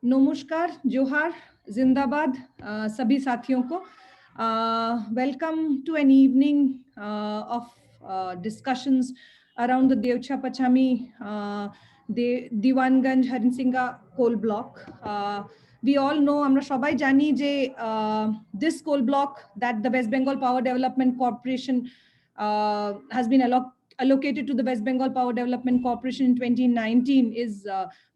नमस्कार, जोहार, जिंदाबाद सभी साथियों को. Welcome to an evening of discussions around the Deocha Pachami, Diwanganj, Harinsinga coal block. We all know, আমরা সবাই জানি যে this coal block that the West Bengal Power Development Corporation has been allocated to the West Bengal Power Development Corporation in 2019 is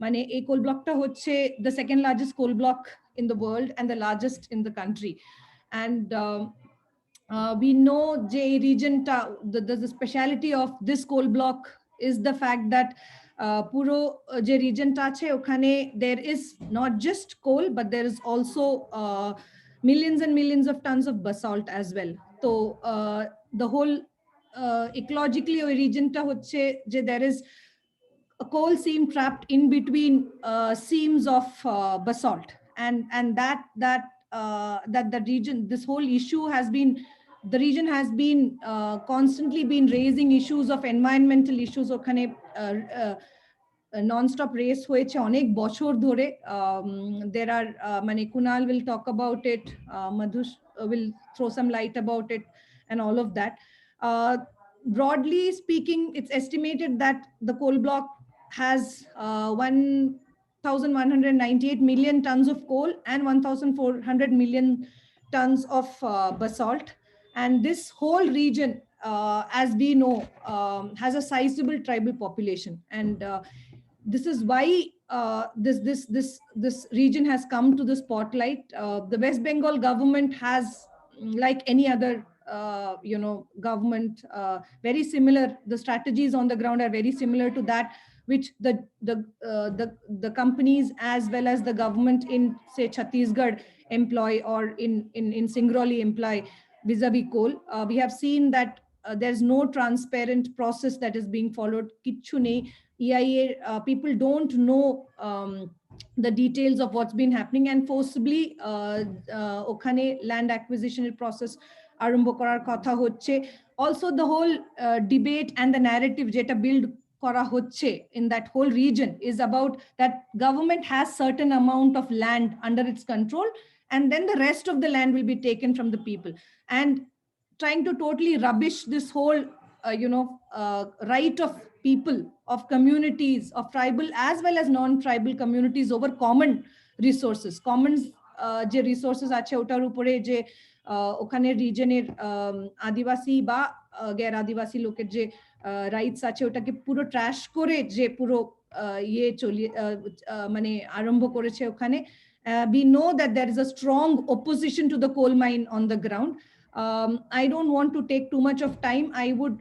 মানে এই coal blockটা হচ্ছে the second largest coal block in the world and the largest in the country. And we know যে এই regionটা, the speciality of this coal block is the fact that পুরো যে regionটা আছে ওখানে there is not just coal but there is also millions and millions of tons of basalt as well. So the whole ecologically ওই regionটা হচ্ছে যে there is a coal seam trapped in between seams of basalt, and that the region, this whole issue has been, the region has been constantly been raising issues of environmental issues. ওখানে non-stop race হয়েছে অনেক বছর ধরে. There are মানে Kunal will talk about it, Madhush will throw some light about it and all of that. Broadly speaking, it's estimated that the coal block has 1,198 million tons of coal and 1,400 million tons of basalt. And this whole region, as we know, has a sizable tribal population. And this is why this region has come to the spotlight. The West Bengal government has, like any other government, very similar. The strategies on the ground are very similar to that which the companies as well as the government in, say, Chhattisgarh employ, or in Singrauli employ vis-a-vis coal. We have seen that there's no transparent process that is being followed. Kichu nei. EIA people don't know the details of what's been happening, and forcibly okhane land acquisition process arambho korar kotha hocche. Also the whole debate and the narrative jeta build kora hocche in that whole region is about that government has certain amount of land under its control, and then the rest of the land will be taken from the people, and trying to totally rubbish this whole right of people, of communities, of tribal as well as non-tribal communities over common resources. Commons যে resources আছে ওটার উপরে যে ওখানে রিজনের আদিবাসী বা গ্যার আদিবাসী লোকের যে rights আছে ওটাকে পুরো ট্র্যাশ করে যে পুরো ইয়ে চলিয়ে মানে আরম্ভ করেছে ওখানে. We know that there is a strong opposition to the coal mine on the ground. I don't want to take too much of time. I would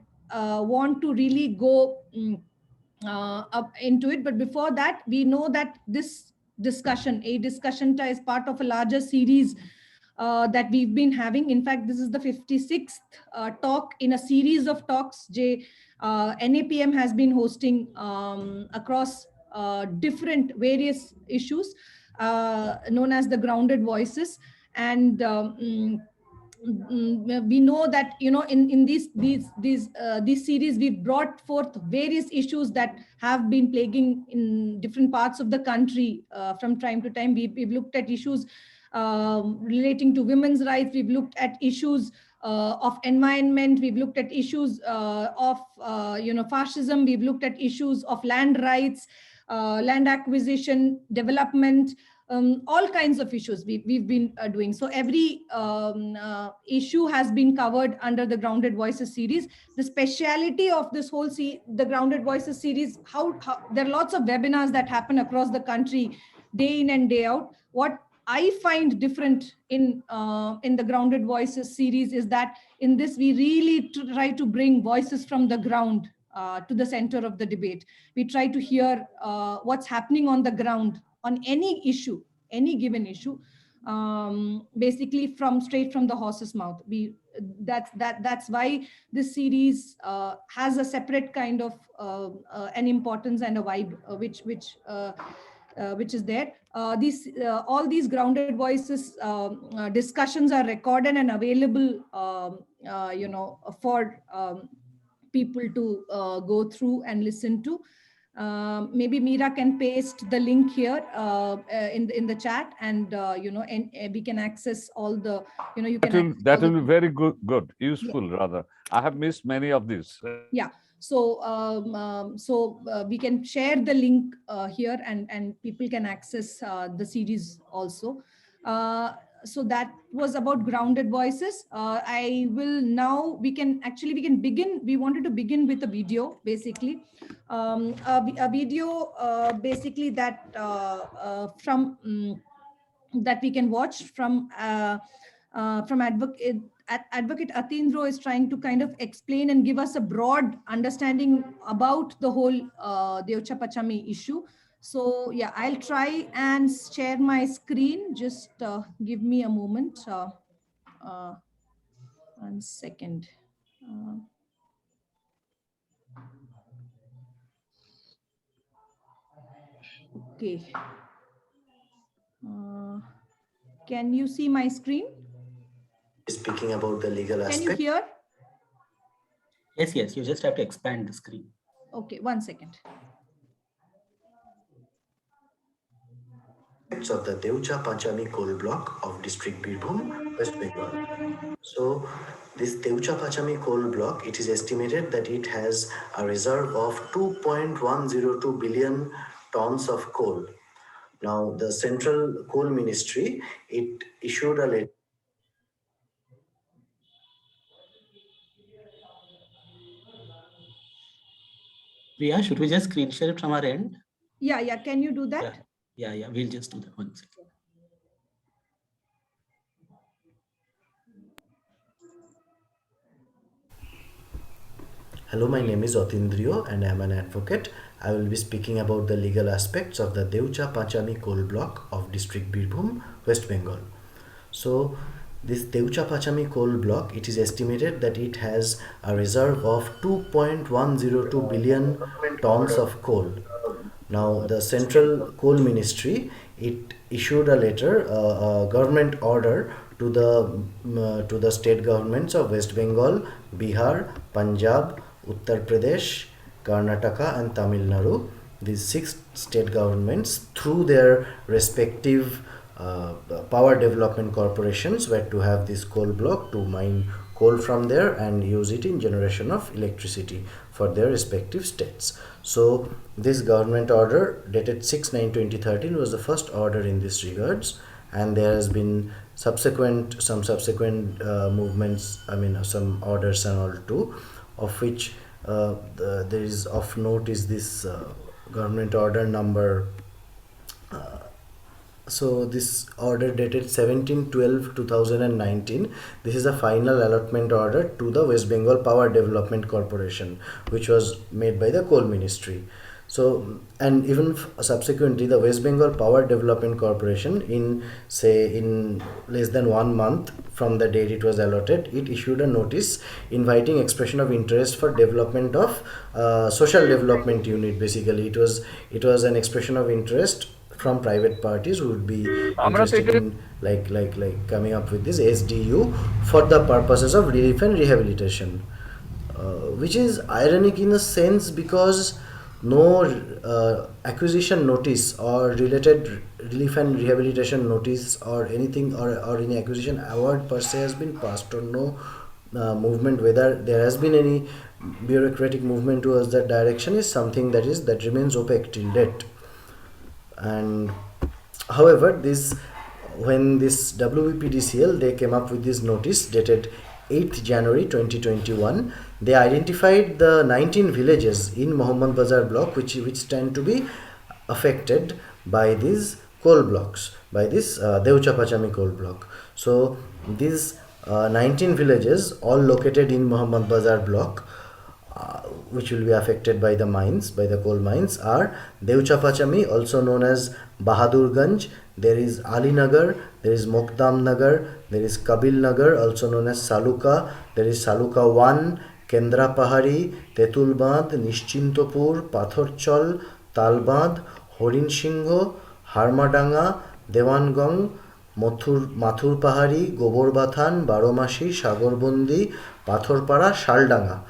want to really go up into it, but before that, we know that this discussion is part of a larger series that we've been having. In fact, this is the 56th talk in a series of talks NAPM has been hosting across different various issues known as the grounded voices. And we know that in these series we've brought forth various issues that have been plaguing in different parts of the country from time to time. We've looked at issues relating to women's rights. We've looked at issues of environment. We've looked at issues of fascism. We've looked at issues of land rights, land acquisition, development. All kinds of issues we've been doing. So every issue has been covered under the Grounded Voices series. The speciality of this whole the Grounded Voices series, how there are lots of webinars that happen across the country day in and day out. What I find different in the Grounded Voices series is that in this we really try to bring voices from the ground to the center of the debate. We try to hear what's happening on the ground on any issue, any given issue, basically straight from the horse's mouth. That's why this series has a separate kind of an importance and a vibe which is there. All these Grounded Voices discussions are recorded and available for people to go through and listen to. Maybe Meera can paste the link here in the chat, and we can access all the you can access that all will be very good, yeah. useful rather. I have missed many of these. Yeah. So we can share the link here, and people can access the series also. So that was about grounded voices. I will now, we can begin. We wanted to begin with a video, basically. A video basically that that we can watch from Advocate Atindro is trying to kind of explain and give us a broad understanding about the whole Deocha Pachami issue. So yeah, I'll try and share my screen. Just give me a moment. 1 second. Okay. Can you see my screen? Speaking about the legal aspect. Can you hear? Yes, yes. You just have to expand the screen. Okay, 1 second. Of the Deocha Pachami coal block of district Birbhum, West Bengal. So this Deocha Pachami coal block, it is estimated that it has a reserve of 2.102 billion tons of coal. Now the Central Coal Ministry, it issued a letter. Priya, should we just screen share it from our end? Yeah. Can you do that? Yeah. We'll just do that 1 second. Hello, my name is Atindrio and I am an advocate. I will be speaking about the legal aspects of the Deocha Pachami coal block of district Birbhum, West Bengal. So this Deocha Pachami coal block, it is estimated that it has a reserve of 2.102 billion tons of coal. Now the Central Coal Ministry, it issued a letter, a government order to the state governments of West Bengal, Bihar, Punjab, Uttar Pradesh, Karnataka and Tamil Nadu. These 6 state governments, through their respective power development corporations, were to have this coal block to mine coal from there and use it in generation of electricity for their respective states. So this government order dated 6/9/2013 was the first order in this regards, and there has been some subsequent movements, some orders and all too, of which there is of note is this government order number. So this order dated 17/12/2019. This is a final allotment order to the West Bengal Power Development Corporation, which was made by the Coal Ministry. So, and even subsequently, the West Bengal Power Development Corporation, in less than 1 month from the date it was allotted, it issued a notice inviting expression of interest for development of social development unit. Basically, it was an expression of interest from private parties who would be interested in like coming up with this SDU for the purposes of relief and rehabilitation, which is ironic in a sense because no acquisition notice or related relief and rehabilitation notice or anything or any acquisition award per se has been passed, or no movement whether there has been any bureaucratic movement towards that direction is something that remains opaque till date. And however, when this WBPDCL, they came up with this notice dated 8th January 2021, they identified the 19 villages in Mohammad Bazar block which stand to be affected by these coal blocks, by this Deocha Pachami coal block. So these 19 villages, all located in Mohammad Bazar block, which will be affected by the mines, by the coal mines, are Deocha Pachami, also known as Bahadurganj. There is Ali Nagar, there is Mokdam Nagar, there is Kabil Nagar, also known as Saluka, there is Saluka 1, Kendra Pahari, Tetulband, Nishchintopur, Pathorchol, Talband, Horin Singho, Harmadanga, Devangong, Mathur Pahari, Goborbathan, Baromashi, Sagorbandi, Pathorpara, Shaldanga.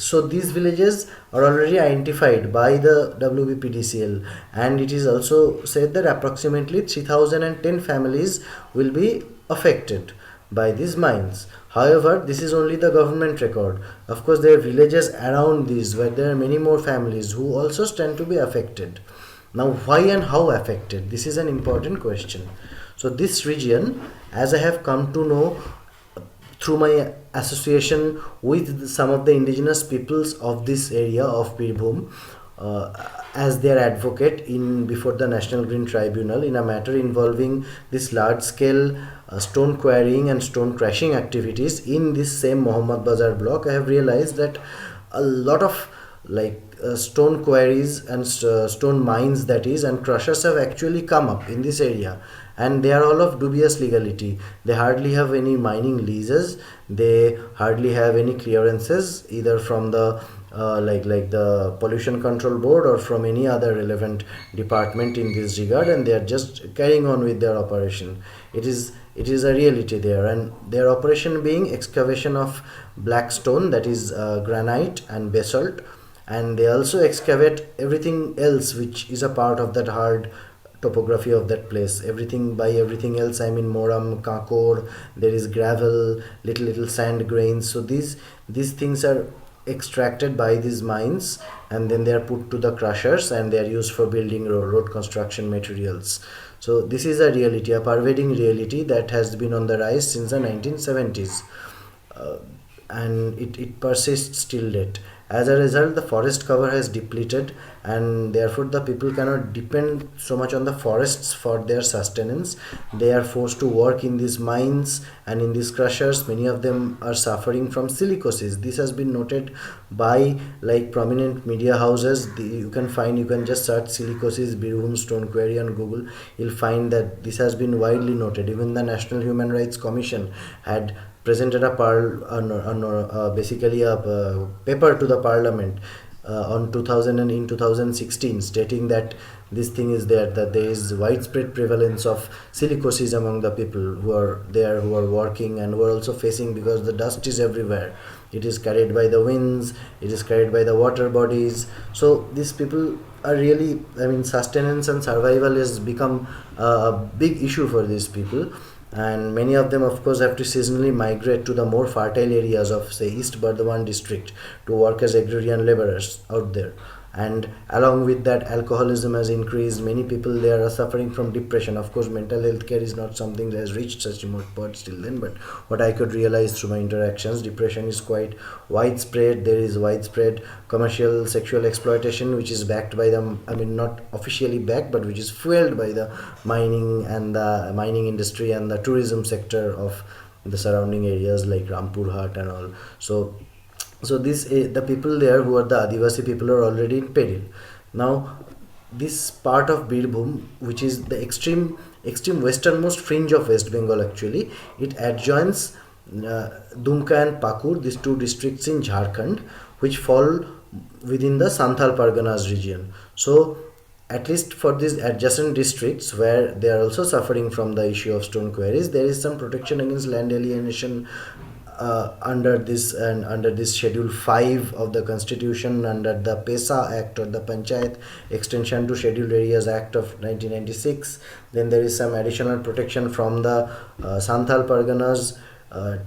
So these villages are already identified by the WBPDCL, and it is also said that approximately 3010 families will be affected by these mines. However, this is only the government record. Of course, there are villages around these where there are many more families who also stand to be affected. Now, why and how affected? This is an important question. So this region, as I have come to know through my association with some of the indigenous peoples of this area of Birbhum, as their advocate in before the National Green Tribunal in a matter involving this large scale stone quarrying and stone crushing activities in this same Mohammad Bazar block, I have realized that a lot of stone quarries and stone mines, that is, and crushers have actually come up in this area, and they are all of dubious legality. They hardly have any mining leases, they hardly have any clearances either from the the pollution control board or from any other relevant department in this regard, and they are just carrying on with their operation. It is a reality there, and their operation being excavation of black stone, that is granite and basalt, and they also excavate everything else which is a part of that hard topography of that place. Everything else, I mean moram, kakor, there is gravel, little sand grains. So these things are extracted by these mines, and then they are put to the crushers, and they are used for building road construction materials. So this is a reality, a pervading reality that has been on the rise since the 1970s, and it persists till date. As a result, the forest cover has depleted, and therefore the people cannot depend so much on the forests for their sustenance. They are forced to work in these mines and in these crushers. Many of them are suffering from silicosis. This has been noted by prominent media houses. You can just search silicosis Birbhum stone quarry on Google. You'll find that this has been widely noted. Even the National Human Rights Commission had presented basically a paper to the parliament on 2000 and in 2016, stating that this thing is there, that there is widespread prevalence of silicosis among the people who are there, who are working, and who are also facing, because the dust is everywhere. It is carried by the winds, it is carried by the water bodies. So these people are really, sustenance and survival has become a big issue for these people. And many of them, of course, have to seasonally migrate to the more fertile areas of, say, East Bardhaman district to work as agrarian laborers out there. And along with that, alcoholism has increased. Many people there are suffering from depression. Of course, mental health care is not something that has reached such remote parts till then, but what I could realize through my interactions, depression is quite widespread. There is widespread commercial sexual exploitation, which is backed by them, not officially backed, but which is fueled by the mining and the mining industry and the tourism sector of the surrounding areas like Rampur Hat and all. So the people there who are the Adivasi people are already in peril. Now, this part of Birbhum, which is the extreme westernmost fringe of West Bengal, actually, it adjoins Dumka and Pakur, these two districts in Jharkhand, which fall within the Santhal Parganas region. So, at least for these adjacent districts where they are also suffering from the issue of stone quarries, there is some protection against land alienation under this Schedule 5 of the Constitution, under the PESA Act or the Panchayat Extension to Scheduled Areas Act of 1996. Then there is some additional protection from the Santhal Parganas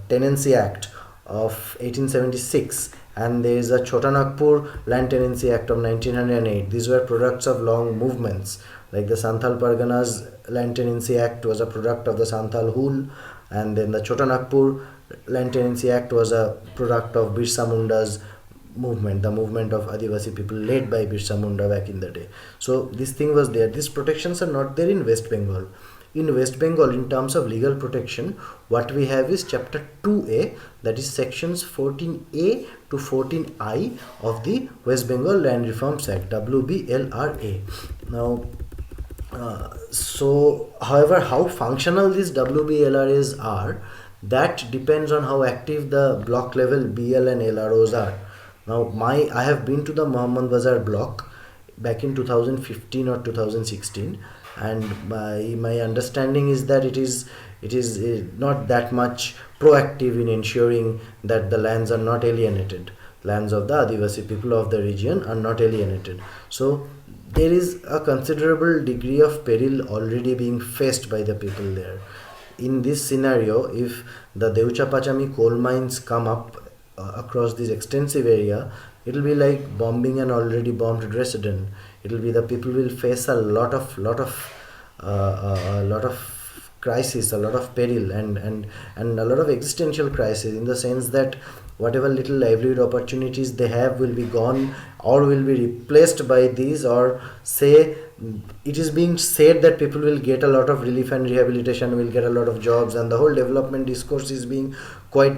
Tenancy Act of 1876, and there is a Chota Nagpur Land Tenancy Act of 1908. These were products of long movements. Like the Santhal Parganas Land Tenancy Act was a product of the Santhal Hul, and then the Chota Nagpur Land Tenancy Act was a product of Birsa Munda's movement, the movement of Adivasi people led by Birsa Munda back in the day. So this thing was there. These protections are not there in West Bengal. In West Bengal, in terms of legal protection, what we have is Chapter 2A, that is sections 14A to 14I of the West Bengal Land Reforms Act, WBLRA. Now, however, how functional these WBLRAs are, that depends on how active the block level BL and LROs are. Now, I have been to the Mohammad Bazar block back in 2015 or 2016, and my understanding is that it is not that much proactive in ensuring that the lands are not alienated. lands of the Adivasi people of the region are not alienated. So there is a considerable degree of peril already being faced by the people there. In this scenario, if the Deocha Pachami coal mines come up across this extensive area, it will be like bombing an already bombed resident. It will be the people will face a lot of crisis, a lot of peril, and a lot of existential crisis, in the sense that whatever little livelihood opportunities they have will be gone or will be replaced by these, or say it is being said that people will get a lot of relief and rehabilitation, will get a lot of jobs, and the whole development discourse is being quite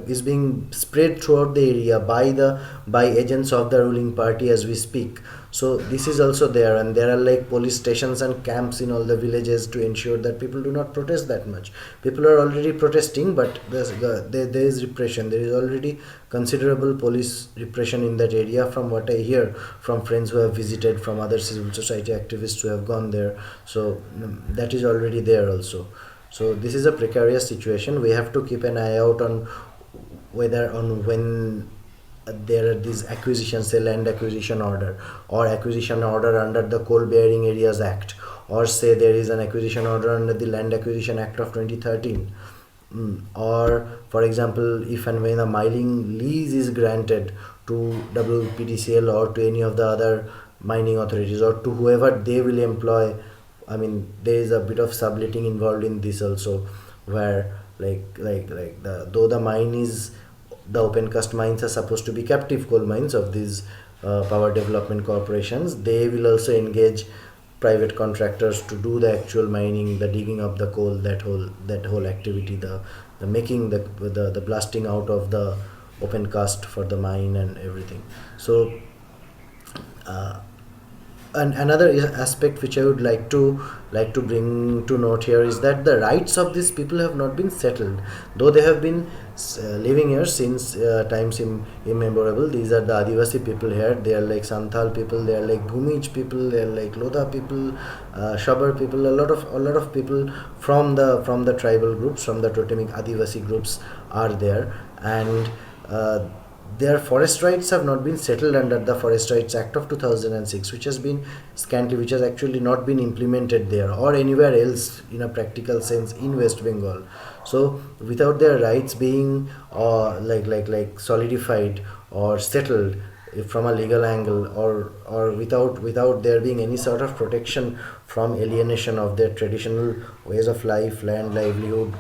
is being spread throughout the area by agents of the ruling party as we speak. So this is also there, and there are like police stations and camps in all the villages to ensure that people do not protest that much. People are already protesting, but there is repression. There is already considerable police repression in that area, from what I hear from friends who have visited, from other civil society activists who have gone there. So that is already there also. So this is a precarious situation. We have to keep an eye out on when there are these acquisitions, say land acquisition order, or acquisition order under the Coal Bearing Areas Act, or say there is an acquisition order under the Land Acquisition Act of 2013, or for example, if and when a mining lease is granted to WPTCL or to any of the other mining authorities, or to whoever they will employ. I mean, there is a bit of subletting involved in this also, where though the mine is, the open cast mines are supposed to be captive coal mines of these power development corporations, they will also engage private contractors to do the actual mining, the digging of the coal, that whole activity, the making the blasting out of the open cast for the mine and everything. So and another aspect which I would like to bring to note here is that the rights of these people have not been settled, though they have been living here since times immemorial. These are the Adivasi people here. They are like Santhal people. They are like Bhumij people. They are like Lodha people, Shabar people. A lot of people from the tribal groups, from the totemic Adivasi groups are there, and their forest rights have not been settled under the Forest Rights Act of 2006, which has been scantily, which has actually not been implemented there or anywhere else in a practical sense in West Bengal. So without their rights being solidified or settled from a legal angle, or without there being any sort of protection from alienation of their traditional ways of life, land, livelihood,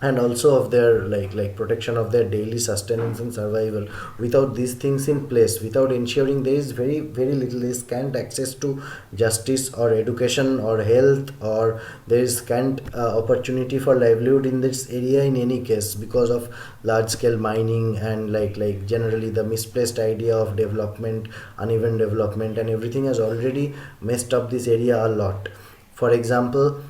and also of their protection of their daily sustenance and survival, without these things in place, without ensuring there is very little, scant access to justice or education or health, or there is scant opportunity for livelihood in this area in any case, because of large scale mining and generally the misplaced idea of development, uneven development, and everything has already messed up this area a lot. For example,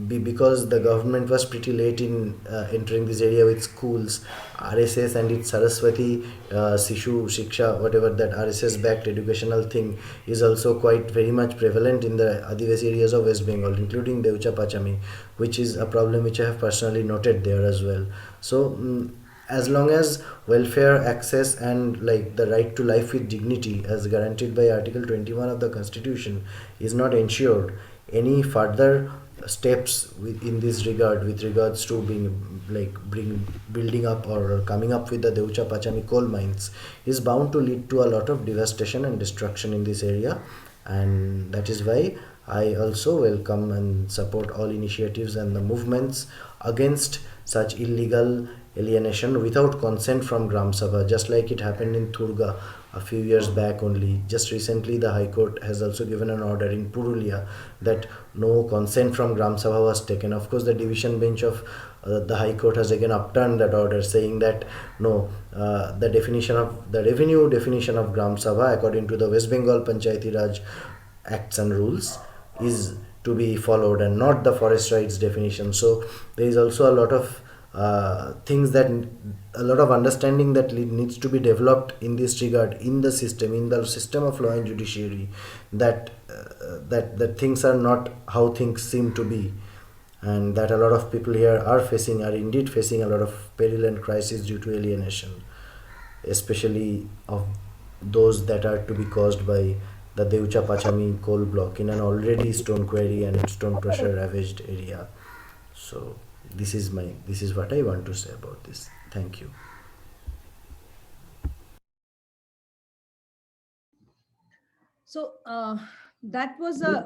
because the government was pretty late in entering this area with schools, RSS and its Saraswati Sishu Shiksha, whatever that RSS backed educational thing, is also quite very much prevalent in the Adivasi areas of West Bengal, including Deocha Pachami, which is a problem which I have personally noted there as well. So as long as welfare, access, and the right to life with dignity as guaranteed by Article 21 of the Constitution is not ensured, any further steps in this regard, with regards to building up or coming up with the Deocha Pachami coal mines, is bound to lead to a lot of devastation and destruction in this area. And that is why I also welcome and support all initiatives and the movements against such illegal alienation without consent from Gram Sabha, just like it happened in Thurga a few years back only. Just recently the High Court has also given an order in Purulia that no consent from Gram Sabha was taken. Of course, the division bench of the High Court has again upturned that order, saying that no, the revenue definition of Gram Sabha according to the West Bengal Panchayati Raj Acts and Rules is to be followed, and not the forest rights definition. So there is also a lot of things that a lot of understanding that needs to be developed in this regard in the system of law and judiciary, that things are not how things seem to be, and that a lot of people here are indeed facing a lot of peril and crisis due to alienation. especially of those that are to be caused by the Deocha Pachami coal block in an already stone quarry and stone crusher ravaged area. So this is what I want to say about this. Thank you. So that was a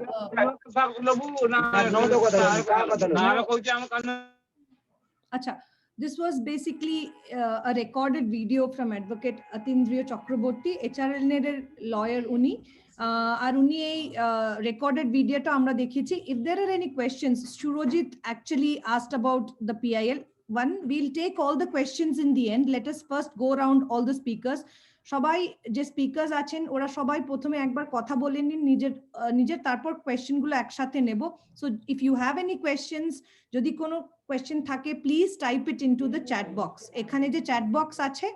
Acha. This was basically a recorded video from Advocate Atindriya Chakraborty, HRL এর lawyer উনি আর উনি এই recorded video টা আমরা দেখেছি. If there are any questions, Shurojit actually asked about the PIL. One, we'll take all the questions in the end. Let us first go around all the speakers. সবাই যে speakers আছেন ওরা সবাই প্রথমে একবার কথা বলে নিন নিজের তারপর কোয়েশ্চেন গুলো একসাথে নেব so if you have any questions যদি কোনো কোয়েশ্চেন থাকে please type it into the chat box এখানে যে চ্যাট বক্স আছে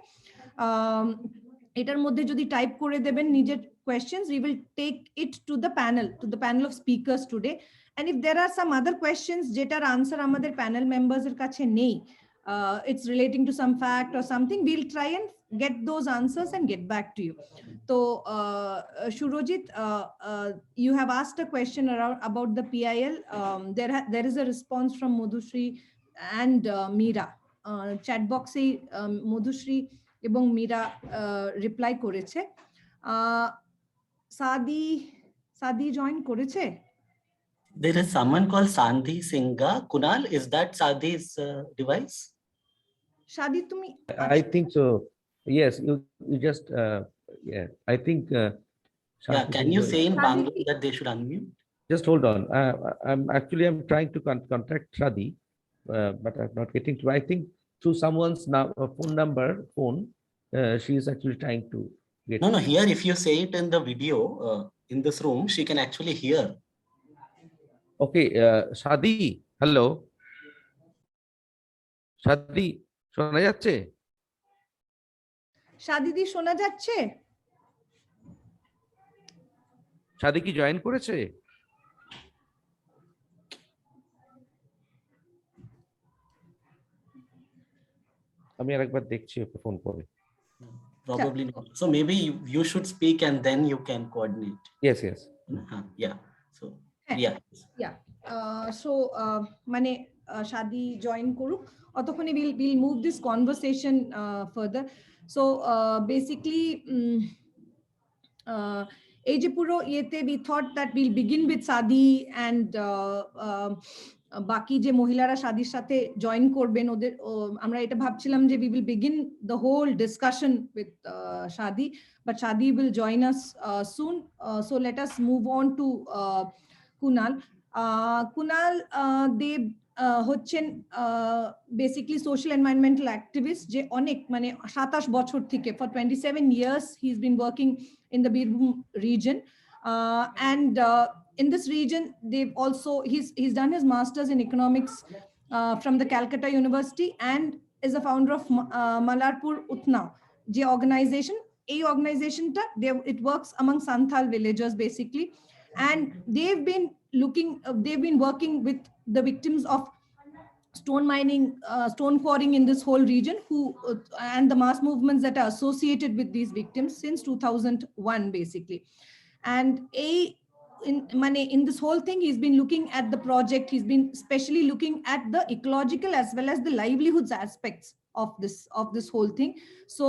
এটার মধ্যে যদি টাইপ করে দেবেন নিজের questions we will take it to the panel of speakers today and if there are some other questions যেটার আনসার আমাদের প্যানেল মেম্বার্স এর কাছে নেই it's relating to some fact or something, we'll try and get those answers and get back to you. So Shurojit, you have asked a question about the PIL. There is a response from Madhushri and Mira. Chat box e Madhushri ebong Mira reply koreche. Sadi join koreche. There is someone called Sandhi Singha. Kunal, is that Sadi's device? Shadi, tumi. I think so. Yes, you just yeah. I think. Yeah, can you say in Shadi, Bangla that they should unmute? Just hold on. I'm trying to contact Shadi, but I'm not getting to. I think through someone's phone. She is actually trying to get. No. Here, if you say it in the video in this room, she can actually hear. Okay, Sadi, hello. Sadi, শোনা যাচ্ছে? Shadi di শোনা যাচ্ছে? Shadi কি join করেছে? আমি আরেকবার দেখছি ওকে phone করে. Probably not. So maybe you should speak and then you can coordinate. Yes. Yeah. So yeah. So মানে Shadi join করুক অতক্ষণে we'll move this conversation further. So basically এই যে পুরো ইয়েতে we thought that we'll begin with Sadi and বাকি যে মহিলারা সাদির সাথে জয়েন করবেন ওদের আমরা এটা ভাবছিলাম যে we will begin the whole discussion with Shadi, but Shadi will join us soon. So let us move on to Kunal. Kunal, they হচ্ছেন বেসিক্যালি সোশ্যাল এনভায়রনমেন্টাল অ্যাক্টিভিস্ট যে অনেক মানে 27 বছর থেকে for 27 years he's been working in the Birbhum region and in this region they've also he's done his masters in economics from the Calcutta University and is a founder of Malarpur Utnav যে organization এই organizationটা it works among Santhal villagers basically and they've been working with the victims of stone mining, stone quarrying in this whole region and the mass movements that are associated with these victims since 2001 basically. And in this whole thing he's been looking at the project, he's been especially looking at the ecological as well as the livelihoods aspects of this whole thing. So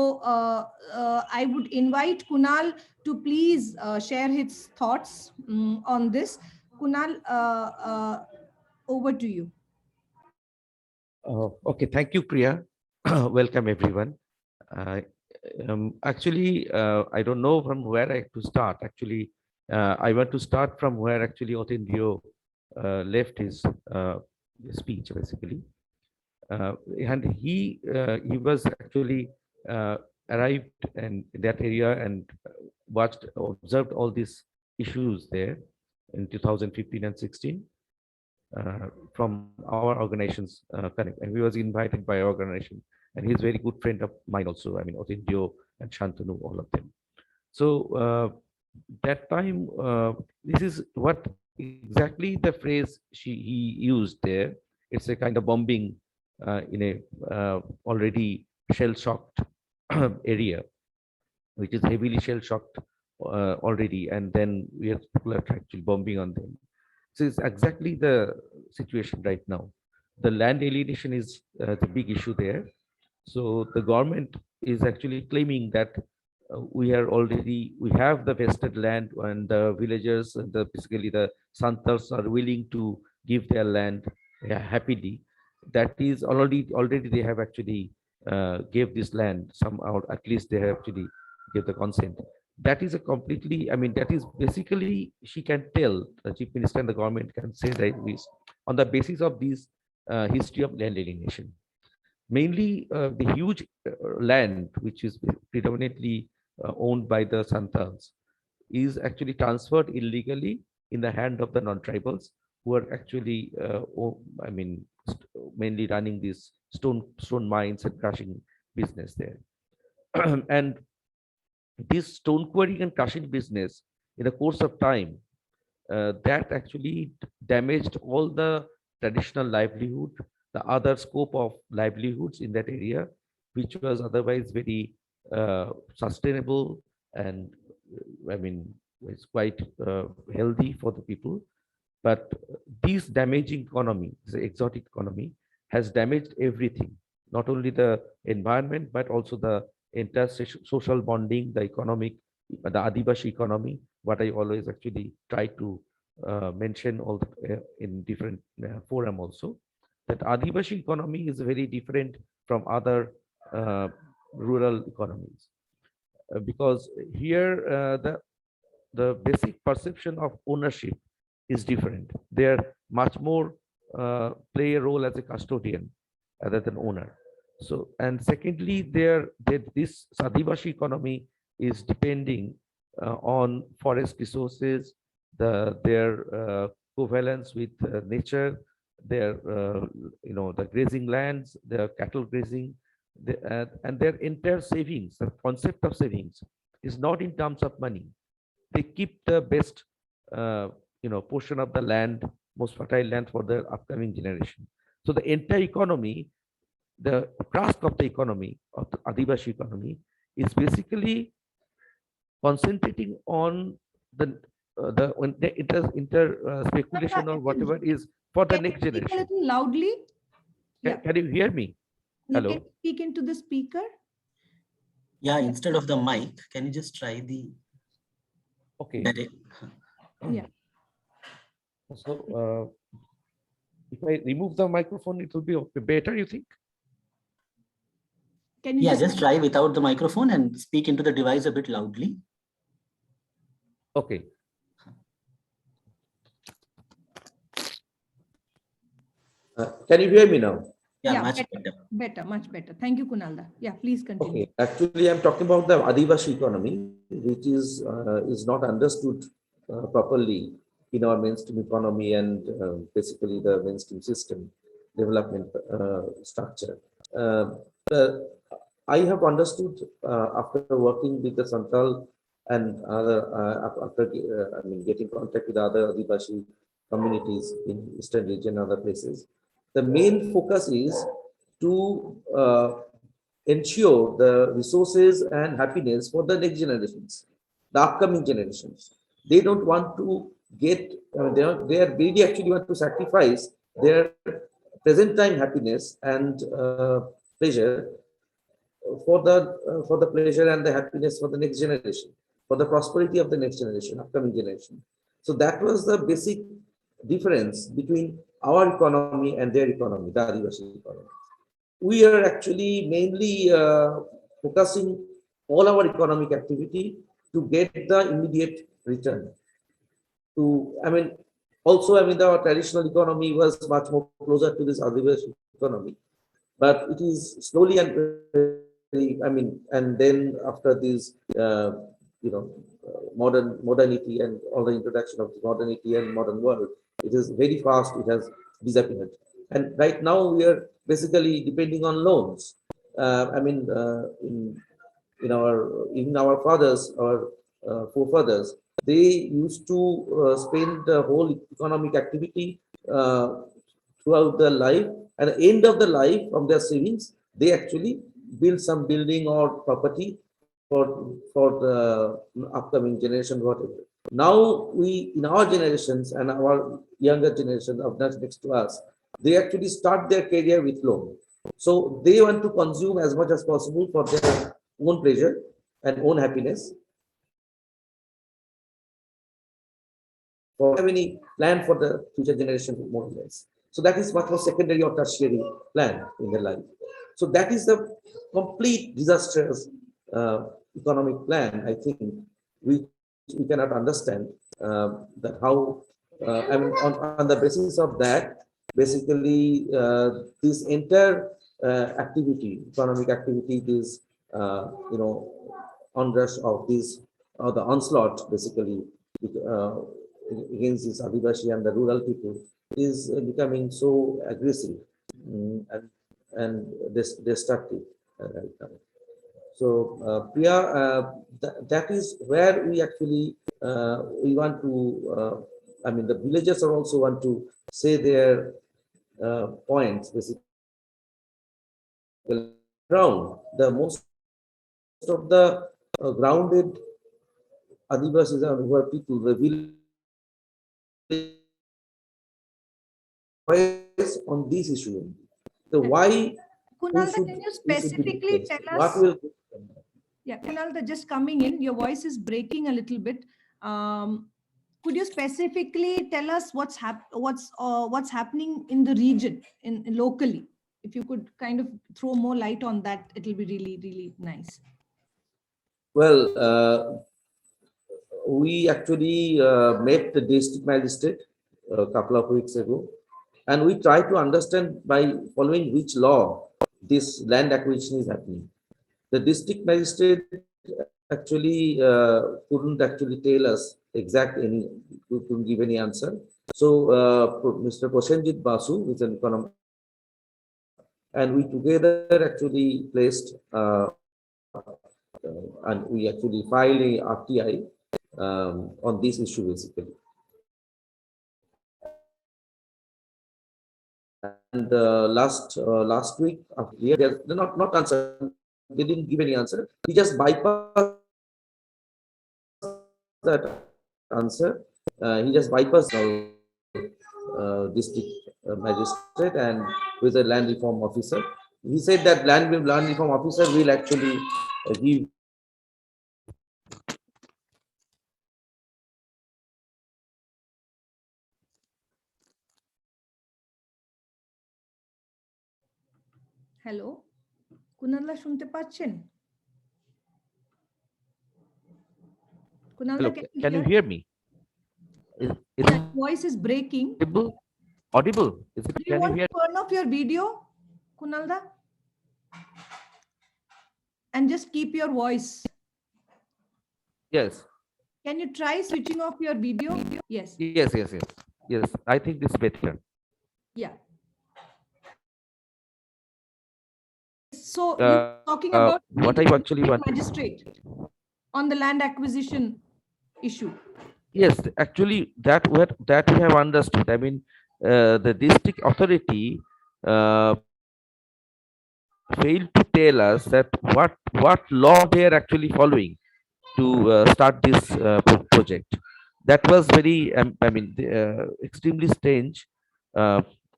I would invite Kunal to please share his thoughts on this. Kunal, over to you. Okay, thank you, Priya. Welcome, everyone. Actually, I don't know from where I have to start. Actually, I want to start from where actually Otindrio left his speech, basically. And he was actually arrived in that area and observed all these issues there in 2015 and 16 from our organization's connect, and he was invited by our organization, and he's a very good friend of mine also. I mean, Otindrio and Shantanu, all of them. So that time, this is what exactly the phrase he used there. It's a kind of bombing in a already shell-shocked area, which is heavily shell shocked already, and then we have people are actually bombing on them. So it's exactly the situation right now. The land alienation is the big issue there. So the government is actually claiming that we have the vested land, and the villagers and basically the santals are willing to give their land happily. That is already they have actually gave this land somehow, at least they have actually give the consent. That is a completely, I mean, that is basically, she can tell, the chief minister and the government can say that this on the basis of this history of land alienation. Mainly the huge land, which is predominantly owned by the Santals, is actually transferred illegally in the hand of the non-tribals, who are actually, I mean, mainly running these stone mines and crushing business there. And this stone quarrying and crushing business, in the course of time, that actually damaged all the traditional livelihood, the other scope of livelihoods in that area, which was otherwise very sustainable, and I mean, it's quite healthy for the people. But this damaging economy, the exotic economy, has damaged everything, not only the environment, but also the entire social bonding, the economic, the Adivashi economy, what I always actually try to mention all in different forum also, that Adivashi economy is very different from other rural economies. Because here the basic perception of ownership is different. They're much more play a role as a custodian rather than owner. So, and secondly, this Adivashi economy is depending on forest resources, their covalence with nature, their the grazing lands, their cattle grazing, and their entire savings. The concept of savings is not in terms of money. They keep the best portion of the land, most fertile land for the upcoming generation. So the entire economy, the crust of the economy of the Adivashi economy, is basically concentrating on the speculation or whatever is for the next Speak a generation. little loudly. Yeah. Can you hear me? You Hello. can speak into the speaker. Yeah, instead of the mic, can you just try the Okay. Yeah. So if I remove the microphone, it will be better, you think? Can you just try without the microphone and speak into the device a bit loudly. Okay. Can you hear me now? Yeah, Yeah, much better. better. Much better. Thank you, Kunal. Yeah, please continue. Okay, actually, I'm talking about the Adivashi economy, which is not understood properly in our mainstream economy and basically the mainstream system development structure. I have understood after working with the Santal and other after getting contact with other Adivashi communities in Eastern region, other places. The main focus is to ensure the resources and happiness for the next generations, the upcoming generations. They don't want to get, they are really actually want to sacrifice their present time happiness and pleasure for the pleasure and the happiness for the next generation, for the prosperity of the next generation, upcoming generation. So that was the basic difference between our economy and their economy, the Adivashi economy. We are actually mainly focusing all our economic activity to get the immediate return. Our traditional economy was much more closer to this Adivashi economy, but it is slowly and then after this, modernity and all the introduction of modernity and modern world, it is very fast. It has disappeared, and right now we are basically depending on loans. In our fathers or forefathers, they used to spend the whole economic activity throughout their life. At the end of the life of their savings, they actually build some building or property for the upcoming generation, whatever. Now we, in our generations and our younger generation of next to us, they actually start their career with loan. So they want to consume as much as possible for their own pleasure and own happiness. For have any plan for the future generation, more or less. So that is what was secondary or tertiary plan in their life. So that is the complete disastrous economic plan. I think we cannot understand that how I mean on the basis of that, basically this entire activity, economic activity, this onrush of this or the onslaught basically uh, against this Adivashi and the rural people is becoming so aggressive and destructive right now. So, Priya, that is where we actually we want to. I mean, the villagers are also want to say their points. Basically, ground the most of the grounded Adivasis and rural people, the village on this issue. So why? Kunal, can you specifically tell us? What will? Yeah, Kunal, just coming in, your voice is breaking a little bit. Could you specifically tell us what's happening in the region, in locally? If you could kind of throw more light on that, it'll be really, really nice. Well, we actually met the district magistrate a couple of weeks ago, and we tried to understand by following which law this land acquisition is happening. The district magistrate actually couldn't actually tell us couldn't give any answer. So Mr. Prosenjit Basu, who is an economist, and we together actually placed and we actually filed a RTI on this issue basically. And last week, they're not answered. They didn't give any answer. He just bypassed that answer. He just bypassed district magistrate and with a land reform officer. He said that land reform officer will actually give. Hello, Kunal, শুনতে পাচ্ছেন? Kunal, Hello, can you hear me? Your voice is breaking. Audible? Is it, Do you want to turn off your video, Kunalda? And just keep your voice. Yes. Can you try switching off your video? Yes. Yes. I think this is better. Yeah. So you're talking about what I actually want magistrate on the land acquisition issue. Yes, actually that we have understood. I mean, the district authority failed to tell us that what law they are actually following to start this project. That was very extremely strange,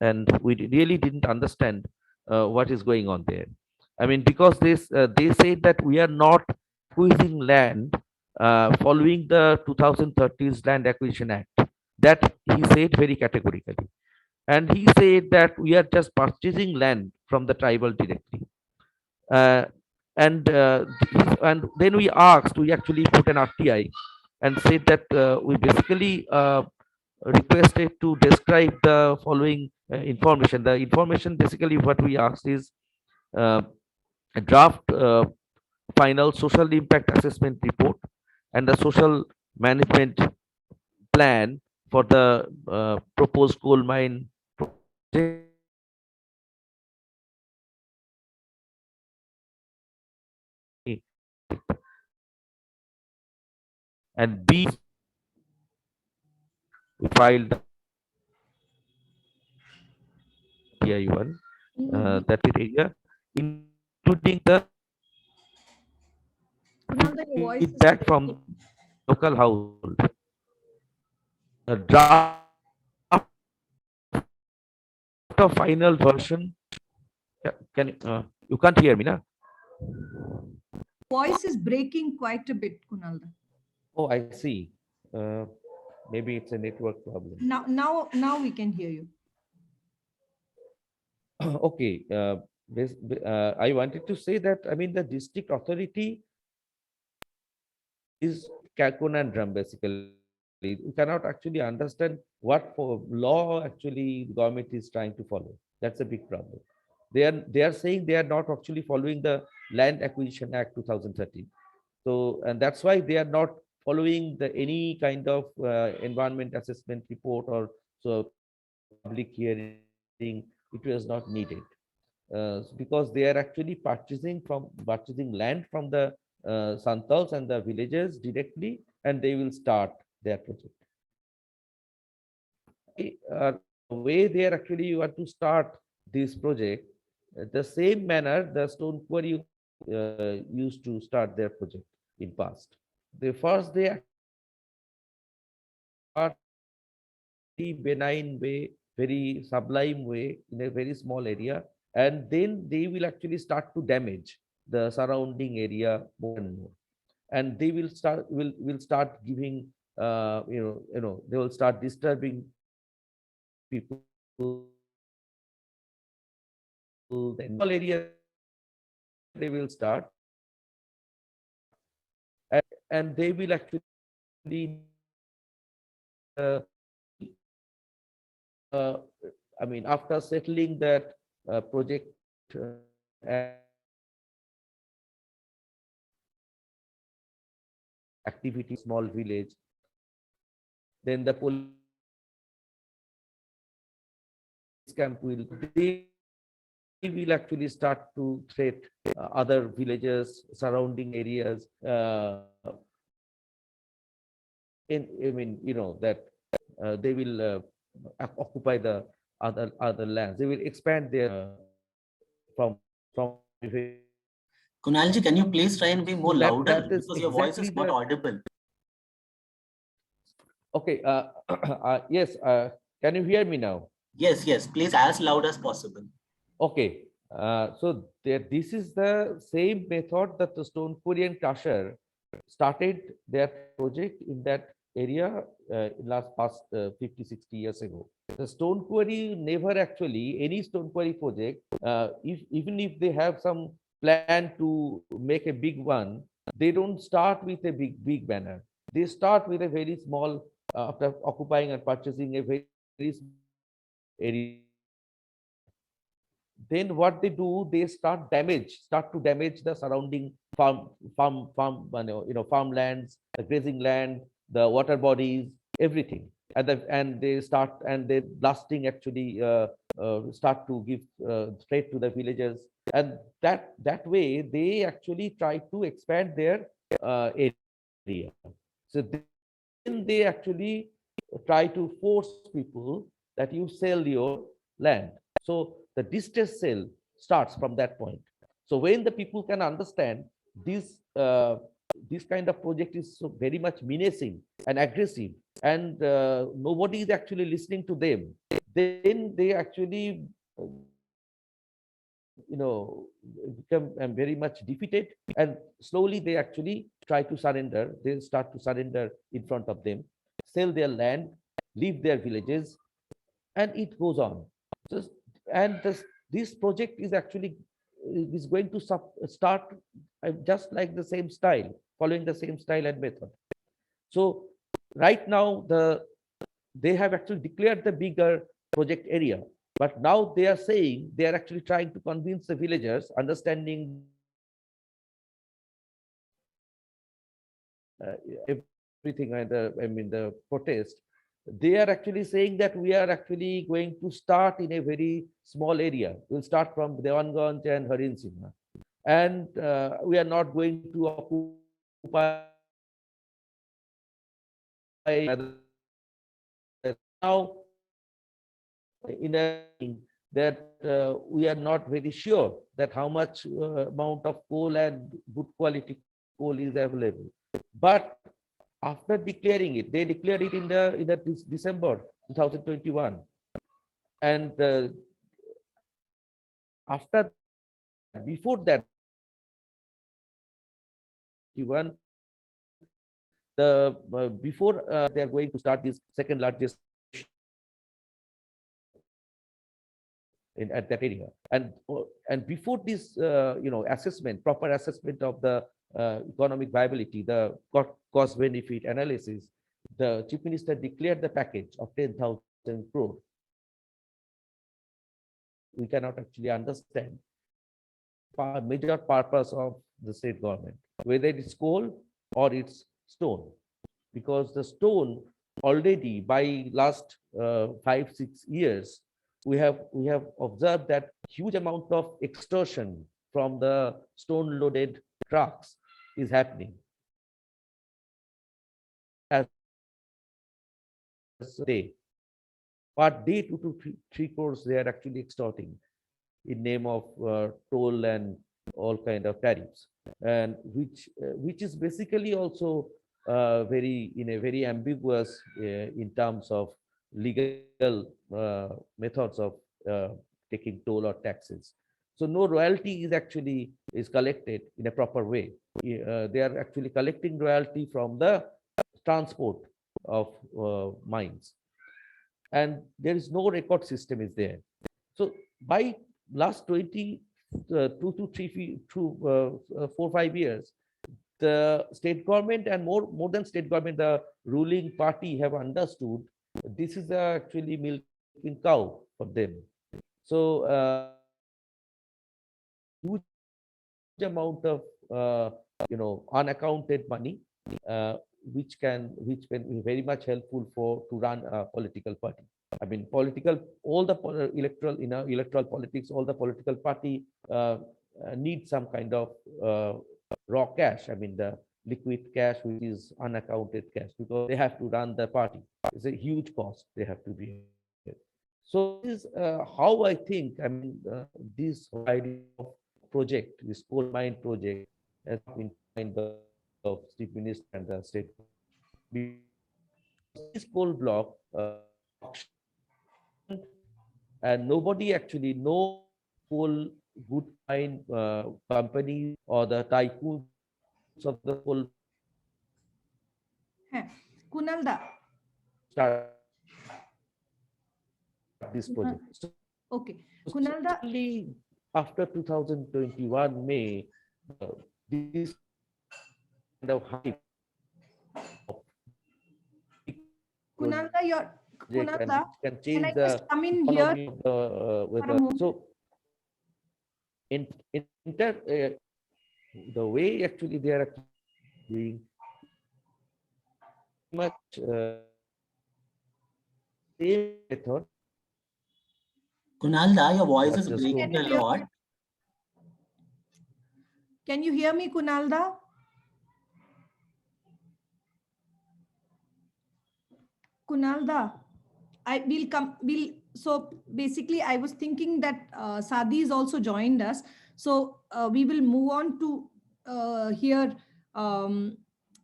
and we really didn't understand what is going on there. I mean, because they said that we are not acquiring land following the 2013's Land Acquisition Act. That he said very categorically, and he said that we are just purchasing land from the tribal directly. Uh, and then we asked, we actually put an RTI and said that we basically requested to describe the following information. The information basically what we asked is a draft final social impact assessment report and the social management plan for the proposed coal mine project. And B, we filed the PI1 that area. In including the Kunal, your voice is feedback from breaking. local household. The draft of final version. Can you can't hear me, na? Voice is breaking quite a bit, Kunal. Oh, I see. Uh, Maybe it's a network problem. Now we can hear you. Okay. I wanted to say that I mean the district authority is conundrum basically. We cannot actually understand what for law actually the government is trying to follow. That's a big problem. They are saying they are not actually following the Land Acquisition Act 2013. So and that's why they are not following the any kind of environment assessment report or so public hearing. It was not needed. Because they are actually purchasing land from the santals and the villagers directly, and they will start their project. The way they are actually you want to start this project, the same manner the stone quarry used to start their project in past. They actually start very benign way, very sublime way in a very small area, and then they will actually start to damage the surrounding area more and more, and they will start giving they will start disturbing people, the small area they will start, and they will actually uh, I mean after settling that project activity small village, then the police camp will they will actually start to threat other villages surrounding areas I mean that they will occupy the other lands, they will expand their from Kunalji, can you please try and be more so louder that is because your voice exactly is not the audible. okay yes can you hear me now? Yes, yes, please as loud as possible. Okay, so this is the same method that the Stone Quarry and Crusher started their project in that area in last past 50, 60 years ago. The Stone Quarry never actually, any Stone Quarry project, even if they have some plan to make a big one, they don't start with a big banner. They start with a very small, after occupying and purchasing a very small area, then what they do, they start to damage the surrounding farm farmlands, the grazing land, the water bodies, everything, and they start and they blasting actually start to give threat to the villagers, and that way they actually try to expand their area. So then they actually try to force people that you sell your land. So the distress sale starts from that point. So when the people can understand this this kind of project is so very much menacing and aggressive, and nobody is actually listening to them, then they actually become very much defeated, and slowly they actually try to surrender, they start to surrender in front of them, sell their land, leave their villages, and it goes on. Just and this project is actually is going to start just like the same style, following the same style and method. So right now they have actually declared the bigger project area, but now they are saying they are actually trying to convince the villagers, understanding everything and the protest, they are actually saying that we are actually going to start in a very small area. We'll start from Dewanganj and Harin Singha, and we are not going to occupy now in a that we are not very sure that how much amount of coal and good quality coal is available. But after declaring it, they declared it in the December 2021, and after before that, before they are going to start this second largest at that area, and before this assessment, proper assessment of the economic viability, the cost benefit analysis, the chief minister declared the package of 10,000 crore. We cannot actually understand major purpose of the state government, whether it's coal or it's stone, because the stone already by last 5-6 years we have observed that huge amount of extortion from the stone loaded trucks is happening. As day per day 2 to 3 crores they are actually extorting in name of toll and all kind of tariffs, and which is basically also very ambiguous in terms of legal methods of taking toll or taxes. So no royalty is collected in a proper way. They are actually collecting royalty from the transport of mines, and there is no record system is there. So by last 4-5 years, the state government and more than state government, the ruling party have understood this is actually milking cow for them. So huge amount of unaccounted money, which can be very much helpful to run a political party. I mean, all the electoral politics, all the political party need some kind of raw cash. I mean, the liquid cash, which is unaccounted cash, because they have to run the party. It's a huge cost they have to be. So this is how I think. I mean, this idea of project, this coal mine project, has been kind of chief minister and the state. This coal block. And nobody actually knows coal good mine companies or the tycoons of the coal. Kunal da. Start this project. Okay, Kunal da. Only after 2021 May, this kind of hype. Kunal da, can change can I the just come in here? So the way actually they are doing much same method. Kunal da, your voice is breaking a lot. Can you hear me, Kunal da? Kunal da, so basically I was thinking that Sadi has also joined us. So we will move on to hear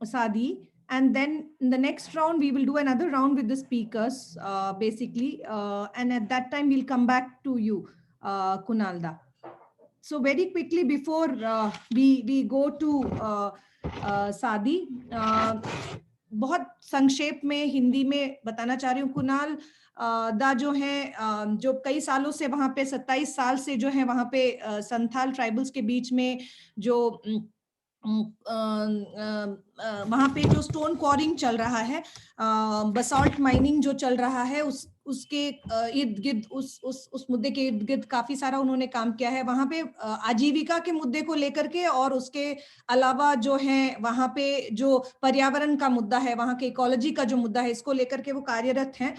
Sadi, and then in the next round we will do another round with the speakers basically, and at that time we'll come back to you, Kunal da. So very quickly before we go to Sadi, बहुत संक्षेप में हिंदी में बताना चाह रही हूँ। कुणाल दा जो है, जो कई सालों से वहाँ पे 27 साल से जो है वहाँ पे संथाल ट्राइबल्स के बीच में जो वहाँ पे जो स्टोन क्वारिंग चल रहा है, बसाल्ट माइनिंग जो चल रहा है, उसके इर्द गिर्द उस मुद्दे के इर्द गिर्द काफी सारा उन्होंने काम किया है। वहाँ पे आजीविका के मुद्दे को लेकर के और उसके अलावा जो है वहाँ पे जो पर्यावरण का मुद्दा है, वहाँ के इकोलॉजी का जो मुद्दा है, इसको लेकर के वो कार्यरत हैं।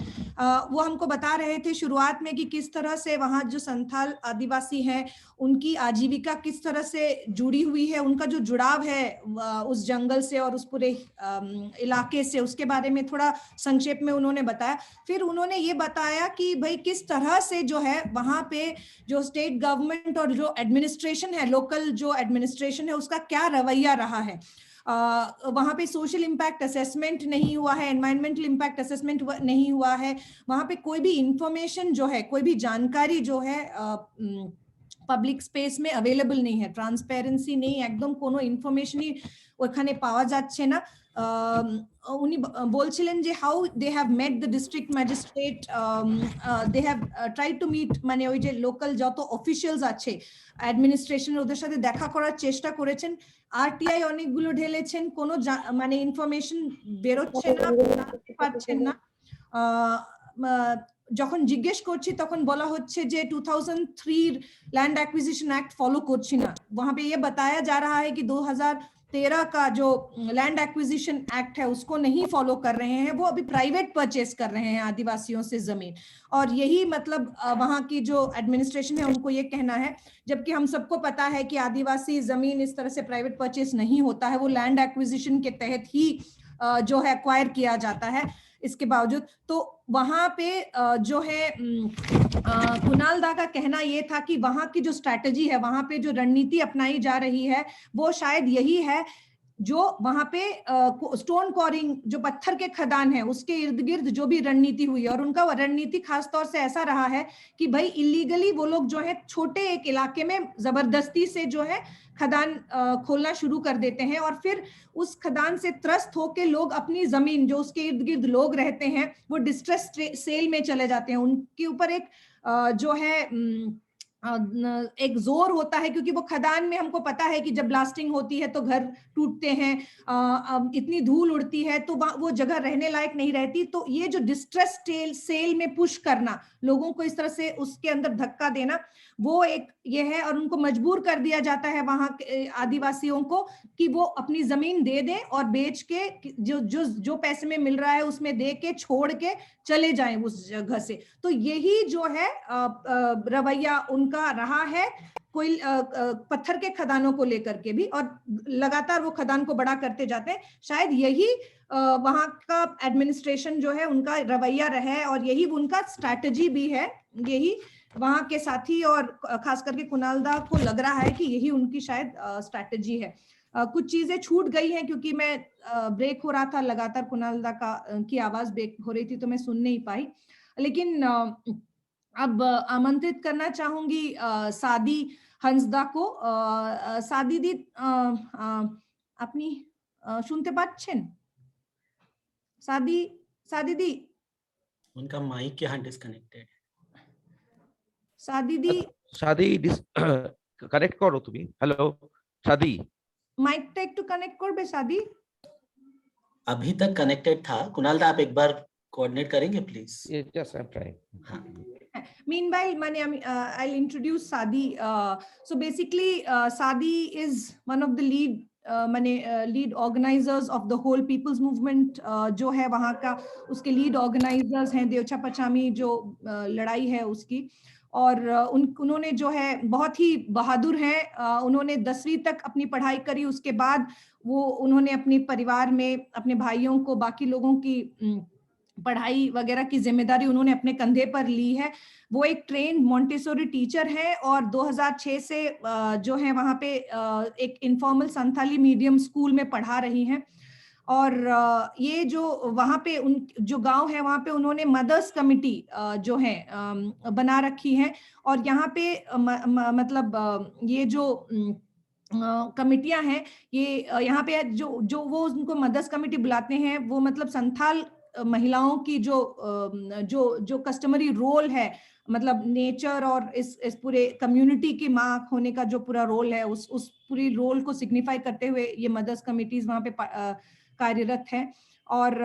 वो हमको बता रहे थे शुरुआत में कि किस तरह से वहाँ जो संथाल आदिवासी हैं उनकी आजीविका किस तरह से जुड़ी हुई है, उनका जो जुड़ाव है उस जंगल से और उस पूरे इलाके से, उसके बारे में थोड़ा संक्षेप में उन्होंने बताया। फिर उन्होंने ये बताया कि भाई किस तरह से जो है वहां पे जो स्टेट गवर्नमेंट और जो एडमिनिस्ट्रेशन है, लोकल जो एडमिनिस्ट्रेशन है, उसका क्या रवैया रहा है। वहां पे सोशल इम्पैक्ट असेसमेंट नहीं हुआ है, एनवायरमेंटल इम्पैक्ट असेसमेंट नहीं हुआ है, वहां पे कोई भी इंफॉर्मेशन जो है, कोई भी जानकारी जो है পাবলিক স্পেস মে अवेलेबल नहीं है, ট্রান্সপারেন্সি নেই, একদম কোনো ইনফরমেশনই ওখানে পাওয়া যাচ্ছে না। উনি বলছিলেন যে how they have met the district magistrate, they have tried to meet, মানে ওই যে লোকাল যত অফিসিয়ালস আছে অ্যাডমিনিস্ট্রেশন, ওদের সাথে দেখা করার চেষ্টা করেছেন, আরটিআই অনেকগুলো ঢেলেছেন, কোনো মানে ইনফরমেশন বেরোচ্ছে না, পাচ্ছেন না। যখন জিজ্ঞেস করছি তখন বলা হচ্ছে যে 2003 लैंड एक्विजिशन एक्ट फॉलो करছি না। वहां पे ये बताया जा रहा है कि 2013 का जो लैंड एक्विजिशन एक्ट है उसको नहीं फॉलो कर रहे हैं, वो अभी प्राइवेट परचेस कर रहे हैं आदिवासियों से जमीन। और यही मतलब वहां की जो एडमिनिस्ट्रेशन है उनको ये कहना है, जबकि हम सबको पता है कि आदिवासी जमीन इस तरह से प्राइवेट परचेस नहीं होता है, वो लैंड एक्विजिशन के तहत ही जो है एक्वायर किया जाता है। इसके बावजूद तो वहां पे जो है कुणाल दा का कहना ये था कि वहां की जो स्ट्रैटेजी है, वहां पे जो रणनीति अपनाई जा रही है, वो शायद यही है जो वहां पे स्टोन कॉरिंग, जो पत्थर के खदान है, उसके इर्द गिर्द जो भी रणनीति हुई है, और उनका रणनीति खासतौर से ऐसा रहा है कि भाई इलीगली वो लोग जो है छोटे एक इलाके में जबरदस्ती से जो है खदान खोलना शुरू कर देते हैं, और फिर उस खदान से त्रस्त होके लोग अपनी जमीन, जो उसके इर्द गिर्द लोग रहते हैं, वो डिस्ट्रेस सेल में चले जाते हैं। उनके ऊपर एक जो है एक जोर होता है, क्योंकि वो खदान में हमको पता है कि जब ब्लास्टिंग होती है तो घर टूटते हैं, इतनी धूल उड़ती है, तो वो जगह रहने लायक नहीं रहती। तो ये जो डिस्ट्रेस सेल में पुश करना, लोगों को इस तरह से उसके अंदर धक्का देना, वो एक ये है। और उनको मजबूर कर दिया जाता है वहां के आदिवासियों को कि वो अपनी जमीन दे दें और बेच के जो पैसे में मिल रहा है उसमें दे के छोड़ के चले जाएं उस जगह से। तो यही जो है रवैया उनका रहा है, कोई पत्थर के खदानों को लेकर के भी, और लगातार वो खदान को बड़ा करते जाते हैं। शायद यही वहां का एडमिनिस्ट्रेशन जो है उनका रवैया रहा है, और यही उनका स्ट्रैटेजी भी है। यही वहां के साथी और खास करके कुणाल दा को लग रहा है कि यही उनकी शायद स्ट्रैटेजी है। कुछ चीजें छूट गई हैं क्योंकि मैं ब्रेक हो रहा था, लगातार कुणाल दा की आवाज ब्रेक हो रही थी, तो मैं सुन नहीं पाई। लेकिन अब आमंत्रित करना चाहूंगी सादी हंसदा को। सादी दी अपनी सुनते पाচ্ছেন? सादी दी उनका माइक यहाँ डिस्कनेक्टेड। सादी दी সাদি কানেক্ট করো তুমি। হ্যালো সাদি, মাইকটা একটু কানেক্ট করবে সাদি? अभी तक कनेक्टेड था। कुणाल दा, आप एक बार कोऑर्डिनेट करेंगे please? Yes I am trying. Meanwhile, I'll introduce Sadi. So basically, Sadi is one of the lead organizers of the whole people's movement जो है वहाँ का, उसके lead organizers हैं देवचा पचामी, जो लड़ाई है उसकी। और उन्होंने जो है बहुत ही बहादुर हैं। उन्होंने 10वीं तक अपनी पढ़ाई करी, उसके बाद उन्होंने अपने परिवार में अपने भाइयों को, बाकी लोगों की पढ़ाई वगैरह की जिम्मेदारी उन्होंने अपने कंधे पर ली है। वो एक ट्रेन्ड मॉन्टेसोरी टीचर है, और 2006 से जो है वहाँ पे एक इनफॉर्मल संथाली मीडियम स्कूल में पढ़ा रही हैं। और ये जो वहाँ पे जो गांव है वहाँ पे उन्होंने मदर्स कमिटी जो है बना रखी है। और यहाँ पे मतलब ये जो कमिटियां हैं, ये यहाँ पे जो वो उनको मदर्स कमिटी बुलाते हैं, वो मतलब संथाल महिलाओं की जो कस्टमरी रोल है, मतलब नेचर और इस पूरे कम्युनिटी की माँ होने का जो पूरा रोल है, उस पूरी रोल को सिग्निफाई करते हुए ये मदर्स कमिटीज वहाँ पे कार्यरत है। और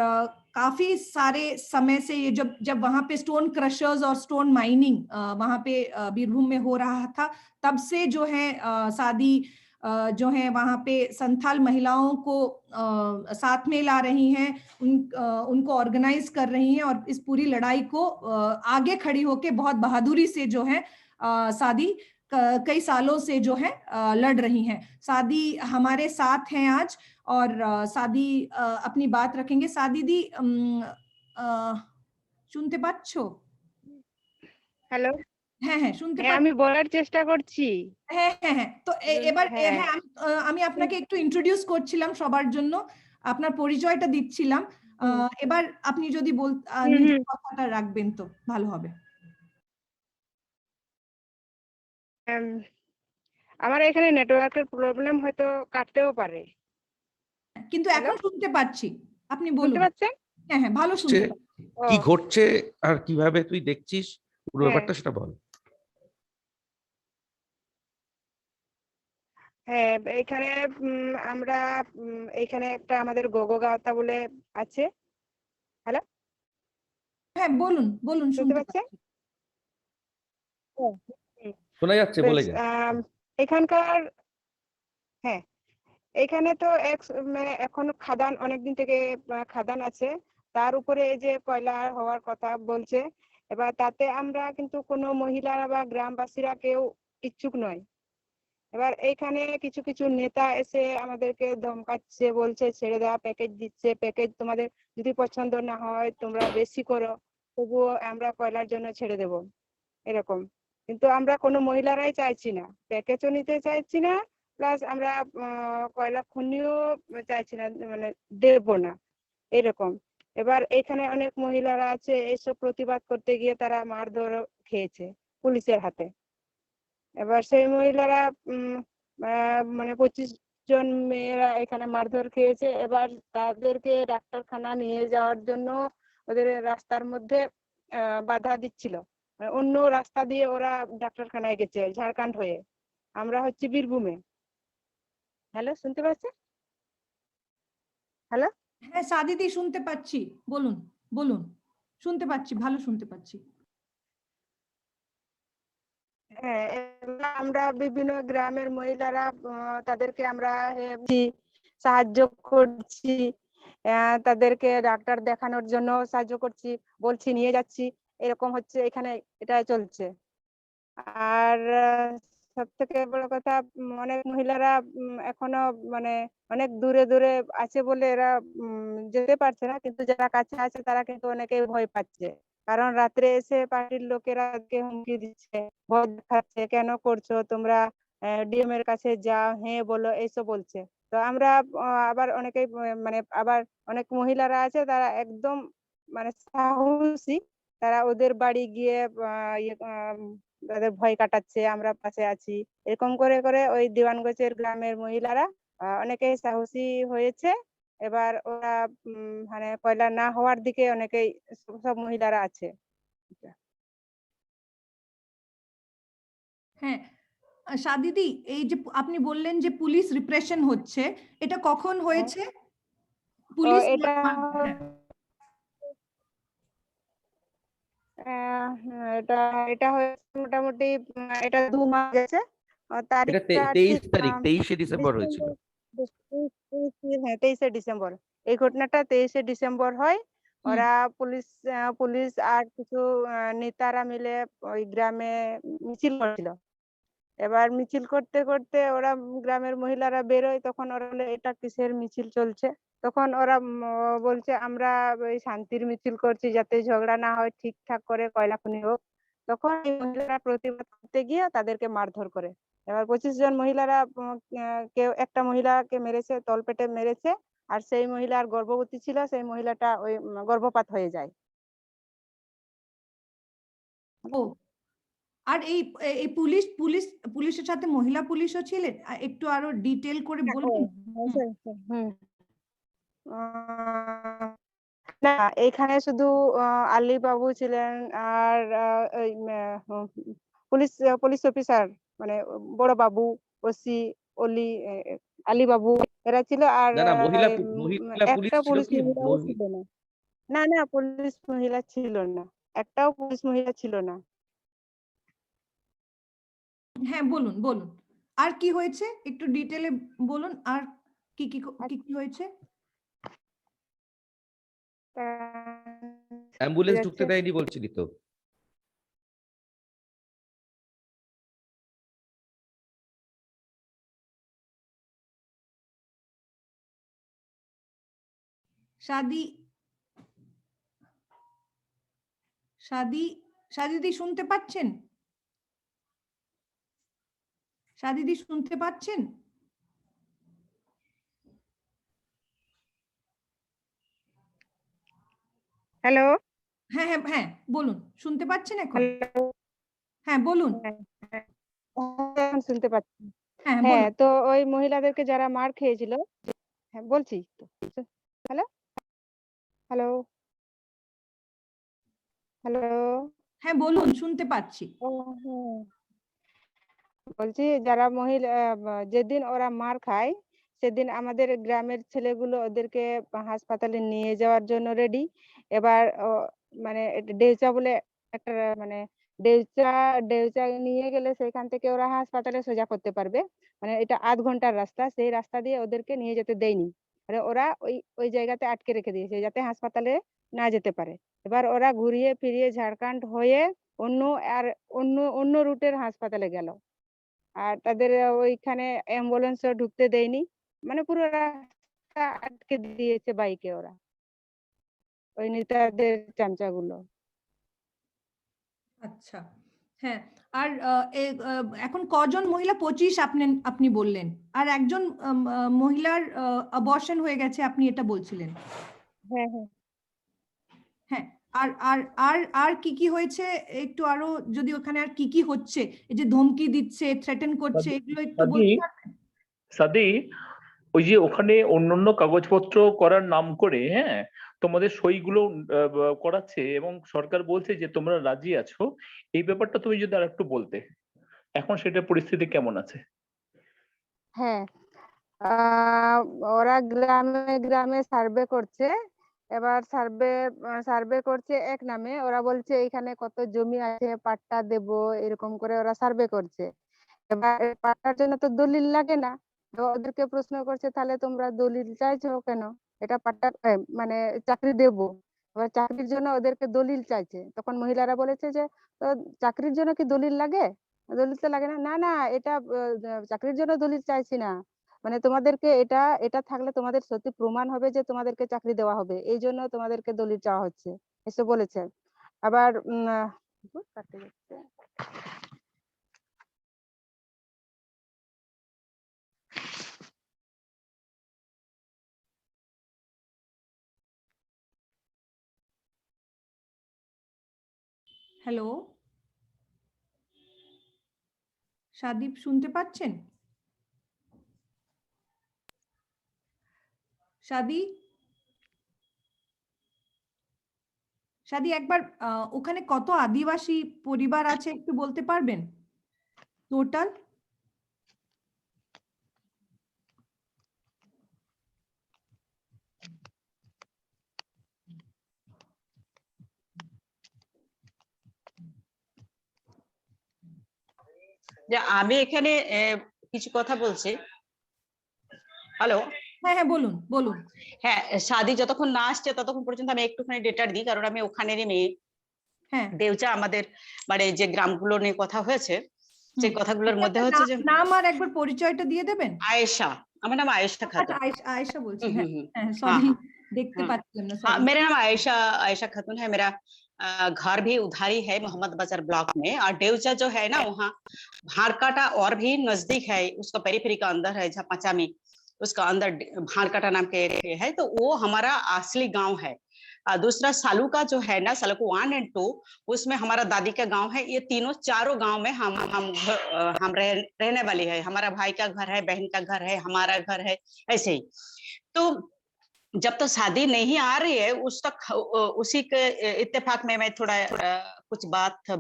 काफी सारे समय से ये जब वहाँ पे स्टोन क्रशर्स और स्टोन माइनिंग वहाँ पे बीरभूम में हो रहा था, तब से जो है सादी जो है वहाँ पे संथाल महिलाओं को साथ में ला रही हैं, उनको ऑर्गेनाइज कर रही हैं, और इस पूरी लड़ाई को आगे खड़ी होके बहुत बहादुरी से जो है सादी कई सालों से जो है लड़ रही हैं। सादी हमारे साथ हैं आज, और सादी अपनी बात रखेंगे। सादी दी सुनते पाচ্ছো? হ্যালো, হ্যাঁ হ্যাঁ শুনতে হ্যাঁ পাচ্ছি। আমি বলার চেষ্টা করছি। হ্যাঁ হ্যাঁ হ্যাঁ তো এবার হ্যাঁ। হ্যাঁ আমি আপনাকে একটু ইন্ট্রোডিউস করছিলাম সবার জন্য, আপনার পরিচয়টা দিচ্ছিলাম। এবার আপনি যদি নিজের কথাটা রাখবেন তো ভালো হবে। আমার এখানে নেটওয়ার্কের প্রবলেম হয়তো কাটতেও পারে। কিন্তু হ্যালো, এখন শুনতে পাচ্ছি, আপনি শুনতে বলুন। পাচ্ছেন? হ্যাঁ হ্যাঁ ভালো শুনতে পাচ্ছি। ও, কি ঘটছে আর কিভাবে তুই দেখছিস পুরো হ্যাঁ ব্যাপারটা সেটা বল। হ্যাঁ এখানে আমরা এখানে একটা আমাদের গোগো গাঁওতা বলে আছে। হ্যালো, হ্যাঁ বলুন বলুন শুনতে শুনতে পাচ্ছেন? পাচ্ছি। হুম, শোনা যাচ্ছে, বলে বেশ যা। এখানকার, হ্যাঁ এখানে তো মানে এখন খাদান অনেকদিন থেকে খাদান আছে, তার উপরে এই যে কয়লা হওয়ার কথা বলছে। এবার তাতে আমরা কিন্তু কোনো মহিলারা বা গ্রামবাসীরা কেউ ইচ্ছুক নয়। এবার এইখানে কিছু কিছু নেতা এসে আমাদেরকে ধমকাচ্ছে, বলছে ছেড়ে দেওয়া, প্যাকেজ দিচ্ছে, প্যাকেজ তোমাদের যদি পছন্দ না হয় তোমরা বেশি করো, তবুও আমরা কয়লার জন্য ছেড়ে দেব, এরকম। কিন্তু আমরা কোনো মহিলারাই চাইছি না, প্যাকেজও নিতে চাইছি না, প্লাস আমরা কয়লা খনিও চাইছি না, মানে দেব না, এরকম। এবার এখানে অনেক মহিলারা আছে, এইসব প্রতিবাদ করতে গিয়ে তারা মারধর খেয়েছে পুলিশের হাতে। এবার সেই মহিলারা মানে 25 জন মেয়েরা এখানে মারধর খেয়েছে। এবার তাদেরকে ডাক্তারখানা নিয়ে যাওয়ার জন্য ওদের রাস্তার মধ্যে বাধা দিচ্ছিল, মানে অন্য রাস্তা দিয়ে ওরা ডাক্তারখানায় গেছে ঝাড়খণ্ড হয়ে। আমরা হচ্ছে বীরভূমে। হ্যালো, শুনতে পাচ্ছেন? হ্যালো, হ্যাঁ সাদিদি শুনতে পাচ্ছি, বলুন বলুন, শুনতে পাচ্ছি, ভালো শুনতে পাচ্ছি। হ্যাঁ এবার আমরা বিভিন্ন গ্রামের মহিলারা তাদেরকে আমরা সাহায্য করছি, তাদেরকে ডাক্তার দেখানোর জন্য সাহায্য করছি, বলছি নিয়ে যাচ্ছি, এরকম হচ্ছে এখানে, এটা চলছে। আর সব থেকে বড় কথা, অনেক মহিলারা এখনো মানে অনেক দূরে দূরে আছে বলে এরা যেতে পারছে না, কিন্তু যারা কাছে আছে তারা কিন্তু অনেকেই ভয় পাচ্ছে। কারণ রাত্রে এসে পার্টির লোকেরা হুমকি দিচ্ছে, ভয় দেখাচ্ছে, কেন করছো তোমরা, ডিএম এর কাছে যাও, হ্যাঁ বলো, এইসব বলছে। তো আমরা আবার অনেকেই মানে আবার অনেক মহিলারা আছে তারা একদম মানে সাহসী, তারা ওদের বাড়ি গিয়ে তাদের ভয় কাটাচ্ছে, আমরা পাশে আছি, এরকম করে করে ওই দিওয়ানগঞ্জের গ্রামের মহিলারা অনেকেই সাহসী হয়েছে। এবার ওরা মানে কয়লা না হওয়ার দিকে অনেকেই সব মহিলারা আছে। হ্যাঁ সাদিদি, এই যে আপনি বললেন যে পুলিশ রিপ্রেশন হচ্ছে, এটা কখন হয়েছে? পুলিশ এটা হ্যাঁ। এটা এটা হয়েছে মোটামুটি এটা 2 মাস গেছে। এটা তারিখটা 23 ঠিক তারিখ, 23শে ডিসেম্বর হয়েছিল। হ্যাঁ 23শে ডিসেম্বর। এই ঘটনাটা 23শে ডিসেম্বর হয়। ওরা পুলিশ আর কিছু নেতারা মিলে ওই গ্রামে মিছিল করছিল। এবার মিছিল করতে করতে ওরা গ্রামের মহিলারা বেরোয়, তখন ওরা বলে এটা কিসের মিছিল চলছে, তখন ওরা বলছে আমরা ওই শান্তির মিছিল করছি, যাতে ঝগড়া না হয়, ঠিকঠাক করে কয়লা খনি হোক। তখন এই মহিলারা প্রতিবাদ করতে গিয়ে তাদেরকে মারধর করে। এবার 25 জন মহিলারা কেউ একটা মহিলাকে মেরেছে, তলপেটে মেরেছে, আর সেই মহিলার গর্ভবতী ছিল, সেই মহিলাটা ওই গর্ভপাত হয়ে যায়। ও, আর এই এই পুলিশের সাথে মহিলা পুলিশও ছিলেন, একটু আরো ডিটেল করে বলবেন? না, এখানে শুধু আলী বাবু ছিলেন, আর ওই পুলিশ পুলিশ অফিসার, মানে বড় বাবু, ওসি, অলি, আলী বাবু, এরা ছিল। আর না না, মহিলা পুলিশ একটা ছিল পুলিশ কি? মহিলাও ছিল না। না না, পুলিশ মহিলা ছিল না, একটাও পুলিশ মহিলা ছিল না। হ্যাঁ বলুন বলুন, আর কি হয়েছে একটু ডিটেলে বলুন, আর কি কি কি কি হয়েছে? অ্যাম্বুলেন্স ঢুকতে দেয়নি বলছিলি তো? শাদি শাদি সাদিদি শুনতে পাচ্ছেন? সাদিদি শুনতে পাচ্ছেন? হ্যালো হ্যাঁ হ্যাঁ হ্যাঁ বলুন, শুনতে পাচ্ছেন এখন? হ্যালো হ্যাঁ বলুন। শুনতে পাচ্ছি। হ্যাঁ হ্যাঁ, বলুন। তো ওই মহিলাদেরকে যারা মার খেয়েছিল, হ্যাঁ বলছি তো। হ্যালো হ্যালো হ্যালো হ্যাঁ বলুন, শুনতে পাচ্ছি। ও হ্যাঁ, বলছি যারা মহিলা যেদিন ওরা মার খায় সেদিন আমাদের গ্রামের ছেলেগুলো ওদেরকে হাসপাতালে নিয়ে যাওয়ার জন্য রেডি। এবার মানে ডেউচা বলে একটা মানে ডেউচা ডেউচা নিয়ে গেলে সেখান থেকে ওরা হাসপাতালে সোজা করতে পারবে। মানে এটা আধ ঘন্টার রাস্তা, সেই রাস্তা দিয়ে ওদেরকে নিয়ে যেতে দেয়নি। মানে ওরা ওই ওই জায়গাতে আটকে রেখে দিয়েছে যাতে হাসপাতালে না যেতে পারে। এবার ওরা ঘুরিয়ে ফিরিয়ে ঝাড়খণ্ড হয়ে অন্য আর অন্য অন্য রুটের হাসপাতালে গেল। আর তাদের ওইখানে অ্যাম্বুলেন্সও ঢুকতে দেয়নি, মানে পুরো রাস্তা আটকে দিয়েছে বাইকে ওরা, ওই নেতাদের চামচাগুলো। আচ্ছা হ্যাঁ। আর এখন কজন মহিলা? 25 আপনি বললেন, আর একজন মহিলার অবর্শন হয়ে গেছে আপনি এটা বলছিলেন। হ্যাঁ হ্যাঁ হ্যাঁ, আর আর আর আর কি কি হয়েছে একটু আরো যদি ওখানে আর কি কি হচ্ছে, এই যে ধমকি দিচ্ছে, থ্রেটেন করছে, এগুলো একটু বলতে পারবেন? সাদি, ওই যে ওখানে অন্যান্য কাগজপত্র করার নাম করে, হ্যাঁ, তোমাদের সইগুলো করাচ্ছে এবং সরকার বলছে যে তোমরা রাজি আছো, এই ব্যাপারটা তুমি যদি আর একটু বলতে, এখন সেটা পরিস্থিতি কেমন আছে? হ্যাঁ, আহ, ওরা গ্রামে গ্রামে সার্ভে করছে। এবার সার্ভে করছে এক নামে, ওরা বলছে এখানে কত জমি আছে পাট্টা দেব, এরকম করে ওরা সার্ভে করছে। এবার পাট্টার জন্য তো দলিল লাগে না, তো ওদেরকে প্রশ্ন করছে তাহলে তোমরা দলিল চাইছো কেন? এটা পাট্টা মানে চাকরি দেব। এবার চাকরির জন্য ওদেরকে দলিল চাইছে, তখন মহিলারা বলেছে যে তো চাকরির জন্য কি দলিল লাগে? দলিল তো লাগে না। না না, এটা চাকরির জন্য দলিল চাইছি না, মানে তোমাদেরকে এটা এটা থাকলে তোমাদের সত্যি প্রমাণ হবে যে তোমাদেরকে চাকরি দেওয়া হবে, এই জন্য তোমাদেরকে দলিল চাওয়া হচ্ছে, এসে বলেছে। আবার কাটতে যাচ্ছে। হ্যালো সাদীপ, শুনতে পাচ্ছেন? সাদি, সাদি একবার ওখানে কত আদিবাসী পরিবার আছে একটু বলতে পারবেন টোটাল? যে আমি এখানে কিছু কথা বলছি। হ্যালো, হ্যাঁ হ্যাঁ বলুন বলুন। হ্যাঁ, সাদি যতক্ষণ না আসছে ততক্ষণ পর্যন্ত আমি একটুখানি ডেটা দিই, কারণ আমি ওখানেরই মেয়ে। হ্যাঁ, দেউচা আমাদের মানে যে গ্রামগুলো নিয়ে কথা হয়েছে, সেই কথাগুলোর মধ্যে হচ্ছে যে নাম আর একবার পরিচয়টা দিয়ে দেবেন। आयशा, আমার নাম आयशा আচ্ছা खातून। আয়েশা বলছেন। হ্যাঁ হ্যাঁ, हाँ সরি हाँ দেখতে हाँ পাচ্ছিলাম না, हाँ, সরি। मेरा नाम आयशा आयशा खातून है। मेरा घर भी उधर ही है, मोहम्मद बाजार ब्लॉक में। और देउचा जो है ना, वहाँ भाड़काटा और भी नजदीक है, उसका पेरीफेरी का अंदर है, जहाँ पचामी उसका अंदर भाड़काटा नाम के है, तो वो हमारा असली गांव है। दूसरा सालू का जो है ना, सालू 1 और 2, उसमें हमारा दादी का गांव है। ये तीनों चारों गांव में हम रहने वाली है। हमारा भाई का घर है, बहन का घर है, हमारा घर है, ऐसे ही। तो जब तक शादी नहीं आ रही है उस तक उसी के इत्तेफाक में मैं थोड़ा कुछ बात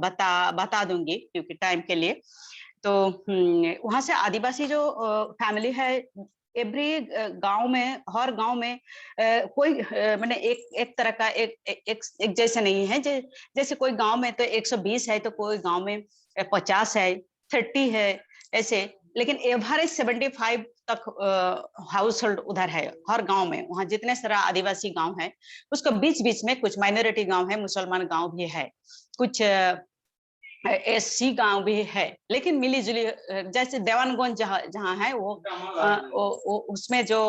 बता दूंगी, क्योंकि टाइम के लिए। तो वहां से आदिवासी जो फैमिली है, एवरी गांव में, हर गांव में कोई मैंने एक तरह का एक जैसे नहीं है। जैसे कोई गांव में तो 120 है, तो कोई गांव में 50 है, 30 है, ऐसे। लेकिन एवरेज 75 तक हाउस होल्ड उधर है हर गांव में। वहाँ जितने सारा आदिवासी गांव है, उसको बीच बीच में कुछ माइनॉरिटी गांव है, मुसलमान गांव भी है, कुछ एससी गांव भी है। लेकिन मिली जुली, जैसे देवानगंज जहाँ है वो उसमें जो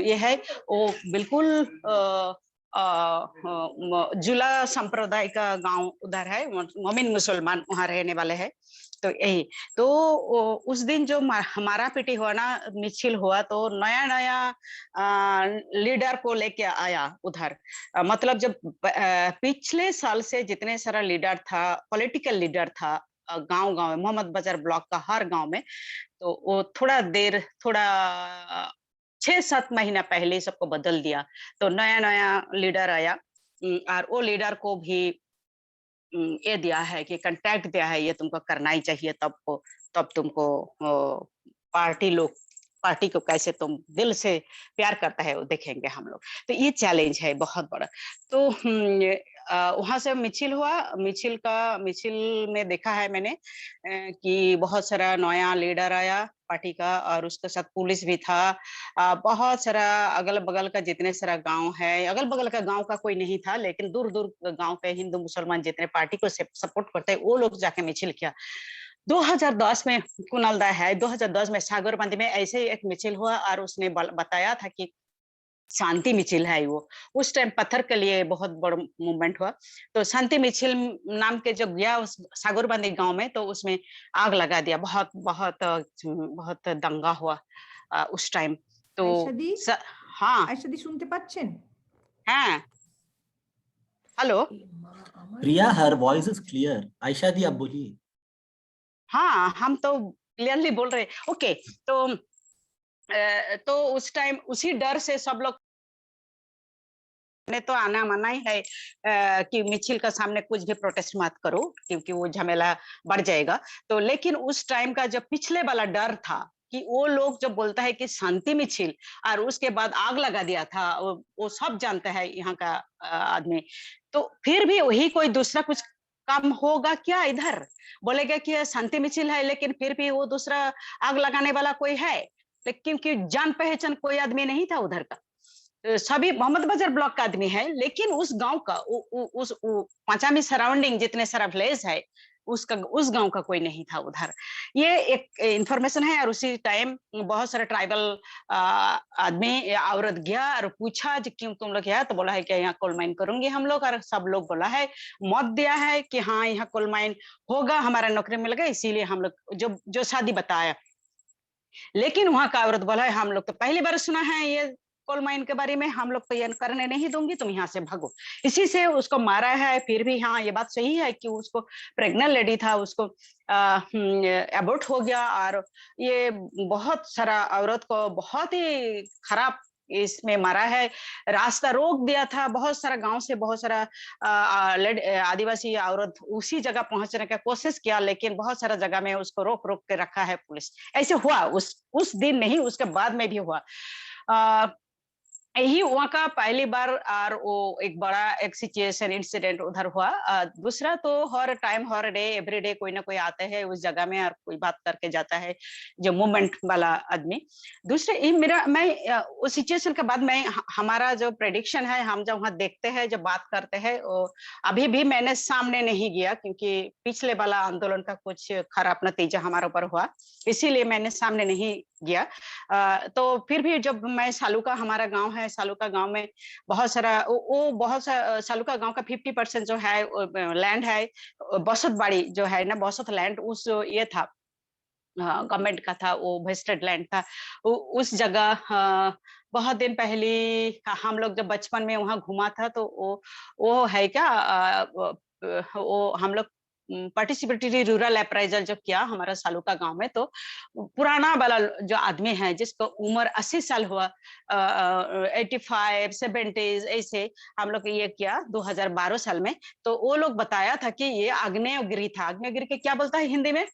ये है, वो बिल्कुल जुला संप्रदाय का गांव उधर है, मोमिन मुसलमान वहाँ रहने वाले हैं। तो यही तो उस दिन जो हमारा पीटी हुआ ना, मिছিল हुआ, तो नया नया लीडर को लेके आया उधर। मतलब जब पिछले साल से जितने सारा लीडर था, पॉलिटिकल लीडर था गांव गांव में, मोहम्मद बाजार ब्लॉक का हर गांव में, तो वो थोड़ा 6-7 महीना पहले सबको बदल दिया। तो नया नया लीडर आया और वो लीडर को भी ये दिया है कि कांटेक्ट दिया है, ये तुमको करना ही चाहिए, तब तुमको पार्टी को कैसे तुम दिल से प्यार करता है वो देखेंगे हम लोग। तो ये चैलेंज है बहुत बड़ा। तो वहां से मिছিল हुआ, मिছিল में देखा है मैंने कि बहुत सारा नया लीडर आया पार्टी का, और उसके साथ पुलिस भी था। बहुत सारा अगल बगल का जितने सारा गांव है, अगल बगल का गांव का कोई नहीं था, लेकिन दूर दूर गांव के हिंदू मुसलमान जितने पार्टी को सपोर्ट करते हैं वो लोग जाके मिছিল किया। 2010 में कुणाल दा है, 2010 में सागरबंदी में ऐसे ही एक मिছিল हुआ, और उसने बताया था कि शांति मिছিল है वो। उस टाइम पत्थर के लिए बहुत बड़ा मूवमेंट हुआ। तो शांति मिছিল नाम के जो गया उस सागरबंदी गांव में, तो उसमें आग लगा दिया। बहुत बहुत बहुत दंगा हुआ उस टाइम। तो हाँ आयशा दी শুনতে পাচ্ছেন? हाँ hello Priya, her voice is clear. Ayesha दी आप बोलिए। हाँ हम तो क्लियरली बोल रहे। ओके, तो उस टाइम उसी डर से सब लोग ने तो आना मना ही है कि मिছিল का सामने कुछ भी प्रोटेस्ट मत करो, क्योंकि वो झमेला बढ़ जाएगा। तो लेकिन उस टाइम का जो पिछले वाला डर था कि वो लोग जो बोलता है कि शांति मिছিল और उसके बाद आग लगा दिया था, वो सब जानते हैं यहाँ का आदमी। तो फिर भी वही कोई दूसरा कुछ काम होगा क्या? इधर बोलेगा कि शांति मिছিল है, लेकिन फिर भी वो दूसरा आग लगाने वाला कोई है, लेकिन क्योंकि जान पहचान कोई आदमी नहीं था उधर का। सभी मोहम्मद बाजार ब्लॉक का आदमी है, लेकिन उस गांव का उस पचामी सराउंडिंग जितने सारा विलेज है उस गांव का कोई नहीं था उधर। ये एक इंफॉर्मेशन है। और उसी टाइम बहुत सारे ट्राइबल आदमी औरत गया और पूछा कि क्यों तुम लोग गया, तो बोला है कि यहाँ कोल माइन करूंगी हम लोग, और सब लोग बोला है, मत दिया है कि हाँ यहाँ कोल माइन होगा, हमारा नौकरी मिल गया, इसीलिए हम लोग जो शादी बताया। लेकिन वहां का औरत बोला है, हम लोग तो पहली बार सुना है ये कोल माइन के बारे में, हम लोग तो ये करने नहीं दूंगी, तुम यहाँ से भागो। इसी से उसको मारा है। फिर भी हाँ ये बात सही है कि उसको प्रेग्नेंट लेडी था, उसको अबॉर्ट हो गया, और ये बहुत सारा औरत को बहुत ही खराब इसमें मारा है। रास्ता रोक दिया था, बहुत सारा गांव से बहुत सारा आदिवासी औरत उसी जगह पहुंचने का कोशिश किया, लेकिन बहुत सारा जगह में उसको रोक रोक के रखा है पुलिस। ऐसे हुआ उस दिन नहीं, उसके बाद में भी हुआ। यही वहाँ का पहली बार, और वो एक बड़ा एक सिचुएशन इंसिडेंट उधर हुआ। दूसरा तो हर टाइम हर डे एवरी डे कोई ना कोई आता है उस जगह में और कोई बात करके जाता है, जो मूवमेंट वाला आदमी। दूसरे ये मैं उस सिचुएशन के बाद मैं हमारा जो प्रेडिक्शन है, हम जब वहाँ देखते हैं जब बात करते हैं, अभी भी मैंने सामने नहीं गया, क्योंकि पिछले वाला आंदोलन का कुछ खराब नतीजा हमारे ऊपर हुआ, इसीलिए मैंने सामने नहीं गया। तो फिर भी जब मैं सालुका, हमारा गांव है सालुका, गांव में बहुत सारा सालुका गांव का 50% जो है लैंड है, बसत बाड़ी जो है ना, बसत लैंड, उस ये था गवर्नमेंट का था, वो वेस्टेड लैंड था। उस जगह बहुत दिन पहले हम लोग जब बचपन में वहां घुमा था, तो वो है क्या, वो हम लोग पार्टिसिपेटरी रूरल अप्राइजल जो किया हमारा सालुका गांव में, तो पुराना वाला जो आदमी है जिसको उम्र 80 साल हुआ, 85 70 ऐसे, हम लोग ये किया 2012 साल में। तो वो लोग बताया था कि ये आग्नेयगिरी था। आग्नेयगिरी के क्या बोलता है हिंदी में?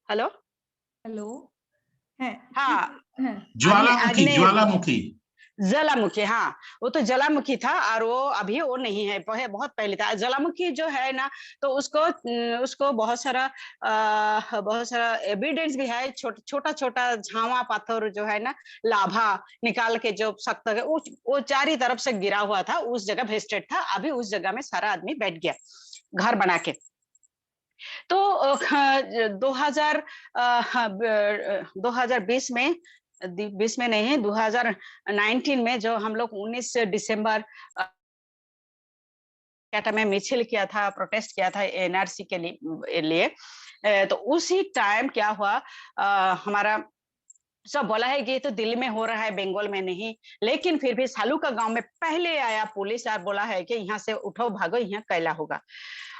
हेलो हाँ, ज्वालामुखी। ज्वालामुखी, हाँ वो तो ज्वालामुखी था, और वो अभी वो नहीं है, बहुत पहले था ज्वालामुखी जो है ना। तो उसको बहुत सारा एविडेंस भी है। छोटा छोटा झावा पत्थर जो है ना, लाभा निकाल के जो सख्त है, वो चारी तरफ से गिरा हुआ था, उस जगह वेस्टेड था। अभी उस जगह में सारा आदमी बैठ गया घर बना के। तो 2020 में 20 में नहीं है, 2019 में जो हम लोग 19 दिसंबर कैटा में मिছিল किया था, प्रोटेस्ट किया था एनआरसी के लिए, तो उसी टाइम क्या हुआ, हमारा सब बोला है कि ये तो दिल्ली में हो रहा है, बंगाल में नहीं, लेकिन फिर भी सालूका गांव में पहले आया पुलिस और बोला है कि यहाँ से उठो भागो, यहाँ कैला होगा,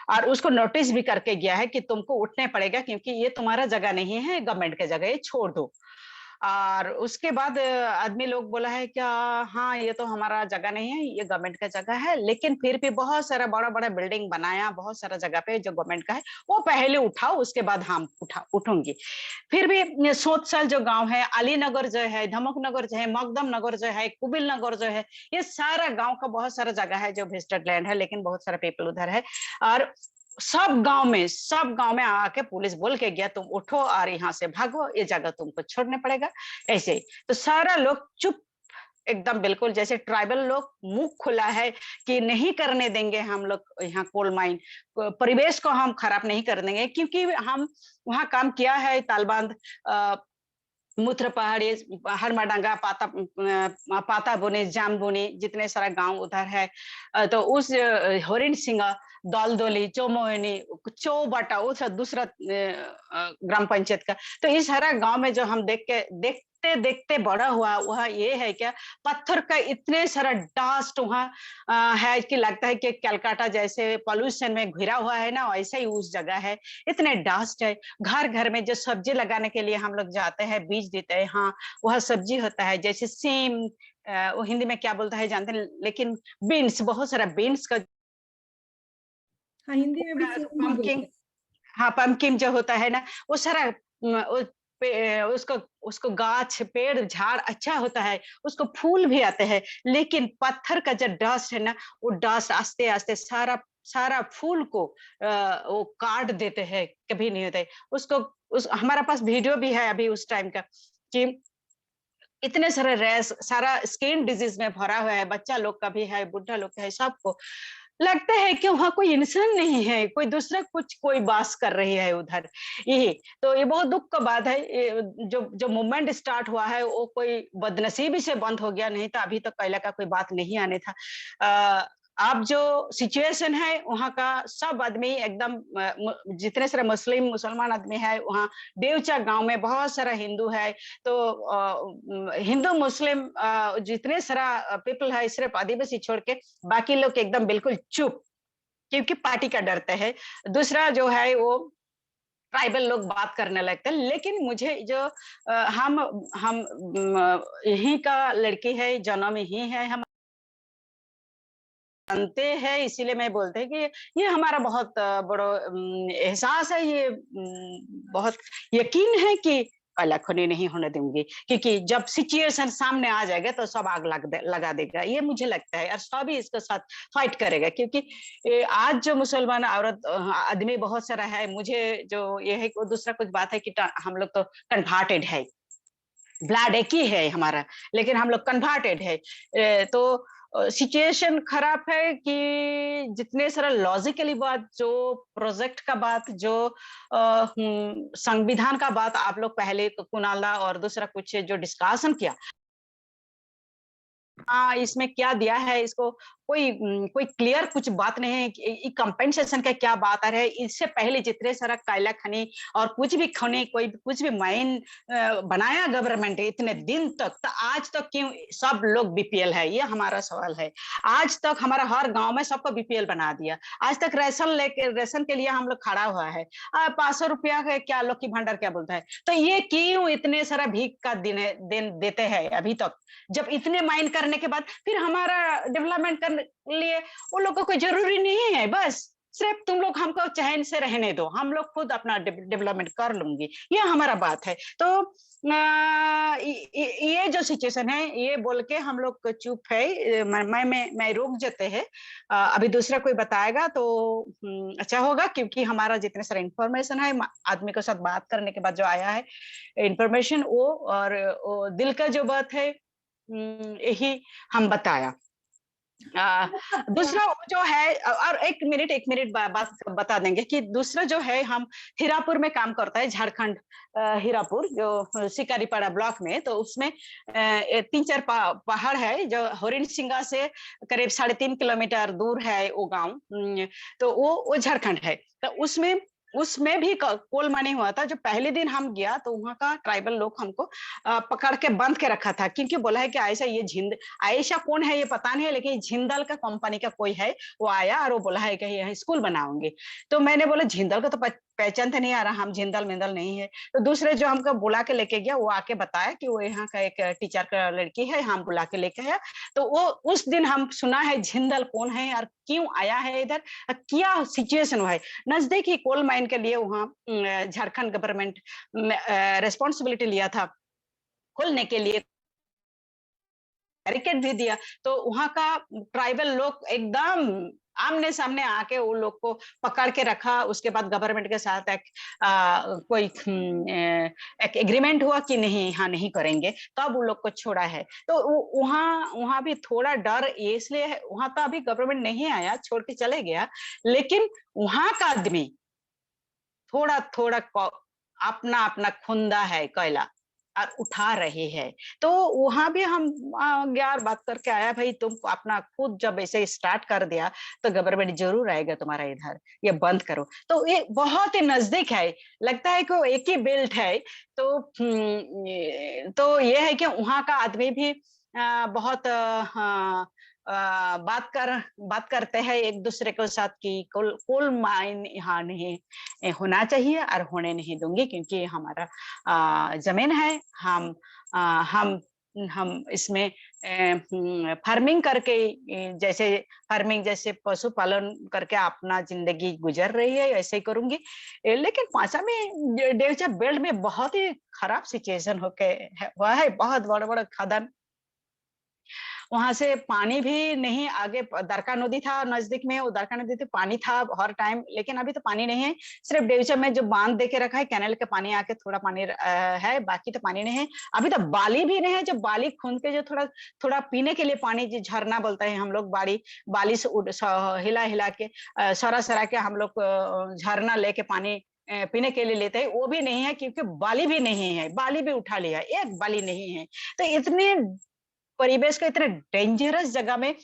और उसको नोटिस भी करके गया है कि तुमको उठने पड़ेगा क्योंकि ये तुम्हारा जगह नहीं है, गवर्नमेंट की जगह, ये छोड़ दो। और उसके बाद आदमी लोग बोला है क्या, हाँ ये तो हमारा जगह नहीं है, ये गवर्नमेंट का जगह है, लेकिन फिर भी बहुत सारा बड़ा बड़ा बिल्डिंग बनाया बहुत सारा जगह पे जो गवर्नमेंट का है, वो पहले उठाओ, उसके बाद हम उठूंगी। फिर भी सोतसल जो गांव है, अलीनगर जो है, धमक नगर जो है, मकदम नगर जो है, कुबिल नगर जो है, ये सारा गांव का बहुत सारा जगह है जो वेस्टेड लैंड है, लेकिन बहुत सारा पीपल उधर है। और सब गांव में आके पुलिस बोल के गया तुम उठो और यहाँ से भागो, ये जगह तुमको छोड़ने पड़ेगा, ऐसे ही। तो सारा लोग चुप, एकदम बिल्कुल जैसे ट्राइबल लोग, मुंह खुला है कि नहीं करने देंगे हम लोग यहाँ कोल माइन, परिवेश को हम खराब नहीं कर देंगे, क्योंकि हम वहाँ काम किया है, तालबांध, मूत्र पहाड़ी, हरमाडांगा, पाता बुनी, जाम बुनी, जितने सारा गांव उधर है, तो उस हरिण सिंह, दौलदोली, चौमोहनी, चौबाटा, वो सब दूसरा ग्राम पंचायत का। तो इस हरा गांव में जो हम देखते देखते बड़ा हुआ वह ये है क्या, पत्थर का इतने सारा डस्ट वहाँ है कि लगता है कि कलकत्ता जैसे पॉल्यूशन में घिरा हुआ है ना, वैसे ही उस जगह है, इतने डस्ट है। घर घर में जो सब्जी लगाने के लिए हम लोग जाते हैं, बीज देते हैं, हाँ वह सब्जी होता है, जैसे सेम, वो हिंदी में क्या बोलता है जानते हैं, लेकिन बीन्स, बहुत सारा बीन्स का, हाँ हिंदी में भी पंपकिन, हाँ पंपकिन जो होता है ना, वो सारा उसको गाछ, पेड़, झाड़ अच्छा होता है, उसको फूल भी आते हैं, लेकिन पत्थर का जो डस्ट है ना, वो डस्ट आस्ते आस्ते सारा फूल को वो काट देते हैं, कभी नहीं होते उसको। हमारा पास वीडियो भी है अभी उस टाइम का, कि इतने सारे रैश, सारा स्किन डिजीज में भरा हुआ है, बच्चा लोग का भी है, बुढ़ा लोग का है, सबको लगता है कि वहाँ कोई इंसान नहीं है, कोई दूसरा कोई बास कर रही है उधर। यही तो ये बहुत दुख का बात है, जो मूवमेंट स्टार्ट हुआ है वो कोई बदनसीबी से बंद हो गया, नहीं तो अभी तक कैला का कोई बात नहीं आने था। अब जो सिचुएशन है वहाँ का, सब आदमी एकदम, जितने सारे मुसलमान आदमी है वहाँ, देवचा गांव में बहुत सारा हिंदू है, तो हिंदू मुस्लिम जितने सारा पीपल है, सिर्फ आदिवासी छोड़ के बाकी लोग एकदम बिल्कुल चुप, क्योंकि पार्टी का डरते हैं। दूसरा जो है वो ट्राइबल लोग बात करने लगते हैं, लेकिन मुझे जो हम यहीं का लड़की है, जन्म ही है, हम जानते हैं, इसीलिए मैं बोलते हैं कि ये हमारा बहुत बड़ा एहसास है, ये बहुत यकीन है कि कलाखनी नहीं होने दूंगी, क्योंकि जब सिचुएशन सामने आ जाएगा तो सब आग लगा देगा, ये मुझे लगता है, और सभी इसके साथ फाइट करेगा, क्योंकि आज जो मुसलमान औरत आदमी बहुत सारा है, मुझे जो ये है, दूसरा कुछ बात है कि हम लोग तो कन्वर्टेड है, ब्लड एक ही है हमारा, लेकिन हम लोग कन्वर्टेड है, तो सिचुएशन खराब है कि जितने सारा लॉजिकली बात, जो प्रोजेक्ट का बात, जो संविधान का बात आप लोग पहले कुणाला और दूसरा कुछ जो डिस्कशन किया, हाँ इसमें क्या दिया है, इसको कोई क्लियर कुछ बात नहीं है कि कंपेंसेशन का क्या बात आ रहा है। इससे पहले जितने सारा कोयला खनी और कुछ भी खनी, कुछ भी माइन बनाया गवर्नमेंट इतने दिन तक, तो आज तक क्यों सब लोग बीपीएल है, ये हमारा सवाल है। आज तक हमारा हर गांव में सबको बीपीएल बना दिया, आज तक रेशन के लिए हम लोग खड़ा हुआ है, 500 रुपया का क्या लक्की भंडार क्या बोलता है, तो ये क्यों इतने सारा भीख का दिन देते हैं अभी तक, जब इतने माइन करने के बाद फिर हमारा डेवलपमेंट करने लिए वो लोगों को जरूरी नहीं है, बस सिर्फ तुम लोग हमको चैन से रहने दो, हम लोग खुद अपना डेवलपमेंट कर लूंगी, ये हमारा बात है। तो ये जो सिचुएशन है, ये बोल के हम लोग चुप है, मैं रुक जाते हैं, अभी दूसरा कोई बताएगा तो अच्छा होगा, क्योंकि हमारा जितने सारे इंफॉर्मेशन है, आदमी के साथ बात करने के बाद जो आया है इंफॉर्मेशन, वो दिल का जो बात है यही हम बताया। दूसरा जो है, और एक मिनट बात बता देंगे कि दूसरा जो है, हम हीरापुर में काम करता है, झारखंड हीरापुर जो शिकारीपाड़ा ब्लॉक में, तो उसमें 3-4 पहाड़ है जो हरिण सिंगा से करीब 3.5 किलोमीटर दूर है वो गांव। तो वो झारखंड है। तो उसमें भी कोल माइनिंग हुआ था। जो पहले दिन हम गया तो वहाँ का ट्राइबल लोग हमको पकड़ के बंद के रखा था, क्योंकि बोला है कि आयशा कौन है ये पता नहीं है, लेकिन जिंदल का कंपनी का कोई है, वो आया और वो बोला है कि यहाँ स्कूल बनाओगे। तो मैंने बोला जिंदल का तो पहचान तो नहीं आ रहा, हम जिंदल मिंदल नहीं है। तो दूसरे जो हमको बुला के लेके गया, वो आके बताया कि वो यहाँ का एक टीचर का लड़की है, हम बुला के लेके आया। तो वो उस दिन हम सुना है जिंदल कौन है और क्यों आया है इधर, क्या सिचुएशन हुआ है। नजदीकी कोल माइन के लिए वहाँ झारखंड गवर्नमेंट रेस्पॉन्सिबिलिटी लिया था खोलने के लिए, बैरिकेड भी दिया। तो वहाँ का ट्राइबल लोग एकदम आमने सामने आके उन लोग को पकड़ के रखा। उसके बाद गवर्नमेंट के साथ एक एग्रीमेंट हुआ कि नहीं, हाँ नहीं करेंगे, तब उन लोग को छोड़ा है। तो वहाँ भी थोड़ा डर इसलिए है, वहाँ तो अभी गवर्नमेंट नहीं आया, छोड़ के चले गया, लेकिन वहाँ का आदमी थोड़ा थोड़ा अपना अपना खुंदा है कोयला और उठा रहे हैं। तो वहां भी हम गया और बात करके आया, भाई तुम अपना खुद जब ऐसे स्टार्ट कर दिया तो गवर्नमेंट जरूर आएगा तुम्हारा इधर, ये बंद करो। तो ये बहुत ही नजदीक है, लगता है कि एक ही बेल्ट है। तो ये है कि वहां का आदमी भी बहुत बात करते हैं एक दूसरे के साथ कि कोल माइन यहाँ नहीं होना चाहिए और होने नहीं दूंगी, क्योंकि हमारा जमीन है। हम इसमें फार्मिंग करके, जैसे पशुपालन करके अपना जिंदगी गुजर रही है, ऐसे ही करूंगी। लेकिन पांचा में डेवचा बेल्ट में बहुत ही खराब सिचुएशन हुआ है, बहुत बड़ा बड़ा खदान। वहां से पानी भी नहीं, आगे दरका नदी था नजदीक में, वो दरका नदी तो पानी था हर टाइम, लेकिन अभी तो पानी नहीं है। सिर्फ डेवचा में जो बांध दे के रखा है, कैनल का पानी आके थोड़ा पानी है, बाकी तो पानी नहीं है। अभी तो बाली भी नहीं है, जो बाली खूंद के जो थोड़ा थोड़ा पीने के लिए पानी, जो झरना बोलते हैं हम लोग, बाली से हिला हिला के सरा के हम लोग झरना लेके पानी पीने के लिए लेते हैं, वो भी नहीं है, क्योंकि बाली भी नहीं है, बाली भी उठा लिया, एक बाली नहीं है। तो इतने परिवेश को इतने डेंजरस जगह में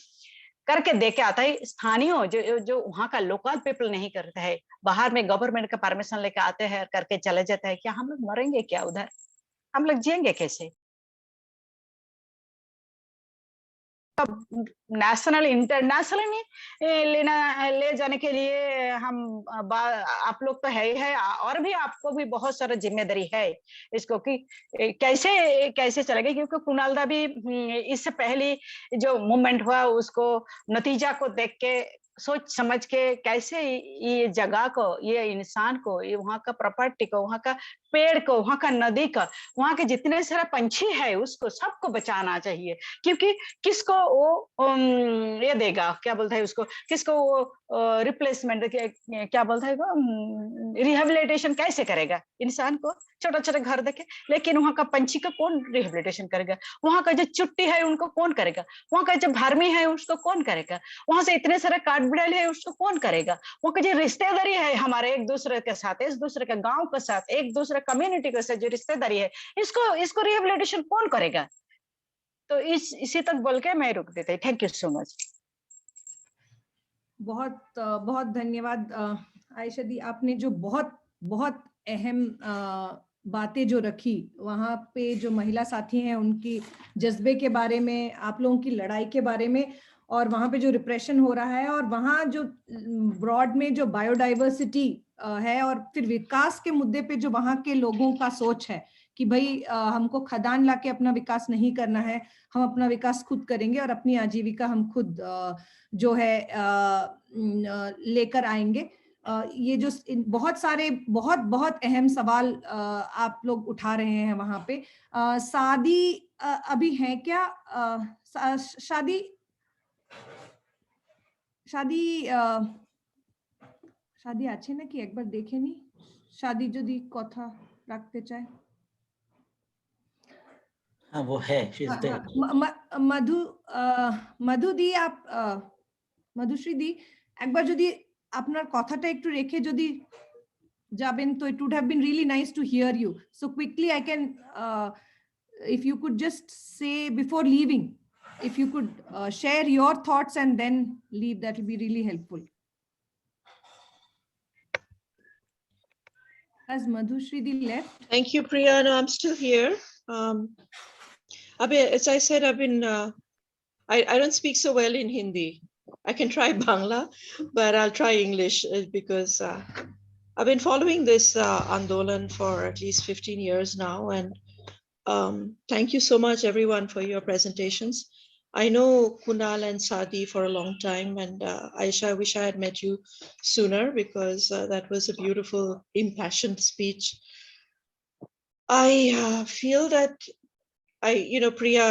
करके दे के आता है। स्थानीय जो वहाँ का लोकल पीपल नहीं करता है, बाहर में गवर्नमेंट का परमिशन लेके आते हैं, करके चले जाते हैं। क्या हम लोग मरेंगे क्या उधर, हम लोग जिएंगे कैसे? नेशनल इंटरनेशनल ले जाने के लिए आप लोग तो है ही है, और भी आपको भी बहुत सारा जिम्मेदारी है इसको, कि कैसे चलेगा। क्योंकि कुणाल दा भी इससे पहले जो मूवमेंट हुआ, उसको नतीजा को देख के सोच समझ के कैसे ये जगह को, ये इंसान को, ये वहाँ का प्रॉपर्टी को, वहाँ का पेड़ को, वहाँ का नदी का, वहाँ के जितने सारे पंछी है, उसको सबको बचाना चाहिए। क्योंकि किसको वो ये देगा, क्या बोलता है उसको, किसको वो रिप्लेसमेंट, क्या बोलता है वो, रिहेबिलिटेशन कैसे करेगा इंसान को? छोटा छोटा घर देखे, लेकिन वहाँ का पंछी का कौन रिहेबिलिटेशन करेगा? वहाँ का जो चुट्टी है उनको कौन करेगा? वहाँ का जो भारमी है उसको कौन करेगा? वहाँ से इतने सारे काठबिड़ैल है, उसको कौन करेगा? वहाँ का जो रिश्तेदारी है हमारे एक दूसरे के साथ, इस दूसरे के गांव के साथ, एक दूसरे कम्युनिटी के साथ जो रिश्तेदारी है, इसको रिहेबिलिटेशन कौन करेगा? तो इसी तक बोल के मैं रुक देती। Thank you so much. बहुत बहुत धन्यवाद आयशा दी, आपने जो बहुत बहुत अहम बातें जो रखी, वहाँ पे जो महिला साथी हैं उनकी जज्बे के बारे में, आप लोगों की लड़ाई के बारे में, और वहाँ पे जो रिप्रेशन हो रहा है, और वहाँ जो ब्रॉड में जो बायोडाइवर्सिटी है, और फिर विकास के मुद्दे पे जो वहाँ के लोगों का सोच है कि भाई हमको खदान लाके अपना विकास नहीं करना है, हम अपना विकास खुद करेंगे और अपनी आजीविका हम खुद जो है लेकर आएंगे। ये जो बहुत सारे बहुत बहुत अहम सवाल आप लोग उठा रहे हैं वहां पे। सादी अभी है क्या? शादी शादी আছে নাকি একবার দেখে নি, শাদি যদি কথা রাখতে চায়। हाँ वो है, she is there. मधु दी आप मधुश्री दी एक बार যদি আপনার কথাটা একটু রেখে যদি যাবেন তো it would have been really nice to hear you. So quickly I can if you could just say before leaving, if you could share your thoughts and then leave, that will be really helpful. Has Madhushri left? Thank you, Priya. No, I'm still here. As I said, I don't speak so well in Hindi. I can try Bangla, but I'll try English because I've been following this Andolan for at least 15 years now. And thank you so much, everyone, for your presentations. I know Kunal and Sadi for a long time, and Ayesha, I wish I had met you sooner because that was a beautiful, impassioned speech. I feel that Priya,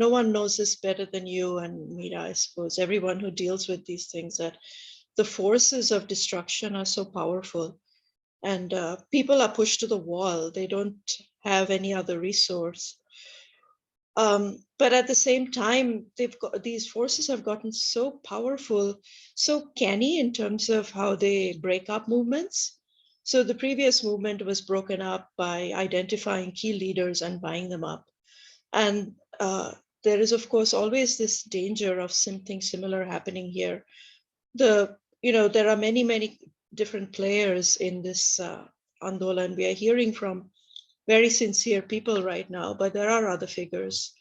no one knows this better than you and Mira, I suppose, everyone who deals with these things, that the forces of destruction are so powerful, and people are pushed to the wall. They don't have any other resource. But at the same time, these forces have gotten so powerful, so canny in terms of how they break up movements. So the previous movement was broken up by identifying key leaders and buying them up. And there is, of course, always this danger of something similar happening here. There are many, many different players in this Andolan. We are hearing from very sincere people right now, but there are other figures.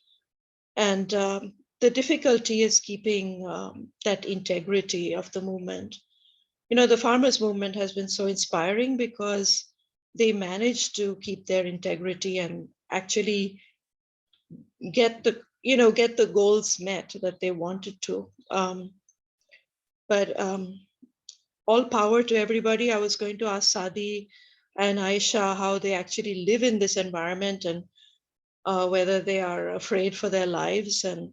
And the difficulty is keeping that integrity of the movement. The farmers' movement has been so inspiring because they managed to keep their integrity and actually get the goals met that they wanted to. But all power to everybody. I was going to ask Sadi and Ayesha how they actually live in this environment and whether they are afraid for their lives. And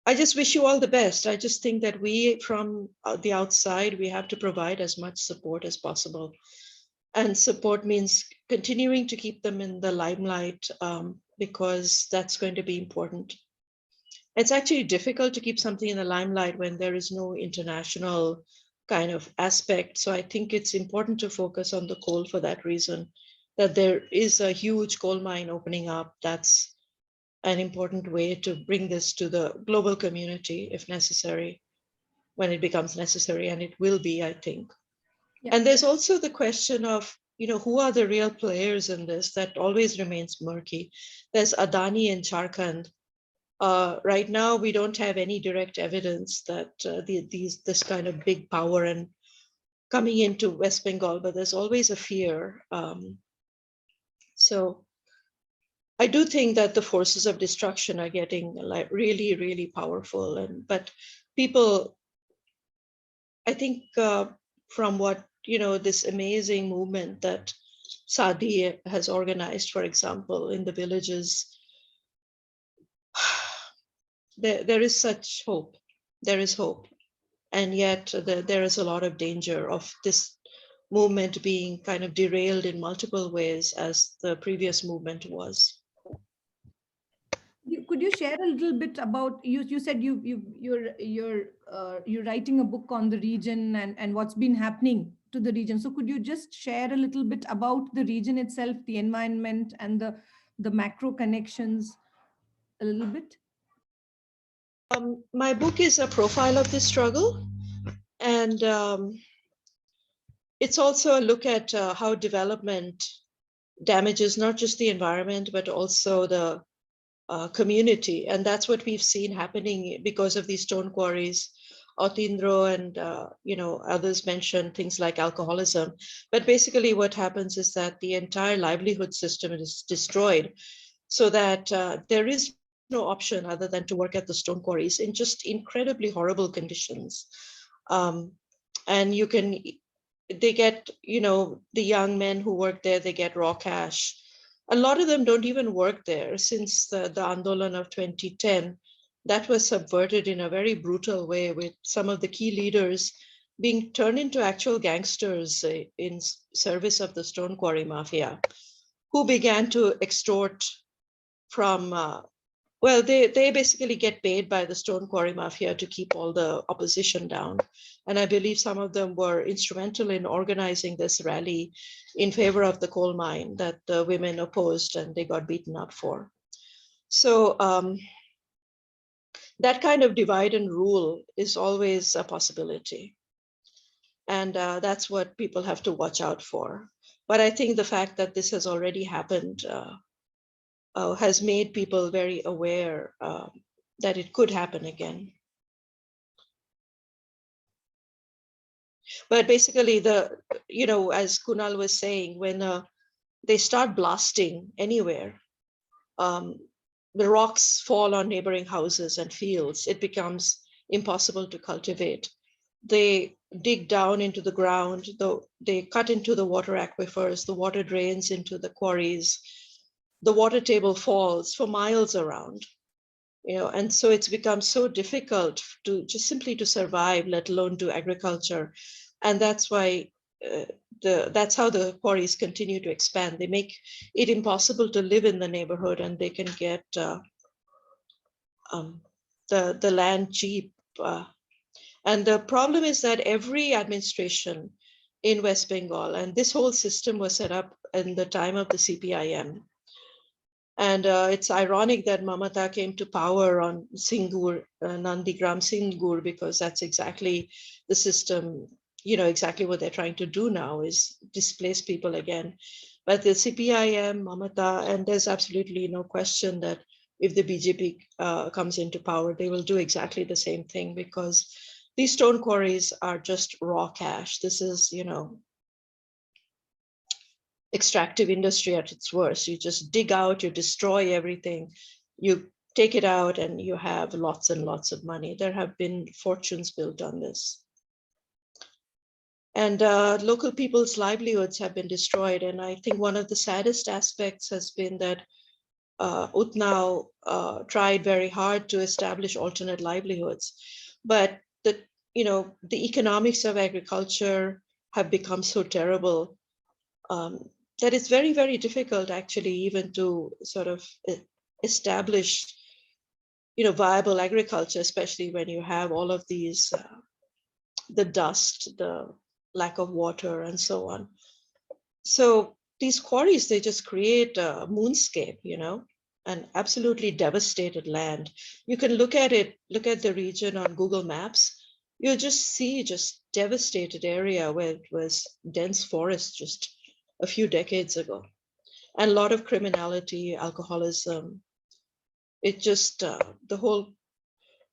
I just wish you all the best. I just think that we, from the outside, we have to provide as much support as possible. And support means continuing to keep them in the limelight because that's going to be important. It's actually difficult to keep something in the limelight when there is no international kind of aspect. So I think it's important to focus on the coal for that reason, that there is a huge coal mine opening up. That's an important way to bring this to the global community if necessary, when it becomes necessary, and it will be, I think. Yeah. And there's also the question of, who are the real players in this? That always remains murky. There's Adani in Jharkhand. Right now, we don't have any direct evidence that this kind of big power and coming into West Bengal, but there's always a fear. So I do think that the forces of destruction are getting like really, really powerful. But people, I think from what, this amazing movement that Sadi has organized, for example, in the villages, there is such hope. There is hope. And yet there is a lot of danger of this movement being kind of derailed in multiple ways as the previous movement was. Could you share a little bit about, you said you're writing a book on the region and what's been happening to the region. So could you just share a little bit about the region itself, the environment and the macro connections a little bit? My book is a profile of this struggle, and it's also a look at how development damages not just the environment, but also the community. And that's what we've seen happening because of these stone quarries. Otindro and others mentioned things like alcoholism. But basically what happens is that the entire livelihood system is destroyed, so that there is no option other than to work at the stone quarries in just incredibly horrible conditions. And they get, the young men who work there, they get raw cash. A lot of them don't even work there. Since the Andolan of 2010, that was subverted in a very brutal way, with some of the key leaders being turned into actual gangsters in service of the stone quarry mafia. who began to extort from, well, they basically get paid by the stone quarry mafia to keep all the opposition down. And I believe some of them were instrumental in organizing this rally in favor of the coal mine that the women opposed and they got beaten up for. So that kind of divide and rule is always a possibility. And that's what people have to watch out for. But I think the fact that this has already happened has made people very aware that it could happen again. But basically, as Kunal was saying, when they start blasting anywhere, the rocks fall on neighboring houses and fields. It becomes impossible to cultivate. They dig down into the ground, they cut into the water aquifers, the water drains into the quarries, the water table falls for miles around, and so it's become so difficult to just simply to survive, let alone do agriculture. And that's why that's how the quarries continue to expand. They make it impossible to live in the neighborhood, and they can get the land cheap. And the problem is that every administration in West Bengal, and this whole system was set up in the time of the CPIM. And it's ironic that Mamata came to power on Singur, Nandigram Singur, because that's exactly the system, exactly what they're trying to do now is displace people again. But the CPIM, Mamata, and there's absolutely no question that if the BJP comes into power, they will do exactly the same thing, because these stone quarries are just raw cash. This is, extractive industry at its worst. You just dig out, you destroy everything, you take it out, and you have lots and lots of money. There have been fortunes built on this. And local people's livelihoods have been destroyed. And I think one of the saddest aspects has been that Utnao tried very hard to establish alternate livelihoods. But the economics of agriculture have become so terrible that it's very, very difficult actually even to sort of establish, viable agriculture, especially when you have all of these, the dust, the lack of water and so on. So these quarries, they just create a moonscape, an absolutely devastated land. You can look at the region on Google Maps. You'll just see just devastated area where it was dense forest just a few decades ago, and a lot of criminality, alcoholism. It just, the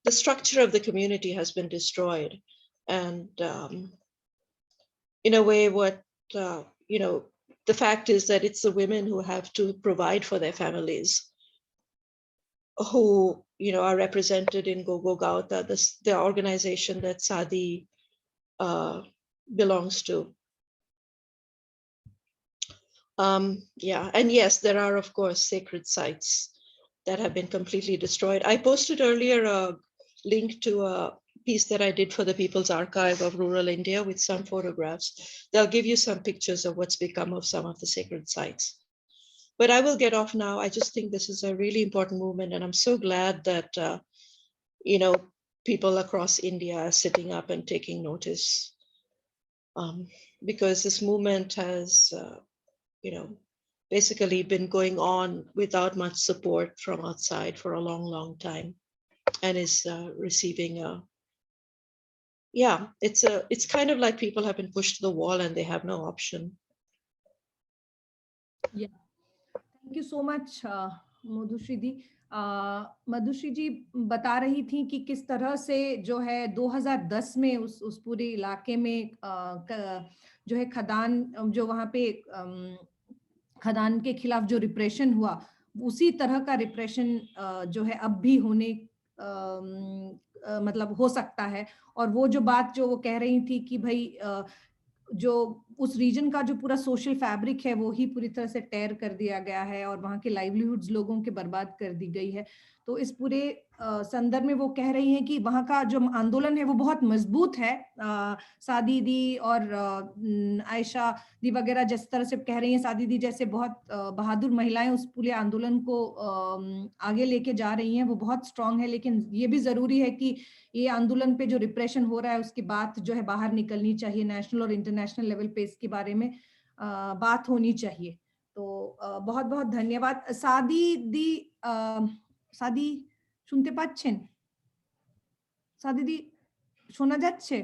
structure of the community has been destroyed. And in a way, the fact is that it's the women who have to provide for their families, who, are represented in Gogo Gauta, the organization that Sadi belongs to. Yeah, and yes, there are, of course, sacred sites that have been completely destroyed. I posted earlier a link to a piece that I did for the People's Archive of Rural India with some photographs. They'll give you some pictures of what's become of some of the sacred sites. But I will get off now. I just think this is a really important movement, and I'm so glad that, people across India are sitting up and taking notice, because this movement has, basically been going on without much support from outside for a long, long time, and is receiving it's kind of like people have been pushed to the wall and they have no option. Yeah, thank you so much, Madhushree जी. मधुश्री जी बता रही थी कि किस तरह से जो है 2010 में उस पूरे इलाके में जो है खदान, जो वहाँ पे खदान के खिलाफ जो रिप्रेशन हुआ, उसी तरह का रिप्रेशन जो है अब भी होने मतलब हो सकता है. और वो जो बात जो वो कह रही थी कि भाई जो उस रीजन का जो पूरा सोशल फैब्रिक है वो ही पूरी तरह से टेयर कर दिया गया है और वहाँ के लाइवलीहुड्स लोगों के बर्बाद कर दी गई है. तो इस पूरे संदर्भ में वो कह रही हैं कि वहाँ का जो आंदोलन है वो बहुत मजबूत है। सादी दी और आयशा दी वगैरह जिस तरह से कह रही हैं, सादी दी जैसे बहुत बहादुर महिलाएं उस पूरे आंदोलन को आगे लेके जा रही हैं, वो बहुत स्ट्रांग है। लेकिन ये भी जरूरी है कि ये आंदोलन पे जो रिप्रेशन हो रहा है उसकी बात जो है बाहर निकलनी चाहिए, नेशनल और इंटरनेशनल लेवल पे इसके बारे में बात होनी चाहिए। तो बहुत बहुत धन्यवाद। सादी दी, সাদি শুনতে পাচ্ছেন? সাদি দি শোনা যাচ্ছে?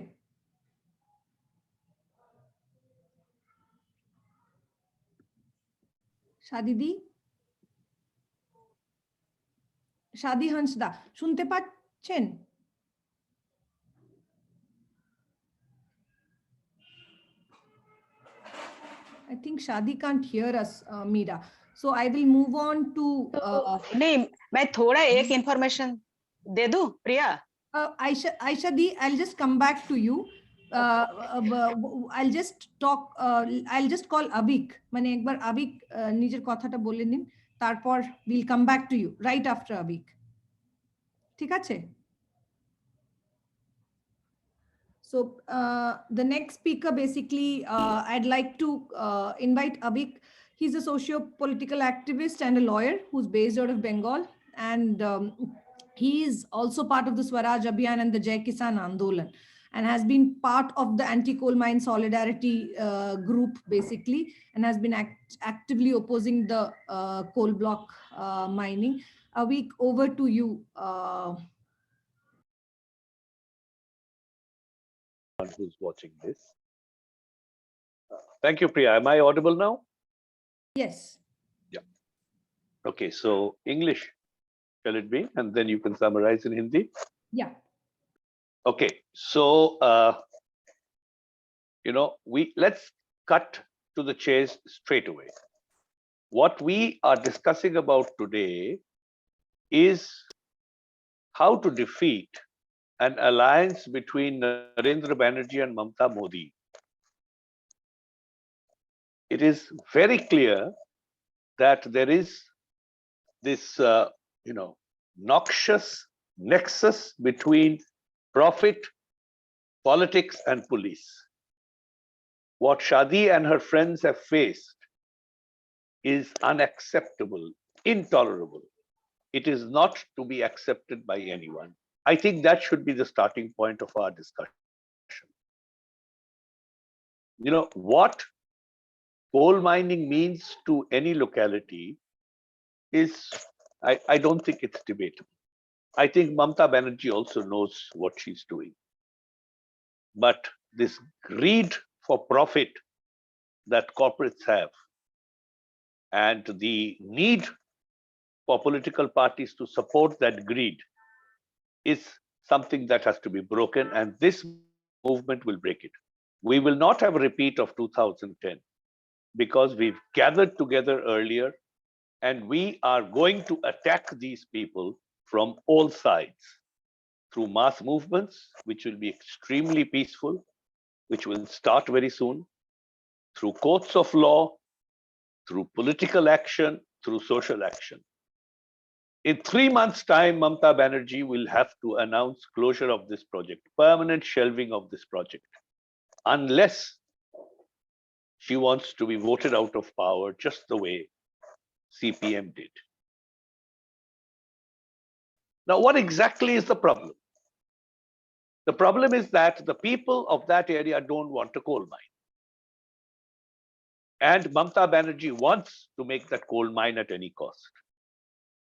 সাদি দি, সাদি হান্সদা শুনতে পাচ্ছেন? I think Shadi can't hear us, Meera. So I will move on to. नहीं, मैं थोड़ा एक इंफॉर्मेशन दे दूं, प्रिया? Aisha Di, I'll just come back to you. I'll just talk. I'll just call Avik. মানে একবার Avik নিজের কথাটা বলে নিন, তারপর we'll come back to you right after Avik. ঠিক আছে? So the next speaker, basically, I'd like to invite Avik. He's a socio-political activist and a lawyer who's based out of Bengal. And he is also part of the Swaraj Abhiyan and the Jai Kisan Andolan, and has been part of the anti-coal mine solidarity group, basically, and has been actively opposing the coal block mining. Avik, over to you. Who's watching this. Thank you, Priya. Am I audible now? Yes. Yeah. Okay, so English, shall it be? And then you can summarize in Hindi? Yeah. Okay, so, let's cut to the chase straight away. What we are discussing about today is how to defeat an alliance between Narendra Banerjee and Mamata Modi. It is very clear that there is this, noxious nexus between profit, politics, and police. What Shadi and her friends have faced is unacceptable, intolerable. It is not to be accepted by anyone. I think that should be the starting point of our discussion. What coal mining means to any locality is, I don't think it's debatable. I think Mamata Banerjee also knows what she's doing. But this greed for profit that corporates have, and the need for political parties to support that greed, is something that has to be broken, and this movement will break it. We will not have a repeat of 2010 because we've gathered together earlier, and we are going to attack these people from all sides through mass movements, which will be extremely peaceful, which will start very soon, through courts of law, through political action, through social action. In 3 months' time, Mamata Banerjee will have to announce closure of this project, permanent shelving of this project, unless she wants to be voted out of power just the way CPM did. Now, what exactly is the problem? The problem is that the people of that area don't want a coal mine. And Mamata Banerjee wants to make that coal mine at any cost.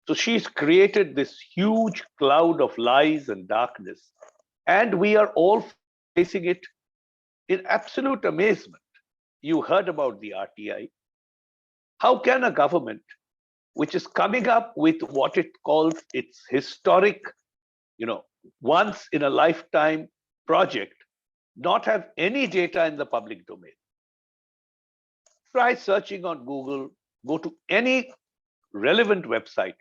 So she's created this huge cloud of lies and darkness, and we are all facing it in absolute amazement. You heard about the RTI. How can a government, which is coming up with what it calls its historic, once in a lifetime project, not have any data in the public domain? Try searching on Google, go to any relevant website,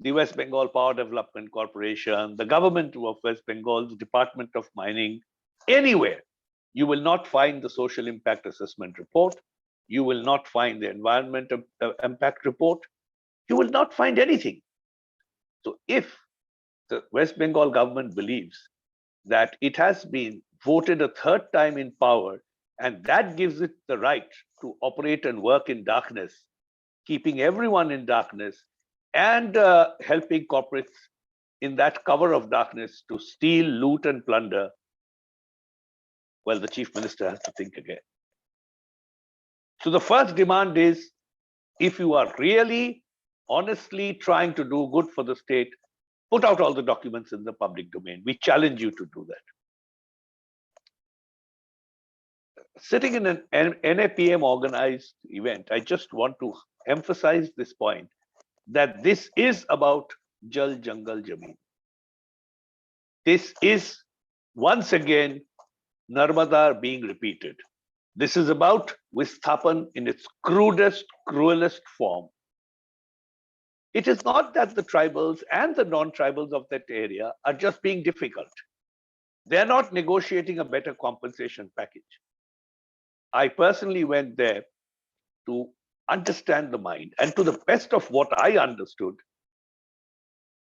the West Bengal Power Development Corporation, the government of West Bengal, the Department of Mining, anywhere. You will not find the social impact assessment report. You will not find the environmental impact report. You will not find anything. So if the West Bengal government believes that it has been voted a third time in power, and that gives it the right to operate and work in darkness, keeping everyone in darkness, and helping corporates in that cover of darkness to steal, loot, and plunder, well, the chief minister has to think again. So the first demand is, if you are really honestly trying to do good for the state, put out all the documents in the public domain. We challenge you to do that. Sitting in an NAPM organized event, I just want to emphasize this point, that this is about Jal Jangal Jameen. This is once again Narmada being repeated. This is about Visthapan in its crudest, cruelest form. It is not that the tribals and the non-tribals of that area are just being difficult. They're not negotiating a better compensation package. I personally went there to understand the mind, and to the best of what I understood,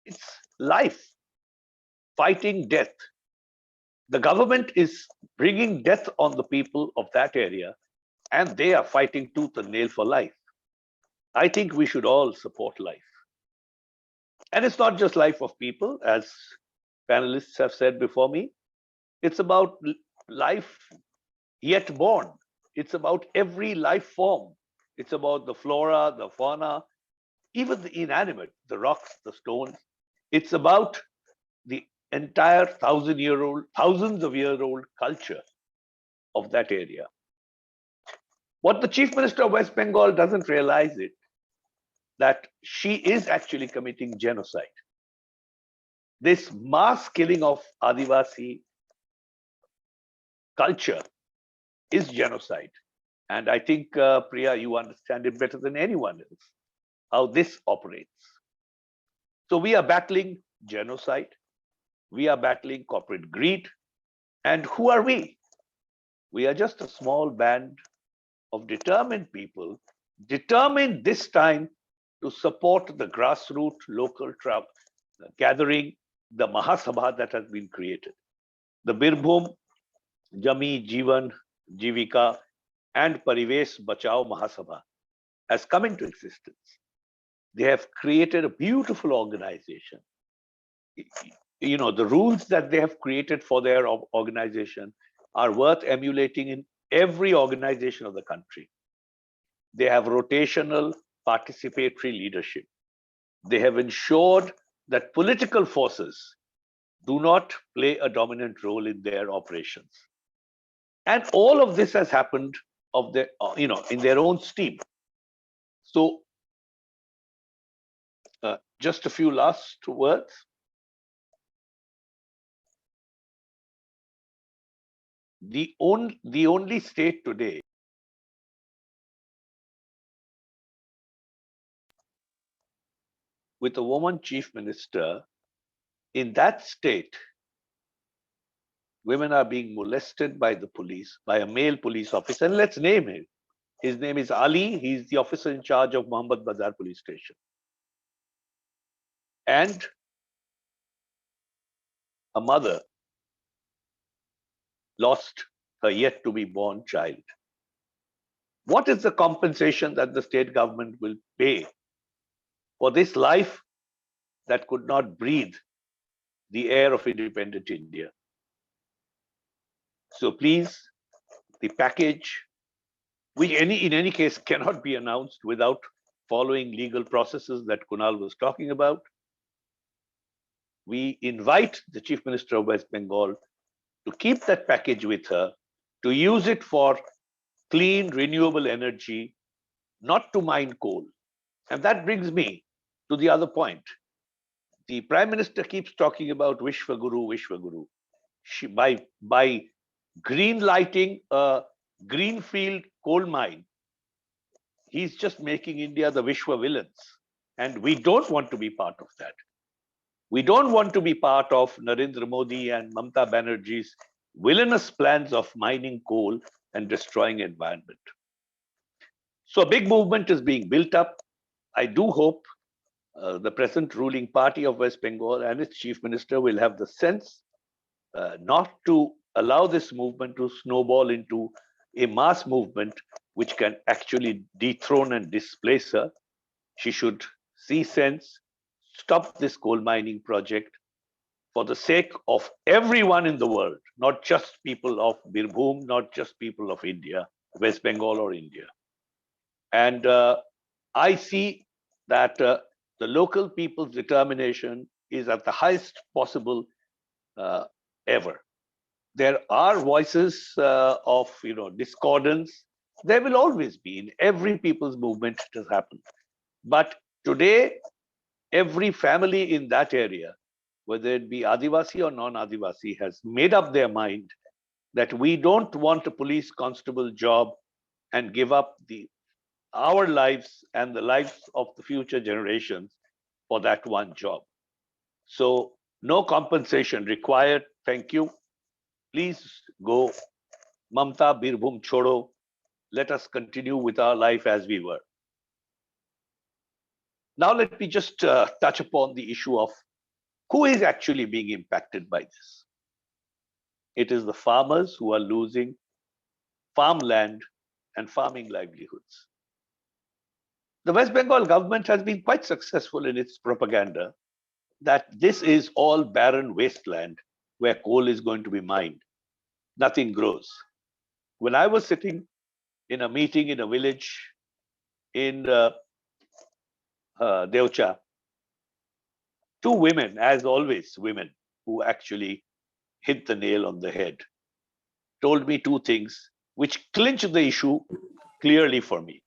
it's life fighting death. The government is bringing death on the people of that area, and they are fighting tooth and nail for life. I think we should all support life. And it's not just life of people, as panelists have said before me. It's about life yet born. It's about every life form. It's about the flora, the fauna, even the inanimate, the rocks, the stones. It's about the entire thousands of year old culture of that area. What the Chief Minister of West Bengal doesn't realize it, that she is actually committing genocide. This mass killing of Adivasi culture is genocide. And I think, Priya, you understand it better than anyone else, how this operates. So we are battling genocide. We are battling corporate greed. And who are we? We are just a small band of determined people, determined this time to support the grassroots local gathering, the Mahasabha that has been created. The Birbhum, Jomi, Jeebon, Jibika, and Poribesh Bachao Mahasabha has come into existence. They have created a beautiful organization. You know, the rules that they have created for their organization are worth emulating in every organization of the country. They have rotational participatory leadership. They have ensured that political forces do not play a dominant role in their operations. And all of this has happened in their own steam. So just a few last words. The only state today with a woman chief minister, in that state, women are being molested by the police, by a male police officer. And let's name him. His name is Ali. He's the officer in charge of Mohammed Bazar police station. And a mother lost her yet to be born child. What is the compensation that the state government will pay for this life that could not breathe the air of independent India? So please, the package, which in any case cannot be announced without following legal processes that Kunal was talking about, we invite the Chief Minister of West Bengal to keep that package with her, to use it for clean, renewable energy, not to mine coal. And that brings me to the other point. The Prime Minister keeps talking about Vishwaguru, Vishwaguru. By green lighting a greenfield coal mine, he's just making India the Vishwa villains. And we don't want to be part of that. We don't want to be part of Narendra Modi and Mamata Banerjee's villainous plans of mining coal and destroying environment. So a big movement is being built up. I do hope the present ruling party of West Bengal and its chief minister will have the sense not to allow this movement to snowball into a mass movement which can actually dethrone and displace her. She should see sense, stop this coal mining project for the sake of everyone in the world, not just people of Birbhum, not just people of India, West Bengal or India. And I see that the local people's determination is at the highest possible ever. There are voices of discordance. There will always be in every people's movement it has happened. But today, every family in that area, whether it be Adivasi or non-Adivasi, has made up their mind that we don't want a police constable job and give up our lives and the lives of the future generations for that one job. So no compensation required. Thank you. Please go. Mamta, Birbhum, Chodo. Let us continue with our life as we were. Now let me just touch upon the issue of who is actually being impacted by this. It is the farmers who are losing farmland and farming livelihoods. The West Bengal government has been quite successful in its propaganda that this is all barren wasteland where coal is going to be mined. Nothing grows. When I was sitting in a meeting in a village in Deocha, two women, as always, women who actually hit the nail on the head, told me two things which clinched the issue clearly for me.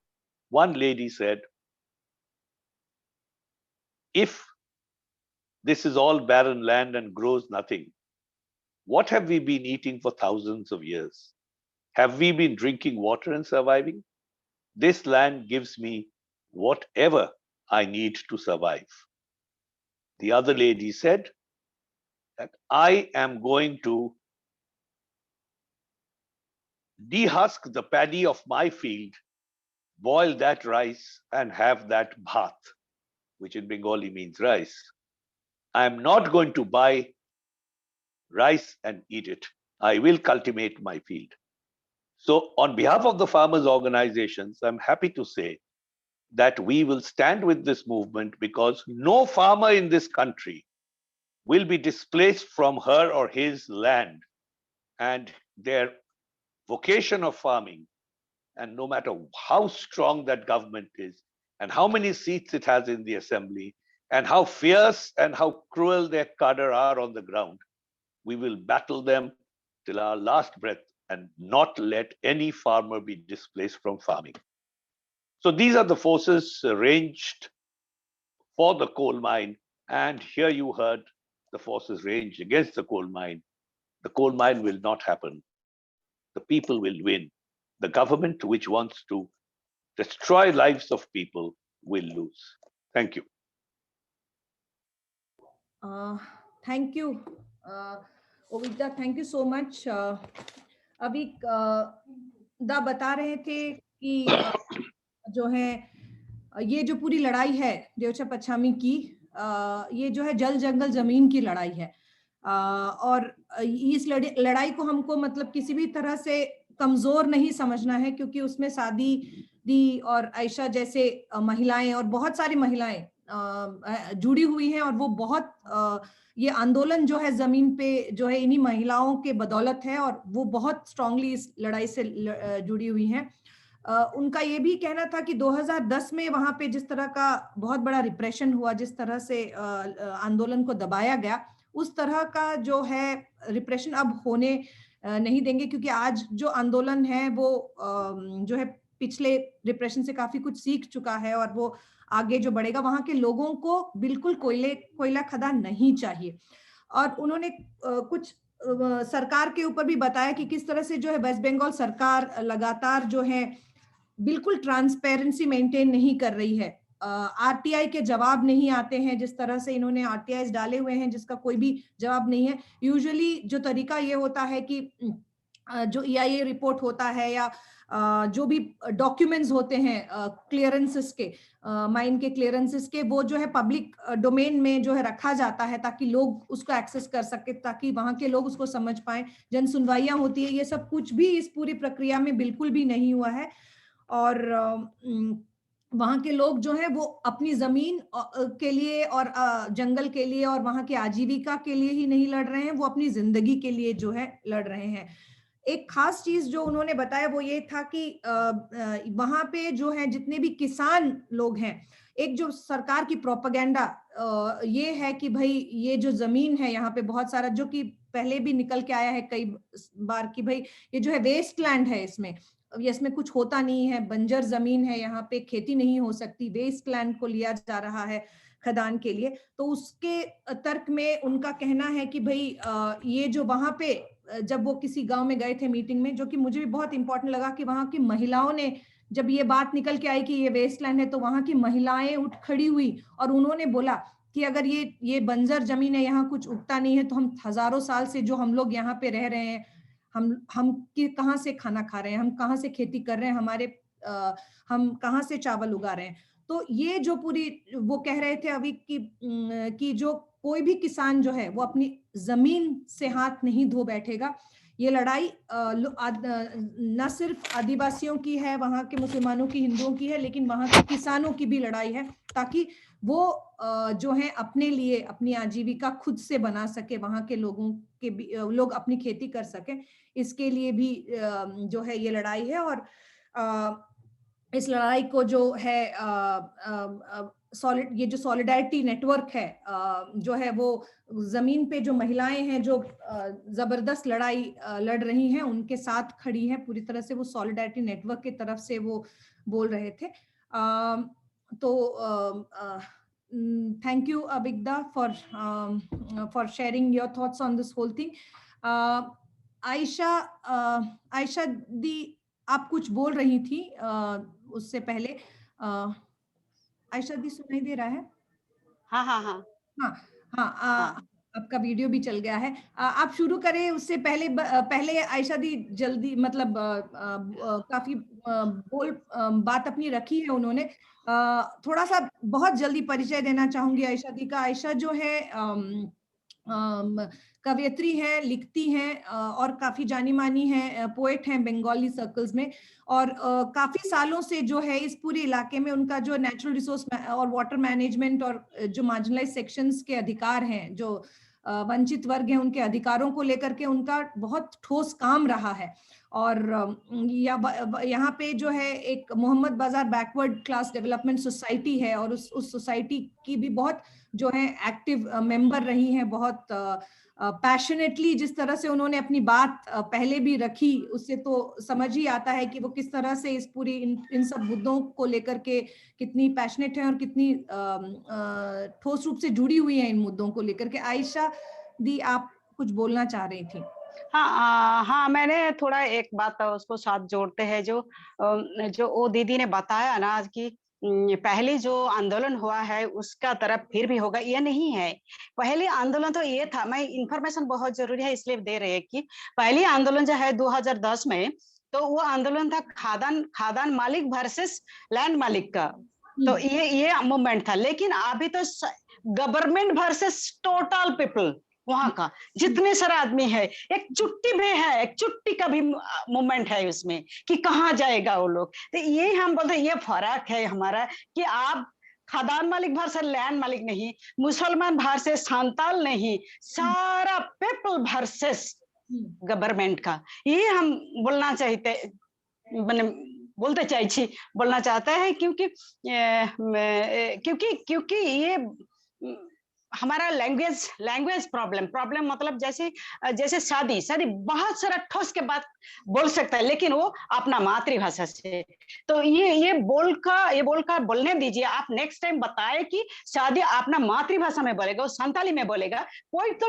One lady said, if this is all barren land and grows nothing, what have we been eating for thousands of years? Have we been drinking water and surviving? This land gives me whatever I need to survive. The other lady said that I am going to dehusk the paddy of my field, boil that rice and have that bhat, which in Bengali means rice. I am not going to buy rice and eat it. I will cultivate my field. So on behalf of the farmers' organizations, I'm happy to say that we will stand with this movement because no farmer in this country will be displaced from her or his land and their vocation of farming. And no matter how strong that government is and how many seats it has in the assembly and how fierce and how cruel their cadre are on the ground, we will battle them till our last breath and not let any farmer be displaced from farming. So these are the forces ranged for the coal mine. And here you heard the forces ranged against the coal mine. The coal mine will not happen. The people will win. The government which wants to destroy lives of people will lose. Thank you. Thank you. Avik, thank you so much. Avik दा बता रहे थे कि जो है ये जो पूरी लड़ाई है देवचा पछामी की, ये जो है जल जंगल जमीन की लड़ाई है, और इस लड़ाई को हमको मतलब किसी भी तरह से कमजोर नहीं समझना है, क्योंकि उसमें सादी दी और आयशा जैसे महिलाएं और बहुत सारी महिलाएं जुड़ी हुई हैं, और वो बहुत ये आंदोलन जो है जमीन पे जो है इन्हीं महिलाओं के बदौलत है, और वो बहुत स्ट्रांगली इस लड़ाई से जुड़ी हुई हैं। उनका ये भी कहना था कि 2010 में वहां पे जिस तरह का बहुत बड़ा रिप्रेशन हुआ, जिस तरह से आंदोलन को दबाया गया, उस तरह का जो है रिप्रेशन अब होने नहीं देंगे, क्योंकि आज जो आंदोलन है वो जो है पिछले रिप्रेशन से काफी कुछ सीख चुका है, और वो आगे जो बढ़ेगा। वहां के लोगों को बिल्कुल कोयला खदान नहीं चाहिए। और उन्होंने कुछ सरकार के ऊपर भी बताया कि किस तरह से जो है वेस्ट बंगाल सरकार लगातार जो है बिल्कुल ट्रांसपेरेंसी मेंटेन नहीं कर रही है। आरटीआई के जवाब नहीं आते हैं, जिस तरह से इन्होंने आरटीआई डाले हुए हैं जिसका कोई भी जवाब नहीं है। यूजुअली जो तरीका ये होता है कि जो EIA रिपोर्ट होता है या जो भी डॉक्यूमेंट्स होते हैं क्लियरेंसेस के, माइन के क्लियरेंसेस के, वो जो है पब्लिक डोमेन में जो है रखा जाता है ताकि लोग उसको एक्सेस कर सके, ताकि वहां के लोग उसको समझ पाए, जन सुनवाइयां होती है, ये सब कुछ भी इस पूरी प्रक्रिया में बिल्कुल भी नहीं हुआ है। और वहां के लोग जो है वो अपनी जमीन के लिए और जंगल के लिए और वहां की आजीविका के लिए ही नहीं लड़ रहे हैं, वो अपनी जिंदगी के लिए जो है लड़ रहे हैं। एक खास चीज जो उन्होंने बताया वो ये था कि वहां पे जो है जितने भी किसान लोग हैं, एक जो सरकार की प्रोपेगेंडा ये है कि भाई ये जो जमीन है यहाँ पे बहुत सारा, जो कि पहले भी निकल के आया है कई बार कि भाई ये जो है वेस्ट लैंड है, इसमें कुछ होता नहीं है, बंजर जमीन है, यहाँ पे खेती नहीं हो सकती, वेस्ट लैंड को लिया जा रहा है खदान के लिए। तो उसके तर्क में उनका कहना है कि भाई ये जो वहां पे जब वो किसी गांव में गए थे मीटिंग में, जो कि मुझे भी बहुत इंपॉर्टेंट लगा कि वहां की महिलाओं ने जब ये बात निकल के आई कि ये वेस्टलैंड है, तो वहां की महिलाएं उठ खड़ी हुई और उन्होंने बोला कि अगर ये बंजर जमीन है, यहाँ कुछ उगता नहीं है, तो हम हजारों साल से जो हम लोग यहाँ पे रह रहे हैं, हम कहाँ से खाना खा रहे हैं, हम कहाँ से खेती कर रहे हैं, हम कहाँ से चावल उगा रहे हैं। तो ये जो पूरी वो कह रहे थे अभी कि जो कोई भी किसान जो है वो अपनी जमीन से हाथ नहीं धो बैठेगा। ये लड़ाई न सिर्फ आदिवासियों की है, वहां के मुसलमानों की, हिंदुओं की है, लेकिन वहां के किसानों की भी लड़ाई है, ताकि वो जो है अपने लिए अपनी आजीविका खुद से बना सके, वहां के लोगों के भी लोग अपनी खेती कर सके, इसके लिए भी जो है ये लड़ाई है। और इस लड़ाई को जो है ये जो सॉलिडारिटी नेटवर्क है जो है वो जमीन पे जो महिलाएं हैं जो जबरदस्त लड़ाई लड़ रही हैं, उनके साथ खड़ी हैं पूरी तरह से। वो सॉलिडारिटी नेटवर्क की तरफ से वो बोल रहे थे। तो thank you Avikda for sharing your thoughts on this whole thing. Ayesha दी, आप कुछ बोल रही थी उससे पहले। आयशा दी सुनाई दे रहा है? हाँ हाँ हाँ हाँ हाँ, आपका वीडियो भी चल गया है। आप शुरू करें, उससे पहले आयशा दी जल्दी, मतलब काफी बात अपनी रखी है उन्होंने। थोड़ा सा बहुत जल्दी परिचय देना चाहूंगी आयशा दी का। आयशा जो है कवयित्री है, लिखती हैं और काफी जानी मानी है, पोएट हैं बंगाली सर्कल्स में, और काफी सालों से जो है इस पूरे इलाके में उनका जो नेचुरल रिसोर्स और वाटर मैनेजमेंट और जो मार्जिनलाइज सेक्शंस के अधिकार हैं, जो वंचित वर्ग हैं, उनके अधिकारों को लेकर के उनका बहुत ठोस काम रहा है। और यहाँ पे जो है एक मोहम्मद बाजार बैकवर्ड क्लास डेवलपमेंट सोसाइटी है, और उस सोसाइटी की भी बहुत जो है एक्टिव मेंबर रही हैं। बहुत पैशनेटली जिस तरह से उन्होंने अपनी बात पहले भी रखी, उससे तो समझ ही आता है कि वो किस तरह से इस पूरी इन सब मुद्दों को लेकर के कितनी पैशनेट है और कितनी ठोस रूप से जुड़ी हुई है इन मुद्दों को लेकर के। आयशा दी, आप कुछ बोलना चाह रही थी? हाँ, मैंने थोड़ा एक बात उसको साथ जोड़ते हैं, जो वो दीदी ने बताया ना आज की पहले जो आंदोलन हुआ है उसका तरफ फिर भी होगा, ये नहीं है। पहले आंदोलन तो ये था, मैं इंफॉर्मेशन बहुत जरूरी है इसलिए दे रहे हैं कि पहले आंदोलन जो है 2010 में, तो वो आंदोलन था खादान मालिक वर्सेस लैंड मालिक का। तो ये मूवमेंट था। लेकिन अभी तो गवर्नमेंट वर्सेस टोटल पीपल, वहां का जितने सारे आदमी है, एक चुट्टी में है, एक चुट्टी का भी मूवमेंट है उसमें कि कहाँ जाएगा वो लोग। तो ये हम बोलते हैं, ये फर्क है हमारा कि आप खदान मालिक वर्सेस लैंड मालिक नहीं, मुसलमान वर्सेस संताल नहीं, सारा पीपल वर्सेस गवर्नमेंट का, ये हम बोलना चाहते, बोलना चाहता है, क्योंकि ये हमारा लैंग्वेज प्रॉब्लम मतलब जैसे सादी बहुत सारा ठोस के बात बोल सकता है, लेकिन वो अपना मातृभाषा से। तो ये बोलकर बोलने दीजिए। आप नेक्स्ट टाइम बताए कि सादी अपना मातृभाषा में बोलेगा, वो संताली में बोलेगा, कोई तो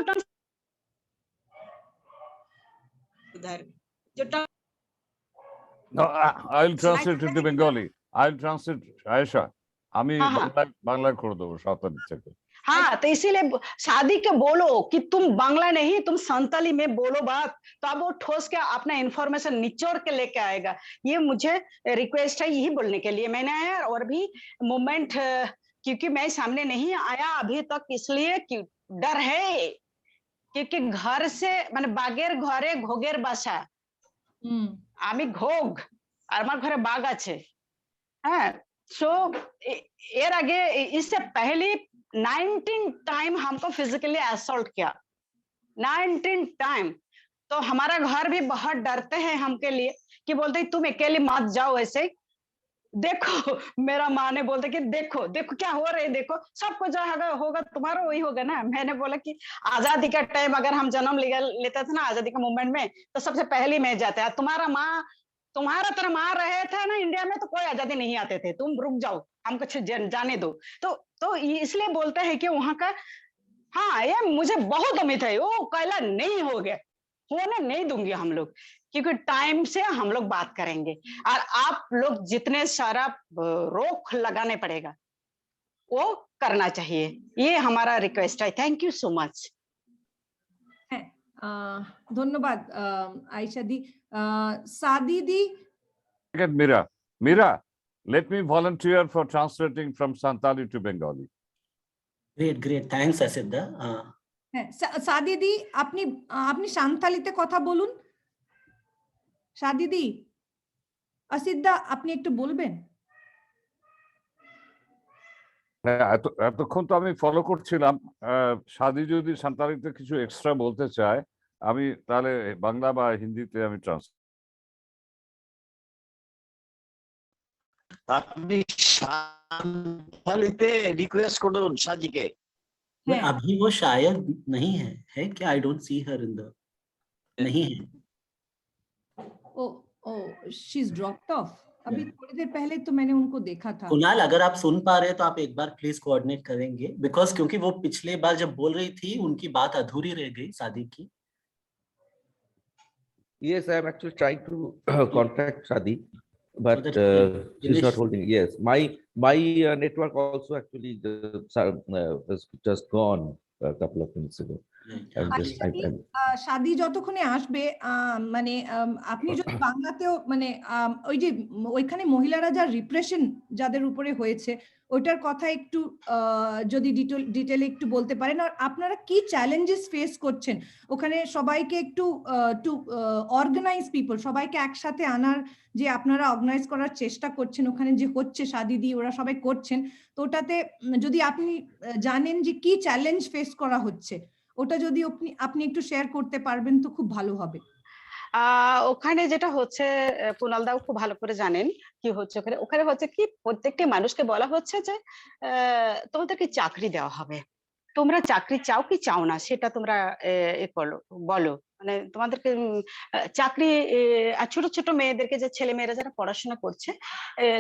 उधर जो No, I'll translate it to Bengali. I'll translate, Ayesha. আমি বাংলায় করে দেবো সাঁওতালি থেকে। हाँ, तो इसीलिए शादी के बोलो कि तुम बांग्ला नहीं, तुम संताली में बोलो बात, तो अब वो ठोस के अपना इंफॉर्मेशन निचोड़ के लेके आएगा। ये मुझे रिक्वेस्ट है, यही बोलने के लिए मैंने आया। और भी मूवमेंट, क्योंकि मैं सामने नहीं आया अभी तक, इसलिए कि डर है, क्योंकि घर से মানে বাঘের ঘরে ঘোগের বাসা, আমি ঘোগ আর আমার ঘরে বাঘ আছে। হ্যাঁ, सो এর আগে इससे पहले 19 टाइम हमको फिजिकली असॉल्ट किया, 19 टाइम। तो हमारा घर भी बहुत डरते हैं हमके लिए, कि बोलते तुम अकेले मत जाओ ऐसे। देखो मेरा माँ ने बोलते कि देखो देखो क्या हो रहा है, देखो सबको जहाँ होगा तुम्हारा वही होगा ना। मैंने बोला कि आजादी का टाइम अगर हम जन्म लेते थे ना आजादी का मूवमेंट में, तो सबसे पहले मैं जाता है। तुम्हारा तरह मार रहे थे ना इंडिया में, तो कोई आजादी नहीं आते थे, तुम रुक जाओ, हमको जाने दो। तो इसलिए बोलते हैं कि वहां का, हाँ ये मुझे बहुत उम्मीद है वो कैला नहीं हो गया, होने नहीं दूंगी हम लोग, क्योंकि टाइम से हम लोग बात करेंगे। और आप लोग जितने सारा रोक लगाने पड़ेगा वो करना चाहिए, ये हमारा रिक्वेस्ट है। Thank you so much. ধন্যবাদ আয়েশা দি। সাদি দি, Mira, let me volunteer for translating from Santali to Bengali. Great, thanks Asidda. সাদি দি, আপনি সান্তালিতে কথা বলুন। সাদি দি, আসিদ্দা আপনি একটু বলবেন? এতক্ষণ তো আমি ফলো করছিলাম, সাদি যদি সান্তালিতে কিছু এক্সট্রা বলতে চায় আমি তাহলে বাংলা বা হিন্দিতে আমি আপনি सान्थाली रिक्वेस्ट করুন সাজিকে। अभी वो शायद नहीं है क्या? I don't see her in the, नहीं है। Oh she is dropped of. अभी थोड़ी देर पहले तो मैंने उनको देखा था। कुणाल अगर आप सुन पा रहे हैं तो आप एक बार प्लीज कोऑर्डिनेट करेंगे, बिकॉज क्योंकि वो पिछले बार जब बोल रही थी उनकी बात अधूरी रह गई शादी की। Yes, I am actually trying to contact Sadi, but she's not holding. Yes, my network also actually was just gone a couple of minutes ago. সাদি যতক্ষণে আসবে, মানে আপনি যদি বাংলাতেও মানে ওই যে ওইখানে মহিলারা যা রিপ্রেশন যাদের উপরে হয়েছে ওইটার কথা একটু যদি ডিটেলে একটু বলতে পারেন, আর আপনারা কি চ্যালেঞ্জেস ফেস করছেন ওখানে, সবাইকে একটু অর্গানাইজ পিপল, সবাইকে একসাথে আনার যে আপনারা অর্গানাইজ করার চেষ্টা করছেন ওখানে যে হচ্ছে শাদি দি ওরা সবাই করছেন, তো ওটাতে যদি আপনি জানেন যে কি চ্যালেঞ্জ ফেস করা হচ্ছে ওটা যদি আপনি একটু শেয়ার করতে পারবেন তো খুব ভালো হবে। ওখানে যেটা হচ্ছে কুনাল দাও খুব ভালো করে জানেন কি হচ্ছে ওখানে হচ্ছে কি প্রত্যেকটি মানুষকে বলা হচ্ছে যে তোমাদেরকে চাকরি দেওয়া হবে, তোমরা চাকরি চাও কি চাও না সেটা তোমরা বলো, মানে তোমাদেরকে চাকরি। ছোট ছোট মেয়েদেরকে, যে ছেলে মেয়েরা যারা পড়াশোনা করছে,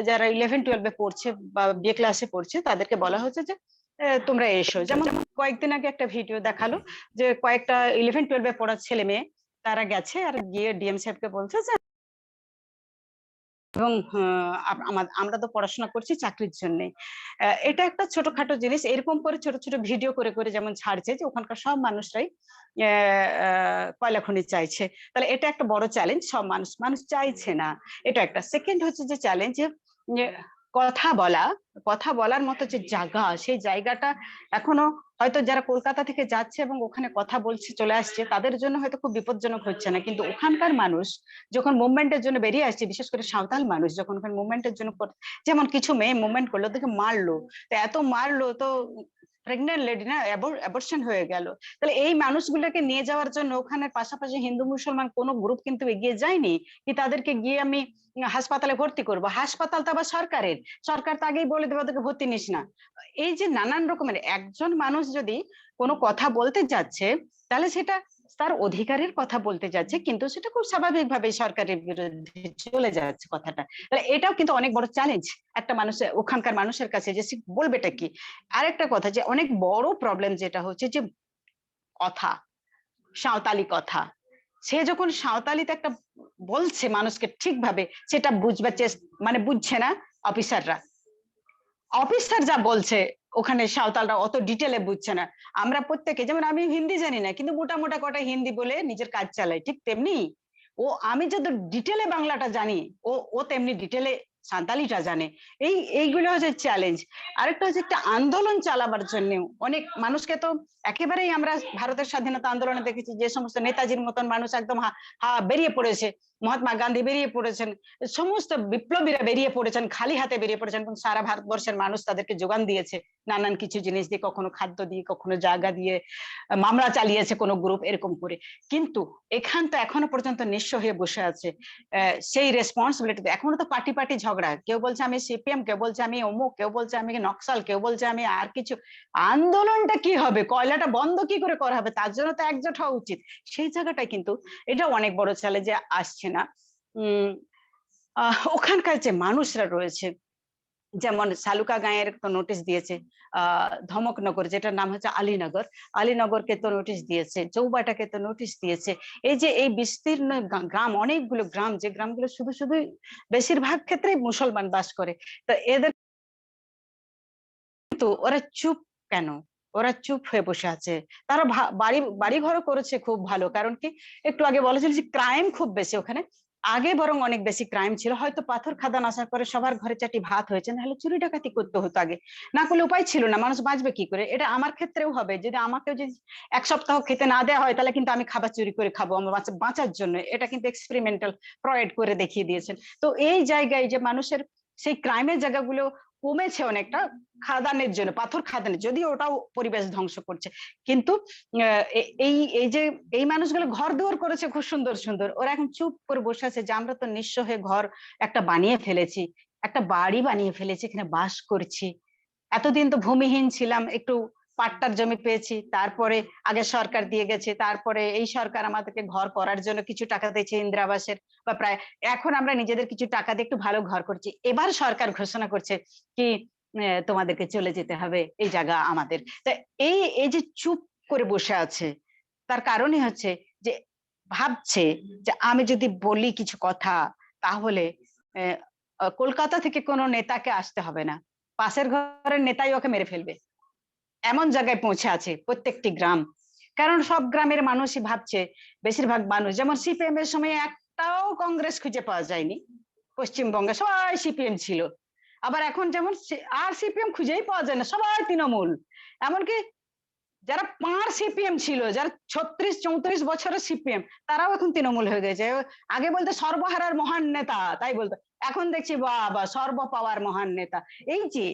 যারা 11-12 পড়ছে বা বিএ ক্লাসে পড়ছে, তাদেরকে বলা হচ্ছে যে তোমরা এসো। যেমন কয়েকদিন আগে একটা ভিডিও দেখালো যে কয়েকটা 11-12 পড়া ছেলে মেয়ে তারা গেছে আর গিয়ে ডিএম সাহেবকে বলছে যে এবং আমরা তো পড়াশোনা করছি চাকরির জন্য। এটা একটা ছোটখাটো জিনিস, এরকম করে ছোট ছোট ভিডিও করে করে যেমন ছাড়ছে যে ওখানকার সব মানুষরাই কয়লা খনি চাইছে, তাহলে এটা একটা বড় চ্যালেঞ্জ। সব মানুষ চাইছে না, এটা একটা। সেকেন্ড হচ্ছে যে চ্যালেঞ্জ, কথা বলার মতো যে জায়গা, সেই জায়গাটা এখনো হয়তো যারা কলকাতা থেকে যাচ্ছে এবং ওখানে কথা বলছে চলে আসছে তাদের জন্য হয়তো খুব বিপজ্জনক হচ্ছে না, কিন্তু ওখানকার মানুষ যখন মুভমেন্টের জন্য বেরিয়ে আসছে, বিশেষ করে সাঁওতাল মানুষ যখন ওখানে মুভমেন্টের জন্য, যেমন কিছু মেয়ে মুভমেন্ট করলো, দেখে মারলো, তো এত মারলো তো প্রেগনেন্ট লেডি না, অ্যাবর্শন হয়ে গেল। তাহলে এই মানুষগুলোকে নিয়ে যাওয়ার জন্য ওখানে পাশাপাশি হিন্দু মুসলমান কোনো গ্রুপ কিন্তু এগিয়ে যায়নি কি তাদেরকে গিয়ে আমি হাসপাতালে ভর্তি করব। হাসপাতাল তো আবার সরকার তো আগেই বলে দেবে ওদেরকে ভর্তি নিস না। এই যে নানান রকমের, একজন মানুষ যদি কোনো কথা বলতে যাচ্ছে তাহলে সেটা তার অধিকারের কথা বলতে যাচ্ছে, কিন্তু সেটা খুব স্বাভাবিকভাবে সরকারের বিরুদ্ধে চলে যাচ্ছে কথাটা। তাহলে এটাও কিন্তু অনেক বড় চ্যালেঞ্জ একটা মানুষের, ওখানকার মানুষের কাছে, যে বলবেটা কি। আরেকটা কথা, যে অনেক বড় প্রবলেম যেটা হচ্ছে যে কথা, সাঁওতালি কথা, সে যখন সাঁওতালিতে একটা বলছে মানুষকে ঠিকভাবে, সেটা বুঝবার মানে বুঝছে না অফিসার যা বলছে ওখানে সাঁওতালরা অত ডিটেলে বুঝছে না। আমরা প্রত্যেকে, যেমন আমি হিন্দি জানি না কিন্তু মোটা মোটা কটা হিন্দি বলে নিজের কাজ চালাই, ঠিক তেমনি আমি যত ডিটেলে বাংলাটা জানি ও তেমনি ডিটেলে সাঁওতালিটা জানে। এইগুলো হচ্ছে চ্যালেঞ্জ। আরেকটা হচ্ছে একটা আন্দোলন চালাবার জন্য অনেক মানুষকে তো একেবারেই আমরা ভারতের স্বাধীনতা আন্দোলনে দেখেছি যে সমস্ত নেতাজির মতন মানুষ একদম বেরিয়ে পড়েছে, মহাত্মা গান্ধী বেরিয়ে পড়েছেন, সমস্ত বিপ্লবীরা বেরিয়ে পড়েছেন, খালি হাতে বেরিয়ে পড়েছেন, এবং সারা ভারতবর্ষের মানুষ তাদেরকে যোগান দিয়েছে নানান কিছু জিনিস দিয়ে, কখনো খাদ্য দিয়ে, কখনো জায়গা দিয়ে, মামলা চালিয়েছে কোনো গ্রুপ এরকম করে। কিন্তু এখান তো এখনো পর্যন্ত নিঃস্ব হয়ে বসে আছে সেই রেসপন্সিবিলিটি। এখনো তো পার্টি পার্টি ঝগড়া, কেউ বলছে আমি সিপিএম, কেউ বলছে আমি অমুক, কেউ বলছে আমি নকশাল, কেউ বলছে আমি আর কিছু। আন্দোলনটা কি হবে, কয়লাটা বন্ধ কি করে করা হবে, তার জন্য তো একজোট হওয়া উচিত। সেই জায়গাটায় কিন্তু এটা অনেক বড় চ্যালেঞ্জে আসছে না। ওখানকার যে মানুষরা রয়েছে, যেমন সালুকা গাঁয়ের তো নোটিশ দিয়েছে, ধমকনগর যেটার নাম হচ্ছে আলীনগর, আলীনগরকে তো নোটিশ দিয়েছে, চৌবাটাকে তো নোটিশ দিয়েছে। এই যে এই বিস্তীর্ণ গ্রাম, অনেকগুলো গ্রাম, যে গ্রামগুলো শুধু শুধু বেশিরভাগ ক্ষেত্রেই মুসলমান বাস করে, তো এদের তো ওরা চুপ কেন, ওরা চুপ হয়ে বসে আছে। তারা বাড়ি ঘরও করেছে খুব ভালো, কারণ কি একটু আগে বলেছিল যে ক্রাইম খুব বেশি ওখানে, আগে বরং অনেক বেশি ক্রাইম ছিল, হয়তো পাথর খাদান আসার পরে সবার ঘরে চারটি ভাত হয়েছে, নাহলে চুরি ডাকাতি করতে হতো আগে, না করলে উপায় ছিল না, মানুষ বাঁচবে কি করে। এটা আমার ক্ষেত্রেও হবে, যদি আমাকেও যদি এক সপ্তাহ খেতে না দেওয়া হয় তাহলে কিন্তু আমি খাবার চুরি করে খাবো আমার বাঁচার জন্য। এটা কিন্তু এক্সপেরিমেন্টাল ফ্রয়েড করে দেখিয়ে দিয়েছেন। তো এই জায়গায় যে মানুষের সেই ক্রাইমের জায়গাগুলো কমেছে অনেকটা খাদানের জন্য, পাথর খাদানের, যদিও ওটাও পরিবেশ ধ্বংস করছে, কিন্তু এই যে এই মানুষগুলো ঘর দুয়ার করেছে খুব সুন্দর সুন্দর, ওরা এখন চুপ করে বসে আছে যে আমরা তো নিঃস্ব হয়ে ঘর একটা বানিয়ে ফেলেছি, একটা বাড়ি বানিয়ে ফেলেছি, এখানে বাস করছি। এতদিন তো ভূমিহীন ছিলাম, একটু পাট্টার জমি পেয়েছি, তারপরে আগে সরকার দিয়ে গেছে, তারপরে এই সরকার আমাদেরকে ঘর করার জন্য কিছু টাকা দিয়েছে ইন্দিরা আবাসের, বা প্রায়, এখন আমরা নিজেদের কিছু টাকা দিয়ে একটু ভালো ঘর করছি। এবার সরকার ঘোষণা করছে কি তোমাদেরকে চলে যেতে হবে, এই জায়গা আমাদের। তা এই যে চুপ করে বসে আছে, তার কারণই হচ্ছে যে ভাবছে যে আমি যদি বলি কিছু কথা তাহলে কলকাতা থেকে কোনো নেতাকে আসতে হবে না, পাশের ঘরের নেতাই ওকে মেরে ফেলবে, এমন জায়গায় পৌঁছে আছে প্রত্যেকটি গ্রাম। কারণ সব গ্রামের মানুষই ভাবছে, বেশিরভাগ মানুষ, যেমন সিপিএম এর সময় একটাও কংগ্রেস খুঁজে পাওয়া যায়নি, পশ্চিমবঙ্গে সবাই সিপিএম ছিল, আবার এখন যেমন আর সিপিএম খুঁজেই পাওয়া যায় না, সবাই তৃণমূল। এমনকি যারা 5 সিপিএম ছিল, যারা 36-34 বছরের সিপিএম, তারাও এখন তৃণমূল হয়ে গেছে। আগে বলতে সর্বহারার মহান নেতা, তাই বলতো, এখন দেখছি বাবা সর্ব পাওয়ার মহান নেতা। এই যে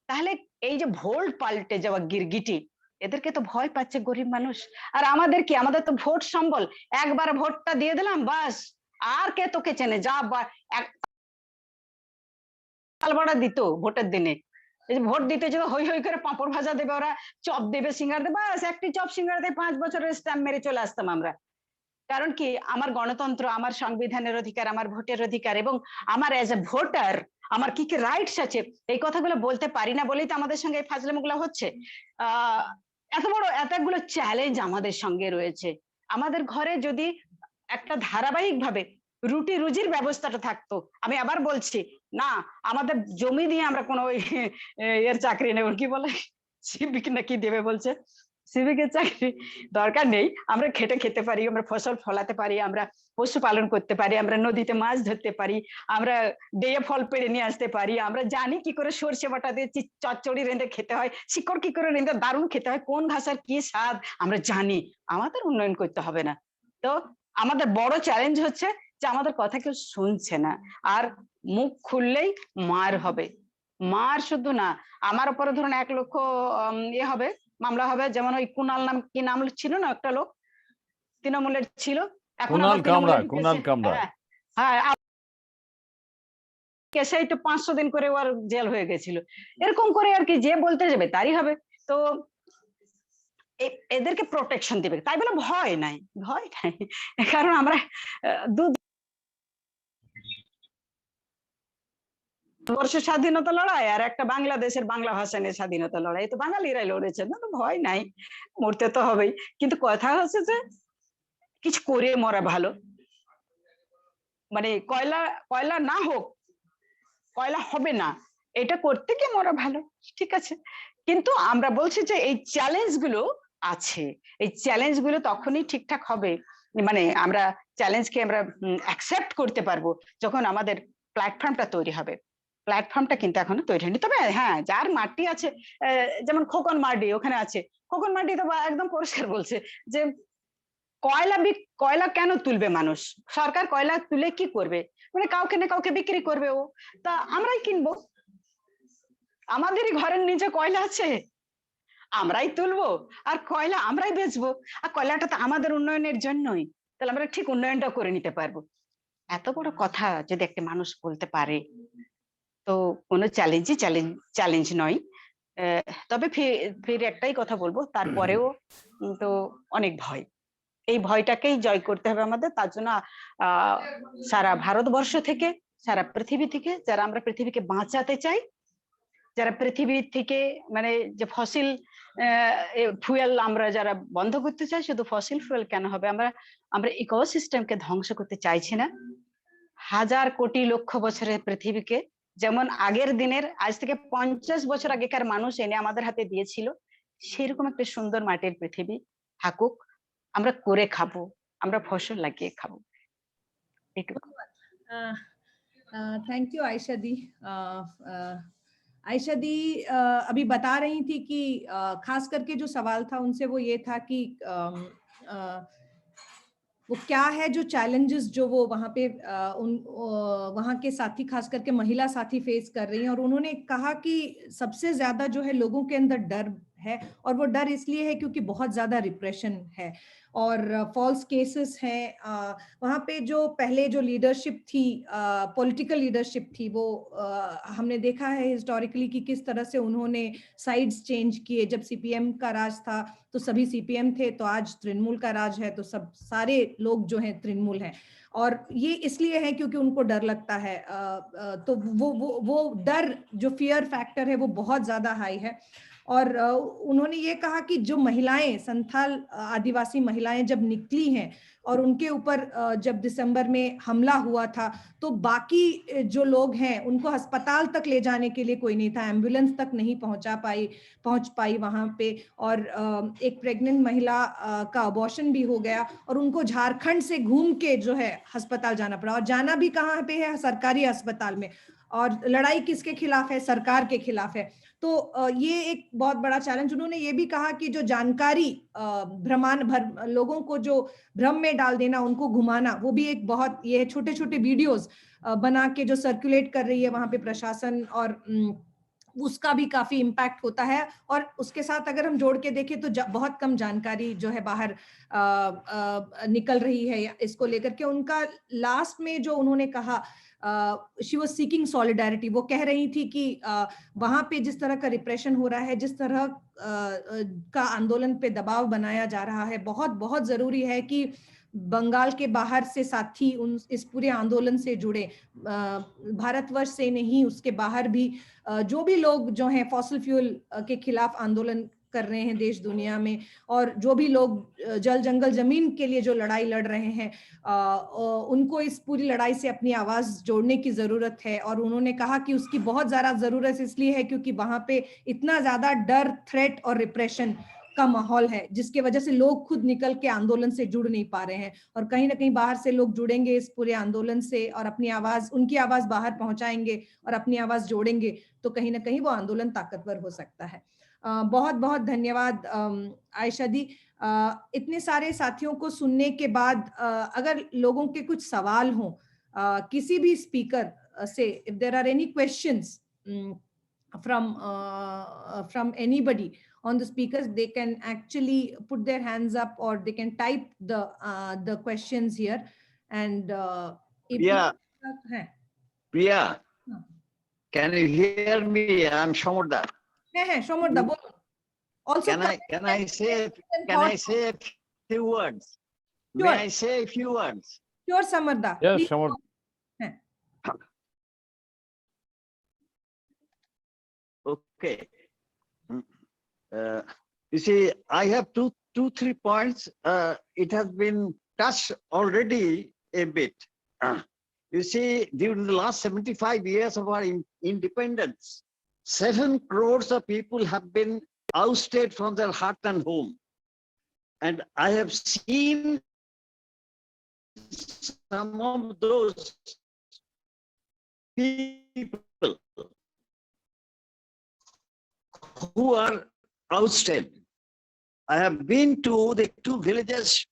তাহলে এই যে ভোট পাল্টে যাওয়া গিরগিটি, এদেরকে তো ভয় পাচ্ছে গরিব মানুষ। আর আমাদের কি, আমাদের তো ভোট সম্বল, একবার ভোটটা দিয়ে দিলাম বাস, আর কে তোকে চেনে, যা ভাড়া দিত ভোটের দিনে, ভোট দিতে যদি হই হই করে পাঁপড় ভাজা দেবে, ওরা চপ দেবে, সিঙ্গার দেবে, বাস একটি চপ সিঙ্গার দিয়ে 5 বছরের স্ট্যাম্প মেরে চলে আসতাম আমরা। কারণ কি, আমার গণতন্ত্র, আমার সংবিধানের অধিকার, আমার ভোটের অধিকার, এবং আমার এজ এ ভোটার আমার কি কি রাইটস আছে, এই কথাগুলো বলতে পারি না বলেই তো আমাদের সঙ্গে এই ফাজলামোগুলো হচ্ছে। এতগুলো চ্যালেঞ্জ আমাদের সঙ্গে রয়েছে। আমাদের ঘরে যদি একটা ধারাবাহিক ভাবে রুটি রুজির ব্যবস্থাটা থাকতো, আমি আবার বলছি না, আমাদের জমি দিয়ে আমরা কোনো এর চাকরি নেব, কি বলে সিভিক নাকি দেবে বলছে, সিভিকের চাকরি দরকার নেই, আমরা খেটে খেতে পারি, আমরা ফসল ফলাতে পারি, আমরা পশুপালন করতে পারি, আমরা নদীতে মাছ ধরতে পারি, আমরা ডেয়ে ফল পেড়ে নিয়ে আসতে পারি, আমরা জানি কি করে সর্ষে বাটা দিয়ে চচ্চড়ি রেঁধে খেতে হয়, শিকড় কি করে রেঁধে দারুণ খেতে হয়, কোন ঘাসের কি স্বাদ আমরা জানি। আমাদের উন্নয়ন করতে হবে না। তো আমাদের বড় চ্যালেঞ্জ হচ্ছে যে আমাদের কথা কেউ শুনছে না, আর মুখ খুললেই মার হবে। মার শুধু না, আমার উপরে ধরুন 1 লক্ষ হবে, মামলা হবে। যেমন ওই কুনাল নাম, কি নাম ছিল না একটা লোক, তৃণমূলের ছিল, এখন কুনাল কামরা, হ্যাঁ, কেসেই তো 500 দিন করে ওর জেল হয়ে গেছিল। এরকম করে আর কি, যে বলতে যাবে তারই হবে। তো এদেরকে প্রোটেকশন দিবে, তাই বলে ভয় নাই, ভয় নাই, কারণ আমরা বর্ষের স্বাধীনতা লড়াই আর একটা বাংলাদেশের বাংলা ভাষা নিয়ে স্বাধীনতা লড়াই, তো বাঙালিরাই লড়েছে না, তো ভয় নাই, মরতে তো হবেই। কিন্তু কথা হচ্ছে যে কিছু করে মরা ভালো, মানে কয়লা না হোক, কয়লা হবে না, এটা করতে গিয়ে মরা ভালো, ঠিক আছে। কিন্তু আমরা বলছি যে এই চ্যালেঞ্জগুলো আছে, এই চ্যালেঞ্জগুলো তখনই ঠিকঠাক হবে, মানে আমরা চ্যালেঞ্জকে আমরা অ্যাকসেপ্ট করতে পারবো যখন আমাদের প্ল্যাটফর্মটা তৈরি হবে। প্ল্যাটফর্মটা কিন্তু এখনো তৈরি হয়নি। তবে হ্যাঁ, যার মাটি আছে, যেমন খোকন মার্ডি ওখানে আছে, খোকন মার্ডি তো একদম পরিষ্কার বলছে যে কয়লা কেন তুলবে মানুষ, সরকার কয়লা তুলে কি করবে, মানে কাউকে না কাউকে বিক্রি করবে ও, তা আমরাই কিনবো, আমাদেরই ঘরের নিচে কয়লা আছে, আমরাই তুলবো আর কয়লা আমরাই বেচবো, আর কয়লাটা তো আমাদের উন্নয়নের জন্যই, তাহলে আমরা ঠিক উন্নয়নটা করে নিতে পারবো। এত বড় কথা যদি একটা মানুষ বলতে পারে, তো কোনো চ্যালেঞ্জ নয়। তবে ফির একটাই কথা বলবো, তারপরেও তো অনেক ভয়, এই ভয়টাকেই জয় করতে হবে আমাদের। তার জন্য সারা ভারতবর্ষ থেকে, সারা পৃথিবী থেকে, যারা আমরা পৃথিবীকে বাঁচাতে চাই, যারা পৃথিবী থেকে মানে যে ফসিল ফুয়েল আমরা যারা বন্ধ করতে চাই, শুধু ফসিল ফুয়েল কেন হবে, আমরা ইকোসিস্টেমকে ধ্বংস করতে চাইছি না। হাজার কোটি লক্ষ বছরের পৃথিবীকে যেমন আগের দিনের, আজ থেকে 50 বছর আগেকার মানুষ এনে আমাদের হাতে দিয়েছিল, সেরকম একটা সুন্দর মাটির পৃথিবী থাকুক, আমরা করে খাবো, আমরা ফসল লাগিয়ে খাবো, এটুকু। थैंक यू आयशा दी। आयशा दी अभी बता रही थी कि खास करके जो सवाल था उनसे वो ये था कि वो क्या है जो चैलेंजेस जो वो वहाँ पे वहाँ के साथी खास करके महिला साथी फेस कर रही हैं, और उन्होंने कहा कि सबसे ज्यादा जो है लोगों के अंदर डर है, और वो डर इसलिए है क्योंकि बहुत ज्यादा रिप्रेशन है और फॉल्स केसेस हैं। वहाँ पे जो पहले जो लीडरशिप थी, पॉलिटिकल लीडरशिप थी, वो हमने देखा है हिस्टोरिकली कि किस तरह से उन्होंने साइड्स चेंज किए। जब सीपीएम का राज था तो सभी सीपीएम थे, तो आज तृणमूल का राज है तो सब सारे लोग जो हैं तृणमूल हैं, और ये इसलिए है क्योंकि उनको डर लगता है। तो वो डर, जो फियर फैक्टर है, वो बहुत ज्यादा हाई है। और उन्होंने ये कहा कि जो महिलाएं, संथाल आदिवासी महिलाएं जब निकली हैं और उनके ऊपर जब दिसंबर में हमला हुआ था, तो बाकी जो लोग हैं उनको अस्पताल तक ले जाने के लिए कोई नहीं था, एम्बुलेंस तक नहीं पहुंच पाई वहां पे, और एक प्रेग्नेंट महिला का अबॉर्शन भी हो गया, और उनको झारखंड से घूम के जो है अस्पताल जाना पड़ा, और जाना भी कहाँ पे है, सरकारी अस्पताल में। और लड़ाई किसके खिलाफ है, सरकार के खिलाफ है। तो ये एक बहुत बड़ा चैलेंज। उन्होंने ये भी कहा कि जो जानकारी लोगों को जो भ्रम में डाल देना, उनको घुमाना, वो भी एक बहुत, ये छोटे छोटे वीडियोस बना के जो सर्कुलेट कर रही है वहां पे प्रशासन, और उसका भी काफी इम्पैक्ट होता है। और उसके साथ अगर हम जोड़ के देखें तो बहुत कम जानकारी जो है बाहर निकल रही है इसको लेकर के। उनका लास्ट में जो उन्होंने कहा, शी वॉज सीकिंग सॉलिडारिटी, वो कह रही थी कि वहां पे जिस तरह का रिप्रेशन हो रहा है, जिस तरह का आंदोलन पे दबाव बनाया जा रहा है, बहुत बहुत जरूरी है कि बंगाल के बाहर से साथी इस पूरे आंदोलन से जुड़े, भारतवर्ष से नहीं, उसके बाहर भी जो भी लोग जो हैं फॉसिल फ्यूल के खिलाफ आंदोलन कर रहे हैं देश दुनिया में, और जो भी लोग जल जंगल जमीन के लिए जो लड़ाई लड़ रहे हैं, उनको इस पूरी लड़ाई से अपनी आवाज जोड़ने की जरूरत है। और उन्होंने कहा कि उसकी बहुत ज्यादा जरूरत इसलिए है क्योंकि वहां पे इतना ज्यादा डर, थ्रेट और रिप्रेशन का माहौल है, जिसके वजह से लोग खुद निकल के आंदोलन से जुड़ नहीं पा रहे हैं। और कहीं ना कहीं बाहर से लोग जुड़ेंगे इस पूरे आंदोलन से और अपनी आवाज, उनकी आवाज बाहर पहुंचाएंगे और अपनी आवाज जोड़ेंगे, तो कहीं ना कहीं वो आंदोलन ताकतवर हो सकता है। बहुत बहुत धन्यवाद आयशा दी। इतने सारे साथियों को सुनने के बाद अगर लोगों के कुछ सवाल हों किसी भी स्पीकर से, if there are any questions from anybody on the speakers, they can actually put their hands up or they can type the questions here. And Priya, can you hear me? I'm Shomurda. Shomurda, bolun. Also, can I say a few words? Sure. May I say a few words? Sure, Samarda. Yes, Samarda. Okay. You see, I have three points. It has been touched already a bit. You see, during the last 75 years of our independence, 7 crores of people have been ousted from their heart and home. And I have seen some of those people who are ousted. I have been to the 2 villages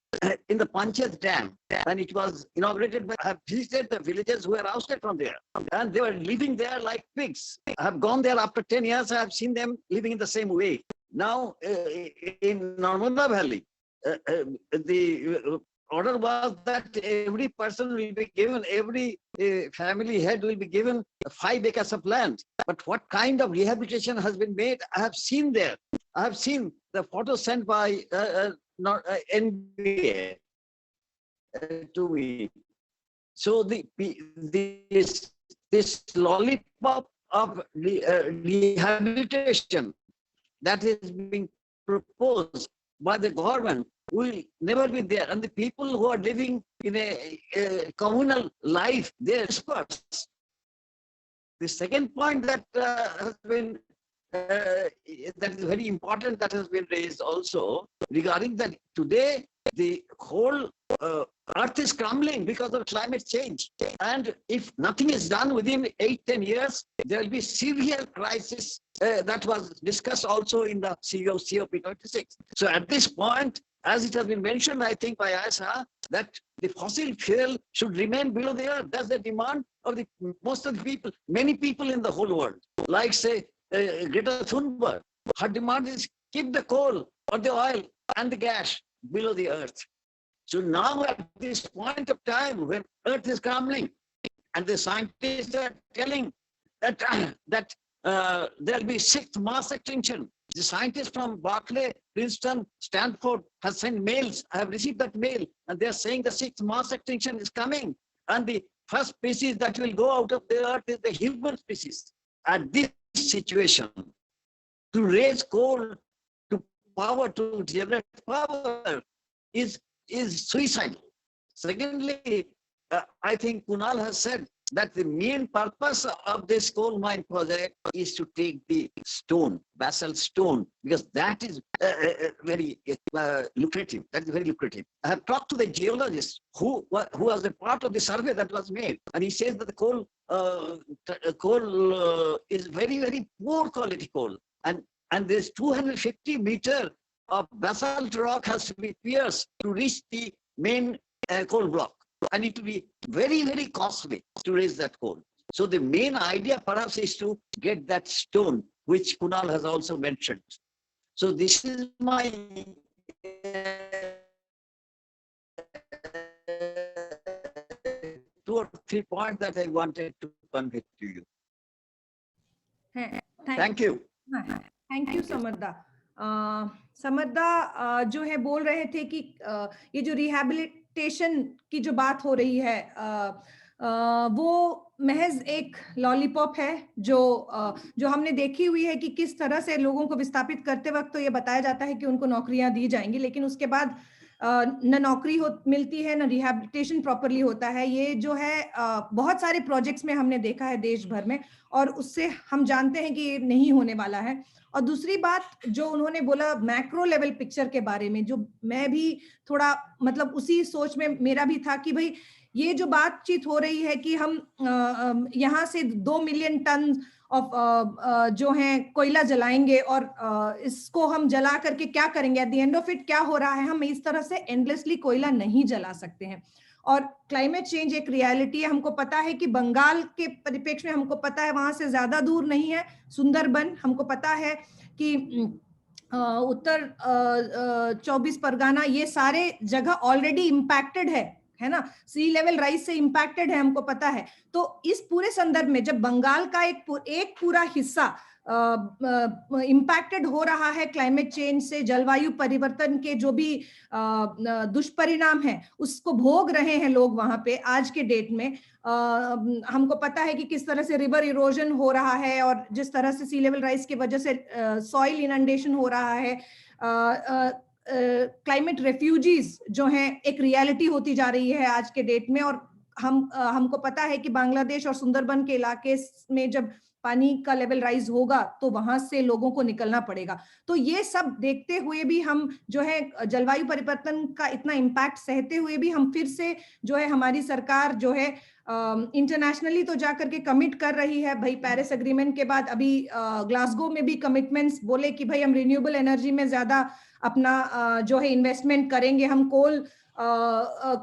in the Panchayat dam, and it was inaugurated. I have visited the villages who were ousted from there, and they were living there like pigs. I have gone there after 10 years. I have seen them living in the same way. Now, in Narmada Valley, the order was that every person will be given, every family head will be given 5 acres of land. But what kind of rehabilitation has been made, I have seen there. I have seen the photos sent by NBA to me. So this lollipop of rehabilitation that is being proposed by the government will never be there. And the people who are living in a communal life, they're experts. The second point that has been that is very important, that has been raised also, regarding that today the whole earth is crumbling because of climate change. And if nothing is done within 8-10 years, there will be severe crisis that was discussed also in the COP26. So at this point, as it has been mentioned, I think by Ayesha, that the fossil fuel should remain below the earth. That's the demand of the most of the people, many people in the whole world. Like say, Greta Thunberg, her demand is keep the coal or the oil and the gas below the earth. So now at this point of time when earth is crumbling and the scientists are telling that, there'll be 6th mass extinction. The scientists from Berkeley, Princeton, Stanford have sent mails. I have received that mail, and they're saying the 6th mass extinction is coming. And the first species that will go out of the earth is the human species. At this situation, to raise coal to power, to generate power is suicidal. Secondly, I think Kunal has said that the main purpose of this coal mine project is to take the stone, basalt stone, because that is very lucrative. That is very lucrative. I have talked to the geologist who was a part of the survey that was made, and he says that the coal is very, very poor quality coal, and there's 250 meters of basalt rock has to be pierced to reach the main coal block. And it will be very, very costly to raise that coal. So the main idea perhaps is to get that stone, which Kunal has also mentioned. So this is my 2 or 3 points that I wanted to convey to you. Thank you. Thank you Samarda. Samarda जो है बोल रहे थे कि ये जो rehabilitation की जो बात हो रही है वो महज एक लॉलीपॉप है जो हमने देखी हुई है कि किस तरह से लोगों को विस्थापित करते वक्त तो ये बताया जाता है कि उनको नौकरियां दी जाएंगी, लेकिन उसके बाद न नौकरी मिलती है, न रिहैबिलिटेशन प्रॉपरली होता है। ये जो है बहुत सारे प्रोजेक्ट्स में हमने देखा है देश भर में, और उससे हम जानते हैं कि ये नहीं होने वाला है। और दूसरी बात जो उन्होंने बोला मैक्रो लेवल पिक्चर के बारे में, जो मैं भी थोड़ा मतलब उसी सोच में मेरा भी था कि भाई ये जो बातचीत हो रही है कि हम यहाँ से 2 मिलियन टन ऑफ जो है कोयला जलाएंगे और इसको हम जला करके क्या करेंगे, at the end of it क्या हो रहा है, हम इस तरह से एंडलेसली कोयला नहीं जला सकते हैं। और क्लाइमेट चेंज एक रियलिटी है, हमको पता है कि बंगाल के परिप्रेक्ष्य में हमको पता है वहां से ज्यादा दूर नहीं है सुंदरबन, हमको पता है कि उत्तर 24 परगना ये सारे जगह ऑलरेडी इम्पैक्टेड है ना, सी लेवल राइज से इम्पैक्टेड है, हमको पता है। तो इस पूरे संदर्भ में जब बंगाल का एक पूरा हिस्सा इम्पैक्टेड हो रहा है क्लाइमेट चेंज से, जलवायु परिवर्तन के जो भी दुष्परिणाम है उसको भोग रहे हैं लोग वहां पे आज के डेट में, हमको पता है कि किस तरह से रिवर इरोजन हो रहा है और जिस तरह से सी लेवल राइज की वजह से सॉइल इनंडेशन हो रहा है, क्लाइमेट रेफ्यूजीज जो हैं एक रियलिटी होती जा रही है आज के डेट में। और हमको पता है कि बांग्लादेश और सुंदरबन के इलाके में जब पानी का लेवल राइज होगा तो वहां से लोगों को निकलना पड़ेगा। तो ये सब देखते हुए भी हम जो है जलवायु परिवर्तन का इतना इम्पैक्ट सहते हुए भी हम फिर से जो है हमारी सरकार जो है इंटरनेशनली तो जाकर के कमिट कर रही है भाई, पेरिस एग्रीमेंट के बाद अभी ग्लासगो में भी कमिटमेंट्स बोले कि भाई हम रिन्यूएबल एनर्जी में ज्यादा अपना जो है इन्वेस्टमेंट करेंगे, हम कोल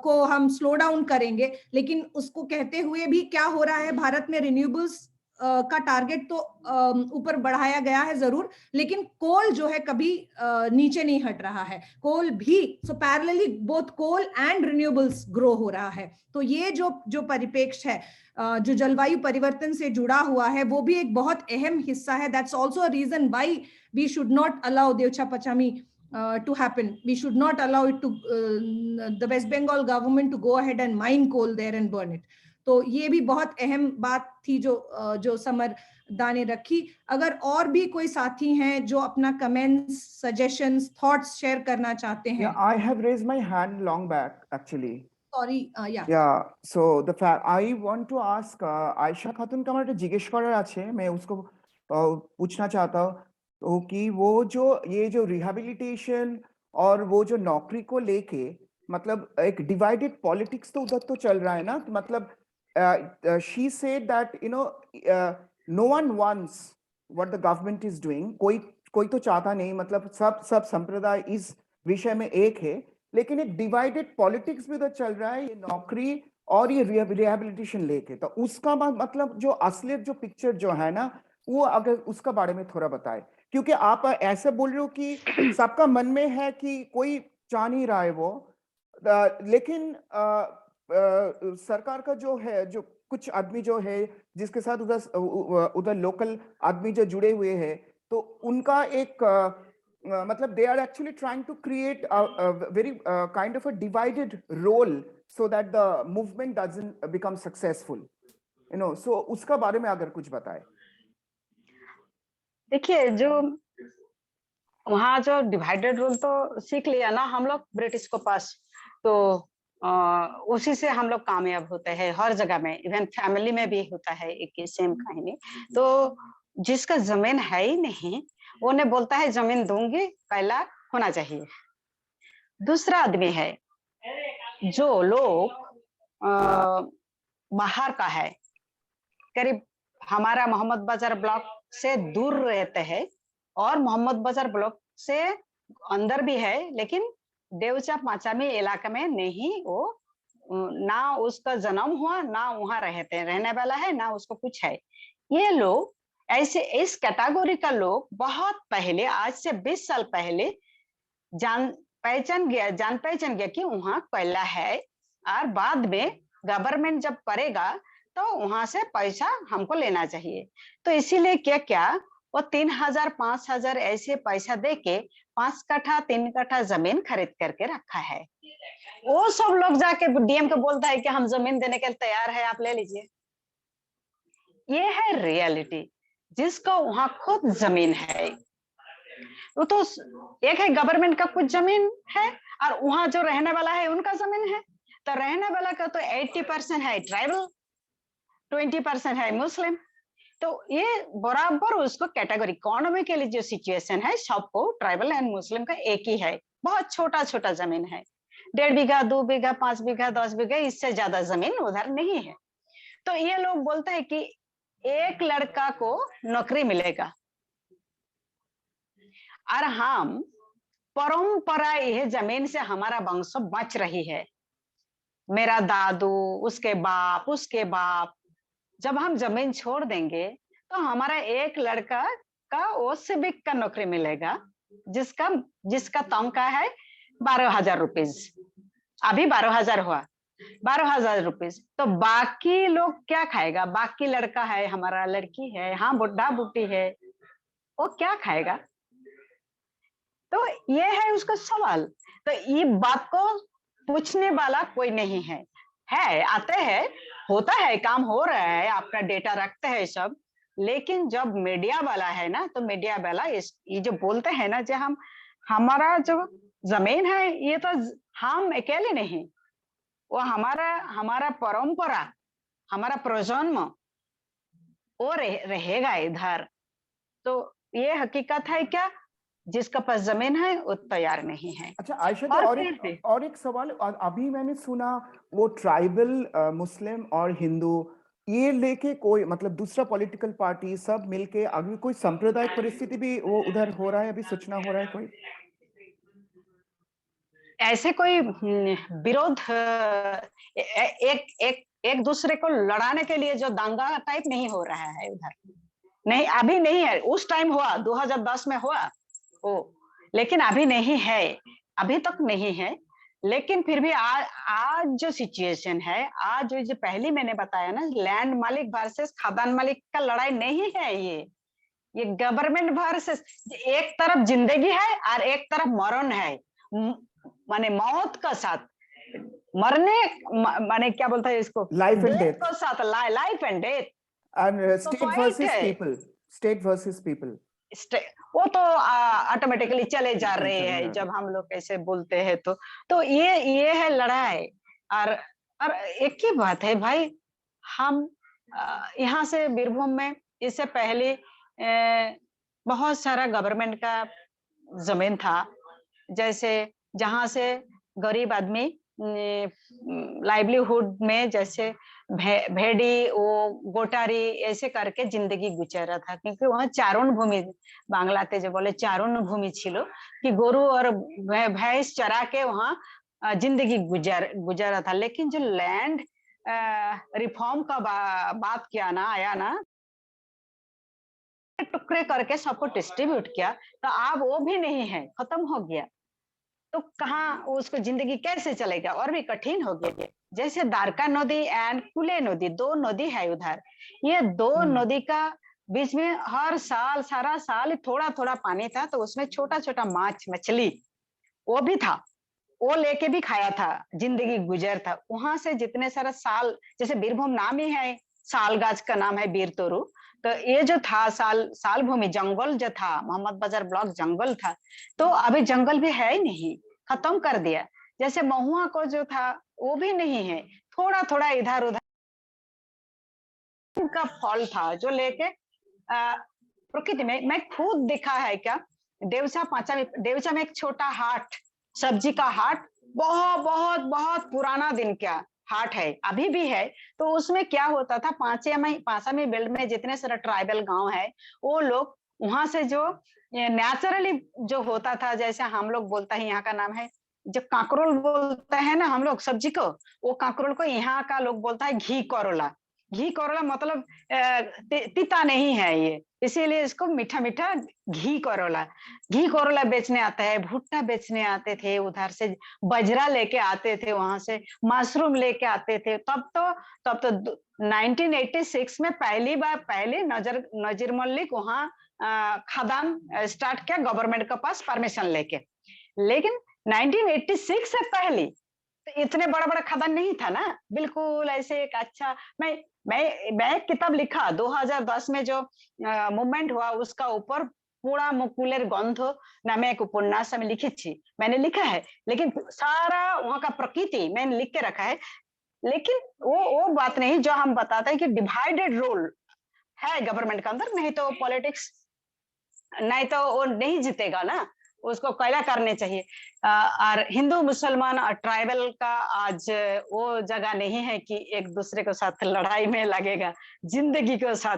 को हम स्लो डाउन करेंगे। लेकिन उसको कहते हुए भी क्या हो रहा है, भारत में रिन्यूएबल्स का टारगेट तो ऊपर बढ़ाया गया है जरूर, लेकिन कोल जो है कभी नीचे नहीं हट रहा है। कोल भी so parallelly both coal and renewables grow हो रहा है। तो ये जो परिप्रेक्ष्य है जो जलवायु परिवर्तन से जुड़ा हुआ है वो भी एक बहुत अहम हिस्सा है। That's also a reason why we should not allow Deocha Pachami to happen. We should not allow it to the West Bengal government to go ahead and mine coal there and burn it. तो ये भी बहुत अहम बात थी जो summer दा ने रखी। अगर और भी कोई साथी हैं जो अपना कमेंट्स, सजेशंस, थॉट्स शेयर करना चाहते हैं। Yeah, I have raised my hand long back actually. Sorry, yeah. Yeah, so I want to ask Ayesha खातून का আমার একটা জিজ্ঞেস করার আছে, मैं उसको पूछना चाहता हूँ तो कि वो जो ये जो रिहैबिलिटेशन और वो जो नौकरी को लेके मतलब एक डिवाइडेड पॉलिटिक्स तो उधर तो चल रहा है ना, तो मतलब she said that you know no one wants what the government is doing, कोई तो चाहता नहीं, मतलब सब संप्रदाय इस विषय में एक है, लेकिन एक डिवाइडेड पॉलिटिक्स भी उधर चल रहा है ये नौकरी और ये रिहैबिलिटेशन लेके। तो उसका मतलब जो असलियत जो पिक्चर जो है ना वो अगर उसका बारे में थोड़ा बताए, क्योंकि आप ऐसे बोल रहे हो कि सबका मन में है कि कोई चाह नहीं रहा है वो, लेकिन सरकार का जो है जो कुछ आदमी जो है जिसके साथ उधर लोकल आदमी जो जुड़े हुए हैं तो उनका एक मतलब they are actually trying to create a very kind of a divided role so that the movement doesn't become successful, you know, so उसका बारे में अगर कुछ बताए। देखिए जो वहाँ जो डिवाइडेड रोल तो सीख लिया ना हम लोग ब्रिटिश को पास, तो उसी से हम लोग कामयाब होते हैं हर जगह में, इवन फैमिली में भी होता है एक सेम कहानी। तो जिसका जमीन है ही नहीं वो ने बोलता है जमीन दूंगी, पहला होना चाहिए। दूसरा आदमी है जो लोग बाहर का है, करीब हमारा मोहम्मद बाजार ब्लॉक से दूर रहते हैं और मोहम्मद बाजार ब्लॉक से अंदर भी है, लेकिन देवचा पाचामी इलाके में नहीं, वो ना उसका जन्म हुआ ना वहां रहने वाला है ना उसको कुछ है। ये लोग ऐसे इस कैटेगरी का लोग बहुत पहले, आज से 20 साल पहले जान पहचान गया कि वहां कोयला है, और बाद में गवर्नमेंट जब करेगा तो वहां से पैसा हमको लेना चाहिए। तो इसीलिए क्या वो 3000 5000 ऐसे पैसा देके 5 कट्ठा 3 कट्ठा जमीन खरीद करके रखा है। वो सब लोग जाके डीएम को बोलता है कि हम जमीन देने के लिए तैयार है, आप ले लीजिए। ये है रियलिटी, जिसको वहां खुद जमीन है। वो तो एक है गवर्नमेंट का कुछ जमीन है और वहां जो रहने वाला है उनका जमीन है। तो रहने वाला का तो 80% है ट्राइबल, 20% है मुस्लिम। तो ये बराबर उसको कैटेगरी इकोनॉमिकली जो सिचुएशन है सबको ट्राइबल एंड मुस्लिम का एक ही है। बहुत छोटा छोटा जमीन है, 1.5 बीघा 2 बीघा 5 बीघा 10 बीघा, इससे ज्यादा जमीन उधर नहीं है। तो ये लोग बोलते हैं कि एक लड़का को नौकरी मिलेगा, और हम परंपरा यह जमीन से हमारा वंश बच रही है। मेरा दादू, उसके बाप, जब हम जमीन छोड़ देंगे तो हमारा एक लड़का का वो सिविक का नौकरी मिलेगा, जिसका तनख्वाह है 12,000 रुपीज। अभी 12,000 हुआ, 12,000 रुपीज। तो बाकी लोग क्या खाएगा? बाकी लड़का है, हमारा लड़की है, हाँ बुढ़ा बुढ़ी है, वो क्या खाएगा? तो ये है उसका सवाल। तो ये बात को पूछने वाला कोई नहीं है। आते हैं, होता है, काम हो रहा है, आपका डेटा रखते हैं सब, लेकिन जब मीडिया वाला है ना, तो मीडिया वाला ये जो बोलते हैं ना, जो हमारा जो जमीन है ये तो हम अकेले नहीं, वो हमारा परंपरा, हमारा प्रजन्म वो रहेगा इधर। तो ये हकीकत है क्या, जिसका पास जमीन है वो तैयार नहीं है। अच्छा आयशा जी, और एक सवाल, अभी मैंने सुना वो ट्राइबल मुस्लिम और हिंदू ये लेके कोई मतलब दूसरा पॉलिटिकल पार्टी सब मिलके अभी कोई सांप्रदायिक परिस्थिति भी वो उधर हो रहा है, अभी सूचना हो रहा है कोई? ऐसे कोई विरोध एक दूसरे को लड़ाने के लिए जो दंगा टाइप नहीं हो रहा है उधर, नहीं अभी नहीं है। उस टाइम हुआ 2010 में हुआ वो, लेकिन अभी नहीं है, अभी तक नहीं है। लेकिन फिर भी आज जो सिचुएशन है, आज जो पहले मैंने बताया ना, लैंड मालिक वर्सेस खदान मालिक का लड़ाई नहीं है ये गवर्नमेंट वर्सेस, एक तरफ जिंदगी है और एक तरफ मरण है, माने मौत का साथ मरने, माने क्या बोलता है इसको, लाइफ एंड डेथ का साथ, life and death, and state versus people, state versus people. वो तो ऑटोमेटिकली चले जा रहे हैं जब हम लोग ऐसे बोलते हैं। तो ये है लड़ाई। और एक ही बात है भाई, हम यहाँ से बीरभूम में इससे पहले बहुत सारा गवर्नमेंट का जमीन था, जैसे जहां से गरीब आदमी लाइवलीहुड में जैसे भेड़ी वो गोटारी ऐसे करके जिंदगी गुजारा था, क्योंकि वहाँ चारण भूमि, बांग्लाते जो बोले चारण भूमि छिलो, कि गोरु और भैंस चरा के वहाँ जिंदगी गुजारा था। लेकिन जो लैंड रिफॉर्म का बात किया ना, आया ना, टुकड़े करके सबको डिस्ट्रीब्यूट किया, तो अब वो भी नहीं है, खत्म हो गया। तो कहाँ उसको जिंदगी कैसे चलेगा, और भी कठिन हो गया। जैसे दारका नदी एंड कुले नदी, दो नदी है उधर, ये दो नदी का बीच में हर साल सारा साल थोड़ा थोड़ा पानी था, तो उसमें छोटा छोटा माछ मछली वो भी था, वो लेके भी खाया था, जिंदगी गुजर था। वहां से जितने सारा साल, जैसे बीरभूम नाम ही है, साल गाछ का नाम है बीर तोरु, तो ये जो था साल भूमि जंगल जो था, मोहम्मद बाजार ब्लॉक जंगल था, तो अभी जंगल भी है ही नहीं, खत्म कर दिया। जैसे महुआ को जो था वो भी नहीं है, थोड़ा थोड़ा इधर उधर का फल था जो लेके प्रकृति में। मैं खुद देखा है क्या, देवचा पाचामी, देवचा में एक छोटा हाट, सब्जी का हाट, बहुत बहुत बहुत पुराना दिन क्या हाट है, अभी भी है। तो उसमें क्या होता था, पांचामी बेल्ट में जितने सारे ट्राइबल गांव है, वो लोग वहां से जो नेचुरली जो होता था, जैसे हम लोग बोलता है, यहाँ का नाम है जो काकरोल बोलते हैं ना हम लोग सब्जी को, वो काकरोल को यहाँ का लोग बोलता है घी करोला। घी करोला मतलब तीता नहीं है ये, इसीलिए इसको मीठा मीठा घी करोला। घी करोला बेचने आता है, भुट्टा बेचने आते थे उधर से, बजरा लेके आते थे, वहां से मशरूम लेके आते थे। तब तो 1986 में पहले नजीर मल्लिक वहाँ खदान स्टार्ट किया गवर्नमेंट के पास परमिशन लेके। लेकिन 1986 से पहले तो इतने बड़ा बड़ा खदान नहीं था ना, बिल्कुल ऐसे एक अच्छा। मैं एक किताब लिखा 2010 में, जो मूवमेंट हुआ उसका ऊपर पूरा मुकुलेर गंध नामे एक उपन्यास में लिखी थी, मैंने लिखा है। लेकिन सारा वहाँ का प्रकृति मैंने लिख के रखा है। लेकिन वो बात नहीं जो हम बताते हैं कि डिवाइडेड रोल है गवर्नमेंट के अंदर, नहीं तो पॉलिटिक्स, नहीं तो वो नहीं जीतेगा ना, उसको कैला करने चाहिए। और हिंदू मुसलमान और ट्राइबल का आज वो जगह नहीं है कि एक दूसरे के साथ लड़ाई में लगेगा, जिंदगी के साथ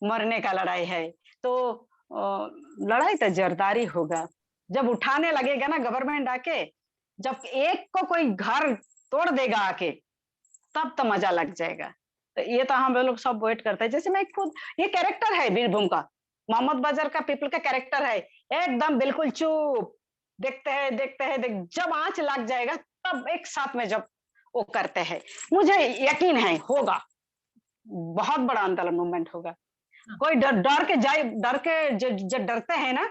मरने का लड़ाई है। तो लड़ाई तो जोरदारी होगा जब उठाने लगेगा ना गवर्नमेंट आके, जब एक को कोई घर तोड़ देगा आके, तब तो मजा लग जाएगा। तो ये तो हम लोग सब वेट करते हैं। जैसे मैं खुद, ये कैरेक्टर है बीरभूम का, मोहम्मद बाजार का पीपल का कैरेक्टर है, एकदम बिल्कुल चुप, देखते हैं, जब आंच लग जाएगा तब एक साथ में जब वो करते हैं, मुझे यकीन है होगा, बहुत बड़ा आंदोलन मूवमेंट होगा। कोई डर के जो डरते हैं ना,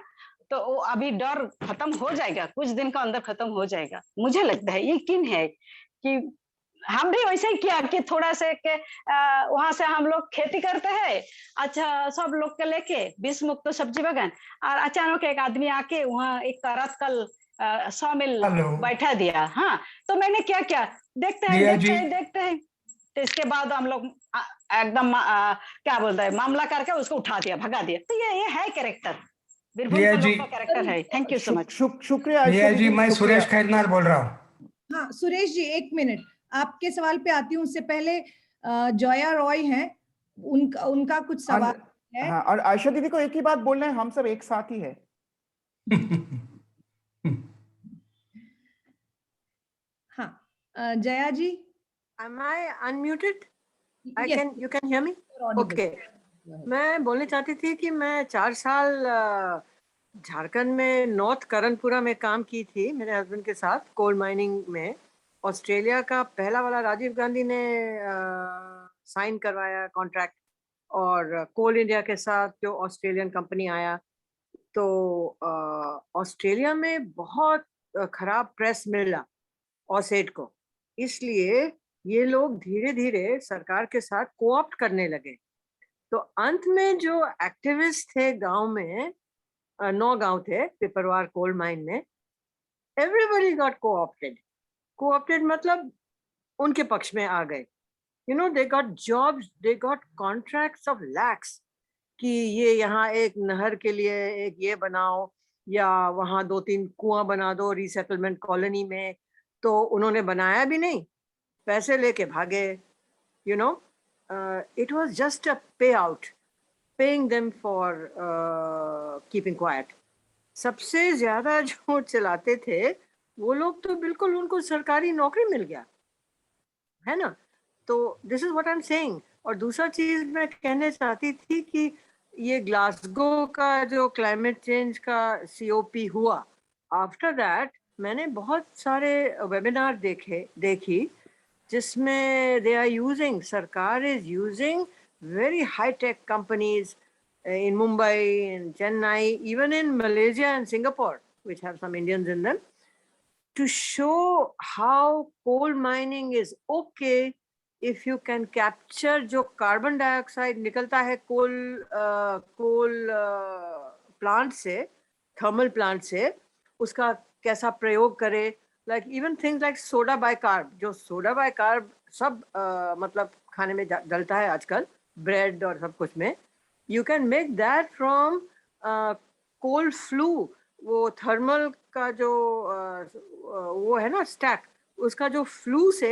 तो वो अभी डर खत्म हो जाएगा, कुछ दिन का अंदर खत्म हो जाएगा, मुझे लगता है, यकीन है कि हम भी वैसे ही किया कि थोड़ा से वहां से हम लोग खेती करते हैं, अच्छा सब लोग के लेके 20 मुक्त सब्जी बागान, और अचानक एक आदमी आके वहाँ एक रात कल सॉमिल बैठा दिया। हाँ, तो मैंने क्या किया, देखते हैं तो इसके बाद हम लोग एकदम क्या बोलते हैं, मामला करके उसको उठा दिया, भगा दिया। तो ये है कैरेक्टर, बीरभूम का लोग का कैरेक्टर है। Thank you so much. शुक्रिया प्रिया जी, मैं सुरेश खैरनार बोल रहा हूँ। हाँ सुरेश जी, एक मिनट, आपके सवाल पे आती हूँ। उससे पहले जया रॉय हैं, उनका कुछ सवाल है। हाँ, और आयशा दीदी को एक ही बात बोलना है, हम सब एक साथ ही है। हाँ जया जी, am I unmuted? Yes. You can hear me? Okay. मैं बोलना चाहती थी कि मैं 4 साल झारखंड में नॉर्थ करणपुरा में काम की थी मेरे हस्बैंड के साथ, कोल माइनिंग में। ऑस्ट्रेलिया का पहला वाला राजीव गांधी ने साइन करवाया कॉन्ट्रैक्ट, और कोल इंडिया के साथ जो ऑस्ट्रेलियन कंपनी आया, तो ऑस्ट्रेलिया में बहुत खराब प्रेस मिला ऑसेट को, इसलिए ये लोग धीरे धीरे सरकार के साथ कोऑप्ट करने लगे। तो अंत में जो एक्टिविस्ट थे गांव में, 9 गांव थे पिपरवार कोल माइन में, एवरीबॉडी गॉट कोऑप्टेड मतलब उनके पक्ष में आ गए। You know, they got jobs, they got contracts of lakhs कि ये यहाँ एक नहर के लिए एक ये बनाओ, या वहाँ 2-3 कुआं बना दो रिसेटलमेंट कॉलोनी में। तो उन्होंने बनाया भी नहीं, पैसे लेके भागे। You know, it was just a payout, paying them for keeping quiet. सबसे ज्यादा जो चलाते थे वो लोग तो बिल्कुल उनको सरकारी नौकरी मिल गया है ना। तो this is what I am saying. और दूसरा चीज मैं कहने चाहती थी कि ये ग्लासगो का जो क्लाइमेट चेंज का COP हुआ, आफ्टर दैट मैंने बहुत सारे वेबिनार देखी जिसमें they are using, सरकार is using very high-tech companies in Mumbai, in Chennai, even in Malaysia and Singapore, which have some Indians in them, to show how coal mining is okay if you can capture जो carbon dioxide निकलता है coal plant से, thermal plant से, उसका कैसा प्रयोग करे। Like even things like soda bicarb, जो soda bicarb सब मतलब खाने में डलता है आजकल, bread और सब कुछ में, you can make that from coal flue, वो thermal का जो वो है ना stack, उसका जो flue से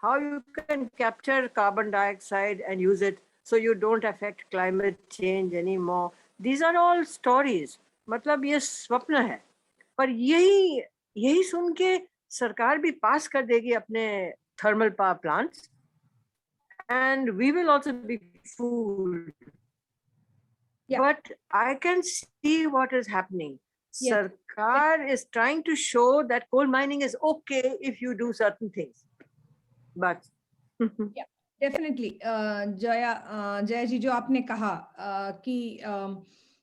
how you can capture carbon dioxide and use it so you don't affect climate change anymore. These are all stories, मतलब ये स्वप्न है, पर यही सुन के सरकार भी पास कर देगी अपने thermal power plants, and we will also be fooled. But I can see what is happening. सरकार is trying to show that coal mining is okay if you do certain things, but definitely Jaya ji, जो आपने कहा कि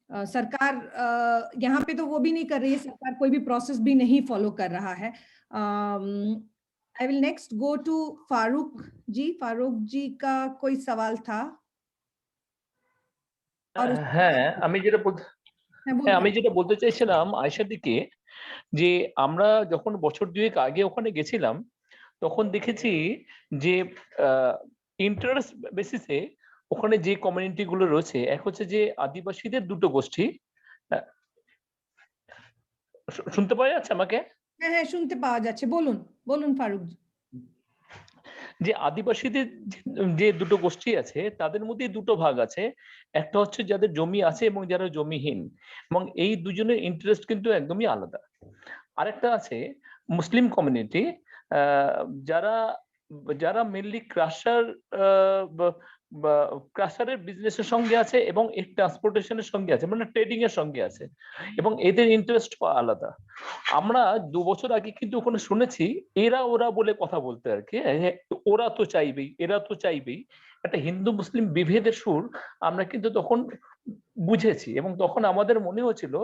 सरकार यहाँ पे तो वो भी नहीं कर रही है, सरकार कोई भी प्रोसेस भी नहीं फॉलो कर रहा है। I will next go to Farooq ji. Farooq ji का कोई सवाल था? হ্যাঁ, আমি যেটা বলতে চাইছিলাম আয়েশা দিকে, যে আমরা যখন বছর 2 আগে ওখানে গেছিলাম তখন দেখেছি যে ইন্টারেস্ট বেসিসে ওখানে যে কমিউনিটি গুলো রয়েছে, এক হচ্ছে যে আদিবাসীদের দুটো গোষ্ঠী। শুনতে পাওয়া যাচ্ছে আমাকে? হ্যাঁ হ্যাঁ, শুনতে পাওয়া যাচ্ছে, বলুন বলুন ফারুক জি। যে আদিবাসীদের যে দুটো গোষ্ঠী আছে তাদের মধ্যে দুটো ভাগ আছে, একটা হচ্ছে যাদের জমি আছে এবং যারা জমিহীন, এবং এই দুজনের ইন্টারেস্ট কিন্তু একদমই আলাদা। আরেকটা আছে মুসলিম কমিউনিটি, যারা মেনলি ক্রাশারের বিজনেসের সঙ্গে আছে এবং ট্রান্সপোর্টেশনের সঙ্গে আছে, মানে ট্রেডিং এর সঙ্গে আছে, এবং এদের ইন্টারেস্ট আলাদা। আমরা 2 বছর আগে কিন্তু ওখানে শুনেছি এরা ওরা বলে কথা বলতে আর কি, ওরা তো চাইবেই, এরা তো চাইবেই, একটা হিন্দু মুসলিম বিভেদের সুর আমরা কিন্তু তখন বুঝেছি, এবং তখন আমাদের মনে হচ্ছিল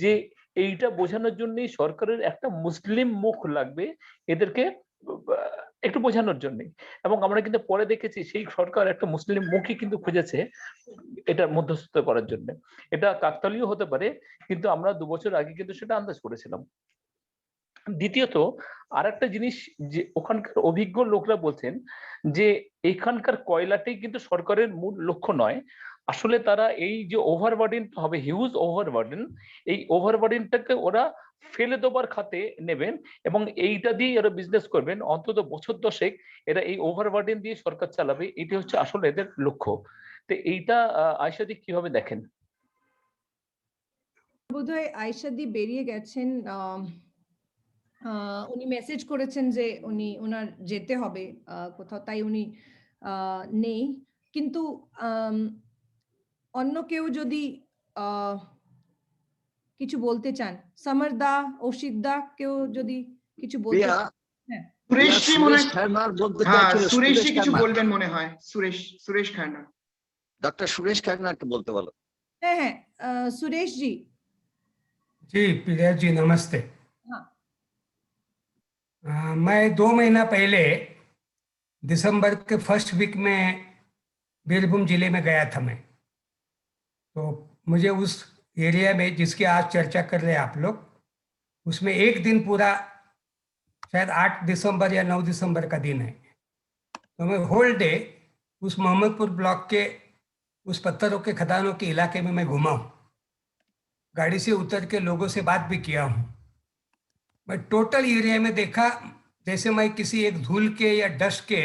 যে এইটা বোঝানোর জন্যই সরকারের একটা মুসলিম মুখ লাগবে এদেরকে একটু বোঝানোর জন্য, এবং আমরা কিন্তু পরে দেখেছি সেই সরকার একটা মুসলিম মুখই কিন্তু খুঁজেছে এটার মধ্যস্থতা করার জন্য। এটা কাকতালীয় হতে পারে, কিন্তু আমরা 2 বছর আগে কিন্তু সেটা আন্দাজ করেছিলাম। দ্বিতীয়ত আর একটা জিনিস, যে ওখানকার অভিজ্ঞ লোকরা বলছেন যে এখানকার কয়লাটাই কিন্তু সরকারের মূল লক্ষ্য নয়, আসলে তারা এই যে ওভারবার্ডেন হবে, হিউজ ওভারবার্ডেন, এই ওভারবার্ডেনটাকে ওরা ফেলে দেবার খাতে নেবেন এবং এইটা দিয়ে এরা বিজনেস করবেন অন্তত বছর দশেক, এরা এই ওভারবার্ডেন দিয়ে সরকার চালাবে, এটা হচ্ছে আসলে এদের লক্ষ্য। তো এইটা আয়েশাদি কিভাবে দেখেন? বোধহয় আয়েশাদি বেরিয়ে গেছেন, উনি মেসেজ করেছেন যে ওনার যেতে হবে কোথাও, তাই উনি নেই। কিন্তু অন্য কেউ যদি কিছু বলতে চান, সমর দা, অশিক দা, কেউ যদি কিছু বলতে চান। হ্যাঁ, সুরেশজি মনে হয়, হ্যাঁ সুরেশজি কিছু খান্না। বলবেন মনে হয়, সুরেশ খান্না। डॉक्टर सुरेश खन्ना के बोलते बोलो। হ্যাঁ হ্যাঁ, सुरेश जी। जी प्रिया जी नमस्ते। हाँ, मैं 2 महीना पहले दिसंबर के फर्स्ट वीक में बीरभूम जिले में गया था मैं। तो मुझे उस एरिया में जिसकी आज चर्चा कर रहे हैं आप लोग, उसमें एक दिन पूरा शायद 8 दिसंबर या 9 दिसंबर का दिन है, तो मैं होल डे उस मोहम्मदपुर ब्लॉक के उस पत्थरों के खदानों के इलाके में मैं घूमा हूँ, गाड़ी से उतर के लोगों से बात भी किया हूँ। मैं टोटल एरिया में देखा जैसे मैं किसी एक धूल के या डस्ट के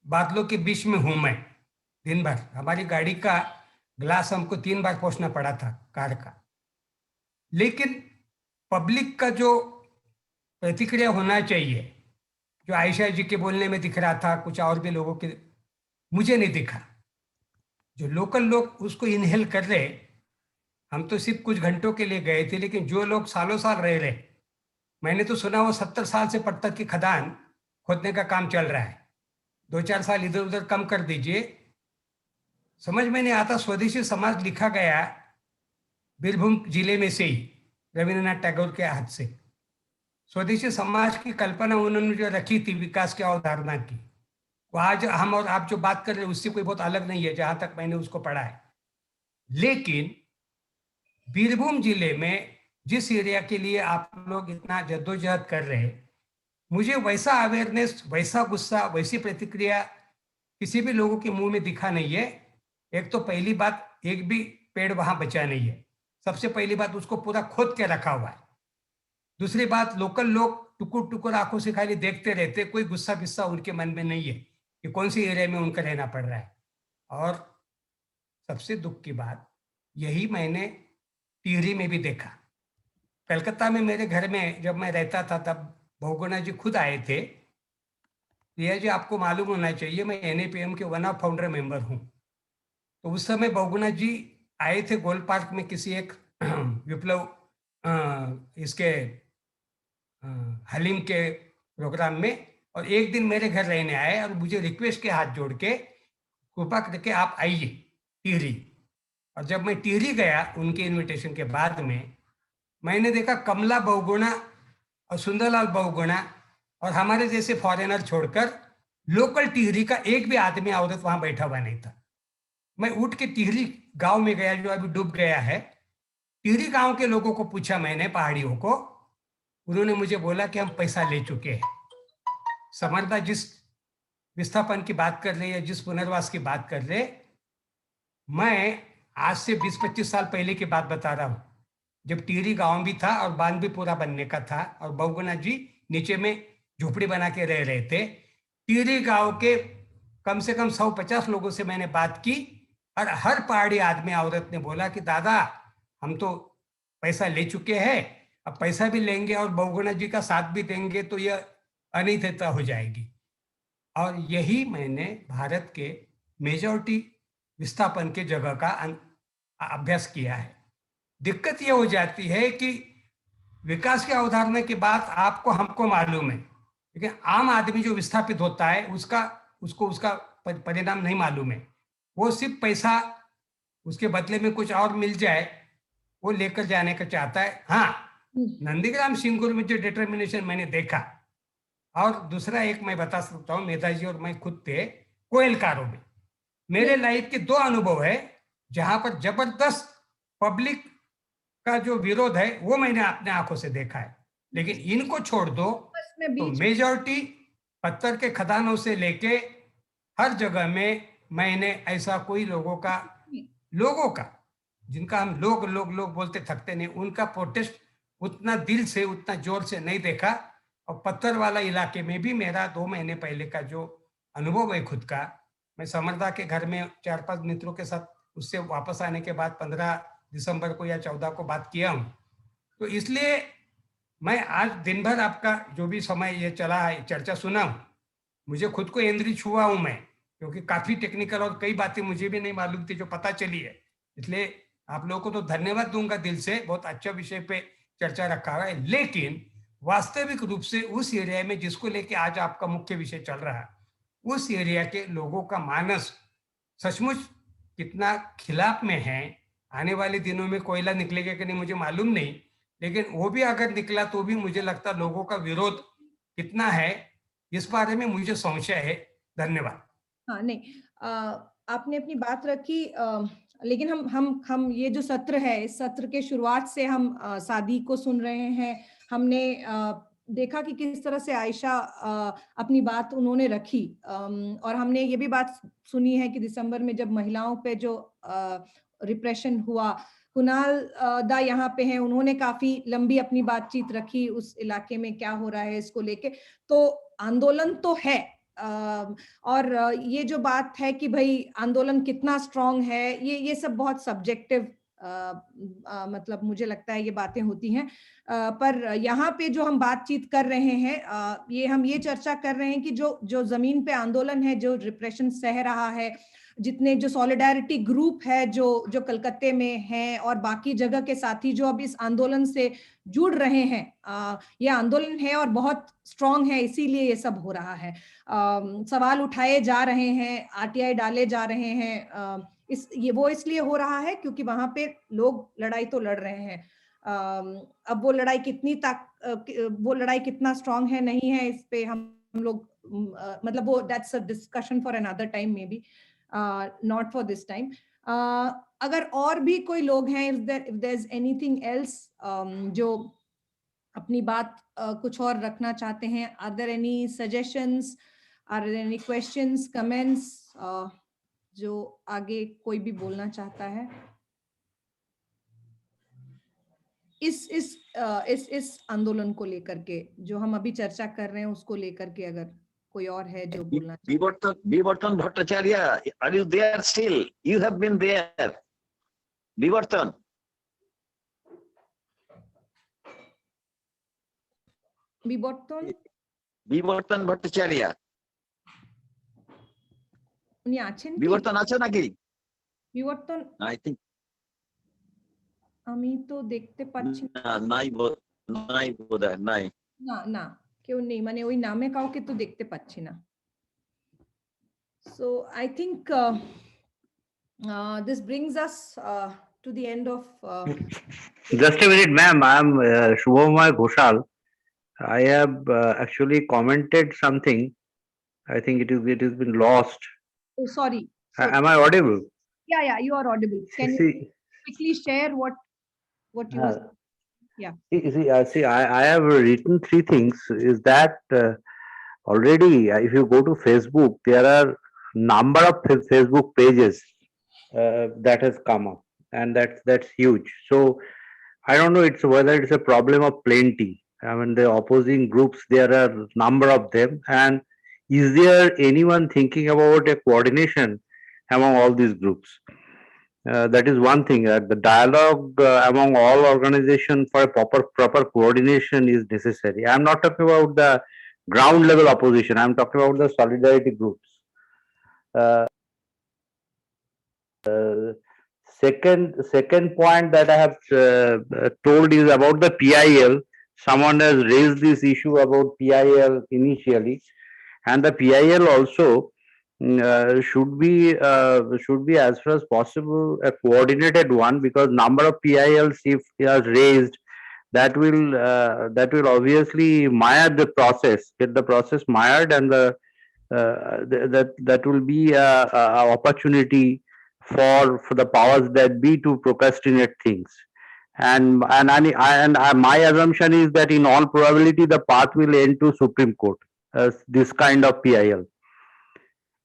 बादलों के बीच में हूं। मैं दिन भर हमारी गाड़ी का ग्लास हमको 3 बार पोंछना पड़ा था कार का। लेकिन पब्लिक का जो प्रतिक्रिया होना चाहिए, जो आयशा जी के बोलने में दिख रहा था, कुछ और भी लोगों के, मुझे नहीं दिखा। जो लोकल लोग उसको इनहेल कर रहे, हम तो सिर्फ कुछ घंटों के लिए गए थे, लेकिन जो लोग सालों साल रह रहे, मैंने तो सुना वो 70 साल से पत्थर की खदान खोदने का काम चल रहा है, 2-4 साल इधर उधर कम कर दीजिए। समझ में नहीं आता, स्वदेशी समाज लिखा गया बीरभूम जिले में से ही रविन्द्रनाथ टैगोर के हाथ से। स्वदेशी समाज की कल्पना उन्होंने जो रखी थी विकास की अवधारणा की, वो आज हम और आप जो बात कर रहे हैं उससे कोई बहुत अलग नहीं है, जहां तक मैंने उसको पढ़ा है। लेकिन बीरभूम जिले में जिस एरिया के लिए आप लोग इतना जद्दोजहद कर रहे हैं, मुझे वैसा अवेयरनेस, वैसा गुस्सा, वैसी प्रतिक्रिया किसी भी लोगों के मुंह में दिखा नहीं है। एक तो पहली बात, एक भी पेड़ वहां बचा नहीं है, सबसे पहली बात उसको पूरा खोद के रखा हुआ है। दूसरी बात, लोकल लोग टुकुर टुकुर आंखों से खाली देखते रहते, कोई गुस्सा गुस्सा उनके मन में नहीं है कि कौन सी एरिया में उनका रहना पड़ रहा है। और सबसे दुख की बात यही मैंने टिहरी में भी देखा। कलकत्ता में मेरे घर में जब मैं रहता था तब बहुगुणा जी खुद आए थे। प्रिया जी आपको मालूम होना चाहिए मैं NAPM के वन ऑफ फाउंडर मेंबर हूँ। तो उस समय बहुगुणा जी आए थे गोल पार्क में किसी एक विप्लव इसके हलीम के प्रोग्राम में, और एक दिन मेरे घर रहने आए और मुझे रिक्वेस्ट के हाथ जोड़ के कृपा करके आप आइए टिहरी। और जब मैं टिहरी गया उनके इनविटेशन के बाद में, मैंने देखा कमला बहुगुणा और सुंदरलाल बहुगुणा और हमारे जैसे फॉरेनर छोड़कर लोकल टिहरी का एक भी आदमी औरत वहां बैठा हुआ नहीं था। मैं उठ के टिहरी गांव में गया जो अभी डूब गया है। टिहरी गांव के लोगों को पूछा मैंने, पहाड़ियों को, उन्होंने मुझे बोला कि हम पैसा ले चुके हैं। समरदा जिस विस्थापन की बात कर रहे हैं, जिस पुनर्वास की बात कर रहे, मैं आज से 20-25 साल पहले की बात बता रहा हूँ, जब टिहरी गांव भी था और बांध भी पूरा बनने का था और बहुगुणा जी नीचे में झोपड़ी बना के रह रहे थे। टिहरी गांव के कम से कम 150 लोगों से मैंने बात की और हर पहाड़ी आदमी औरत ने बोला कि दादा हम तो पैसा ले चुके हैं, अब पैसा भी लेंगे और बहुगुणा जी का साथ भी देंगे तो यह अनिश्चितता हो जाएगी। और यही मैंने भारत के मेजॉरिटी विस्थापन के जगह का अभ्यास किया है। दिक्कत यह हो जाती है कि विकास की अवधारणा की बात आपको हमको मालूम है, लेकिन आम आदमी जो विस्थापित होता है उसका परिणाम नहीं मालूम है। वो सिर्फ पैसा उसके बदले में कुछ और मिल जाए वो लेकर जाने का चाहता है। हाँ, नंदीग्राम सिंगूर में जो डिटर्मिनेशन मैंने देखा, और दूसरा एक मैं बता सकता हूँ, नेताजी और मैं खुद थे कोयलकारों में। मेरे लाइफ के 2 अनुभव है जहां पर जबरदस्त पब्लिक का जो विरोध है वो मैंने अपने आंखों से देखा है। लेकिन इनको छोड़ दो तो मेजॉरिटी पत्थर के खदानों से लेके हर जगह में मैंने ऐसा कोई लोगों का जिनका हम लोग बोलते थकते नहीं, उनका प्रोटेस्ट उतना दिल से उतना जोर से नहीं देखा। और पत्थर वाला इलाके में भी मेरा 2 महीने पहले का जो अनुभव है खुद का, मैं समरदा के घर में 4-5 मित्रों के साथ उससे वापस आने के बाद 15 दिसंबर को या 14 को बात किया हूँ। तो इसलिए मैं आज दिन भर आपका जो भी समय ये चला है चर्चा सुना हूँ, मुझे खुद को एंद्रिच हुआ हूँ मैं, क्योंकि काफी टेक्निकल और कई बातें मुझे भी नहीं मालूम थी जो पता चली है। इसलिए आप लोगों को तो धन्यवाद दूंगा दिल से, बहुत अच्छा विषय पे चर्चा रखा हुआ है। लेकिन वास्तविक रूप से उस एरिया में जिसको लेके आज आपका मुख्य विषय चल रहा है, उस एरिया के लोगों का मानस सचमुच कितना खिलाफ में है। आने वाले दिनों में कोयला निकलेगा कि नहीं मुझे मालूम नहीं, लेकिन वो भी अगर निकला तो भी मुझे लगता लोगों का विरोध कितना है इस बारे में मुझे संशय है। धन्यवाद। हाँ नहीं, आपने अपनी बात रखी, लेकिन हम ये जो सत्र है, इस सत्र के शुरुआत से हम सादी को सुन रहे हैं। हमने देखा कि किस तरह से आयशा अपनी बात उन्होंने रखी, और हमने ये भी बात सुनी है कि दिसंबर में जब महिलाओं पे जो रिप्रेशन हुआ, कुणाल दा यहाँ पे हैं, उन्होंने काफी लंबी अपनी बातचीत रखी उस इलाके में क्या हो रहा है इसको लेके। तो आंदोलन तो है, और ये जो बात है कि भाई आंदोलन कितना स्ट्रांग है, ये सब बहुत सब्जेक्टिव मतलब मुझे लगता है ये बातें होती हैं। पर यहाँ पे जो हम बातचीत कर रहे हैं, हम ये चर्चा कर रहे हैं कि जो जमीन पे आंदोलन है, जो रिप्रेशन सह रहा है, जितने जो सॉलिडारिटी ग्रुप है जो कलकत्ते में है और बाकी जगह के साथी जो अब इस आंदोलन से जुड़ रहे हैं, ये आंदोलन है और बहुत स्ट्रांग है, इसीलिए ये सब हो रहा है। सवाल उठाए जा रहे हैं, आरटीआई डाले जा रहे हैं, वो इसलिए हो रहा है क्योंकि वहां पे लोग लड़ाई तो लड़ रहे हैं। अब वो लड़ाई कितना स्ट्रांग है नहीं है, इस पे हम लोग मतलब वो that's a discussion for another time, maybe not for this time. अगर और भी कोई लोग हैं, if there is anything else जो अपनी बात कुछ और रखना चाहते हैं, are there any suggestions, are there any questions, comments, जो आगे कोई भी बोलना चाहता है इस आंदोलन को लेकर के, जो हम अभी चर्चा कर रहे हैं उसको लेकर के, अगर कोई और है जो बोलना चाहता है। Birbhum Bhattacharya, are you there still? You have been there. Birbhum. Birbhum Bhattacharya. উনি আছেন কি? বিবর্তন আছে নাকি? বিবর্তন I think আমি তো দেখতে পাচ্ছি না, নাই বোধহয়, নাই। না কেউ নেই, মানে ওই নামে কাউকে তো দেখতে পাচ্ছি না। So I think this brings us to the end of Just a minute, ma'am. I am Shubhamay Ghoshal. I have actually commented something. I think it has been lost. Oh, sorry. Am I audible? Yeah, you are audible. Can you quickly share what you were? Yeah. See, I have written 3 things. Is that already, if you go to Facebook, there are number of Facebook pages that has come up, and that's huge. So I don't know whether it's a problem of plenty. I mean, the opposing groups, there are number of them, and is there anyone thinking about a coordination among all these groups? That is one thing. The dialogue among all organizations for a proper coordination is necessary. I'm not talking about the ground level opposition. I'm talking about the solidarity groups. Second point that I have told is about the PIL. Someone has raised this issue about PIL initially, and the PIL also should be as far as possible a coordinated one, because number of PILs if are raised, that will obviously mire the process, get the process mired, and that will be a opportunity for the powers that be to procrastinate things. My assumption is that in all probability the path will end to Supreme Court, this kind of PIL.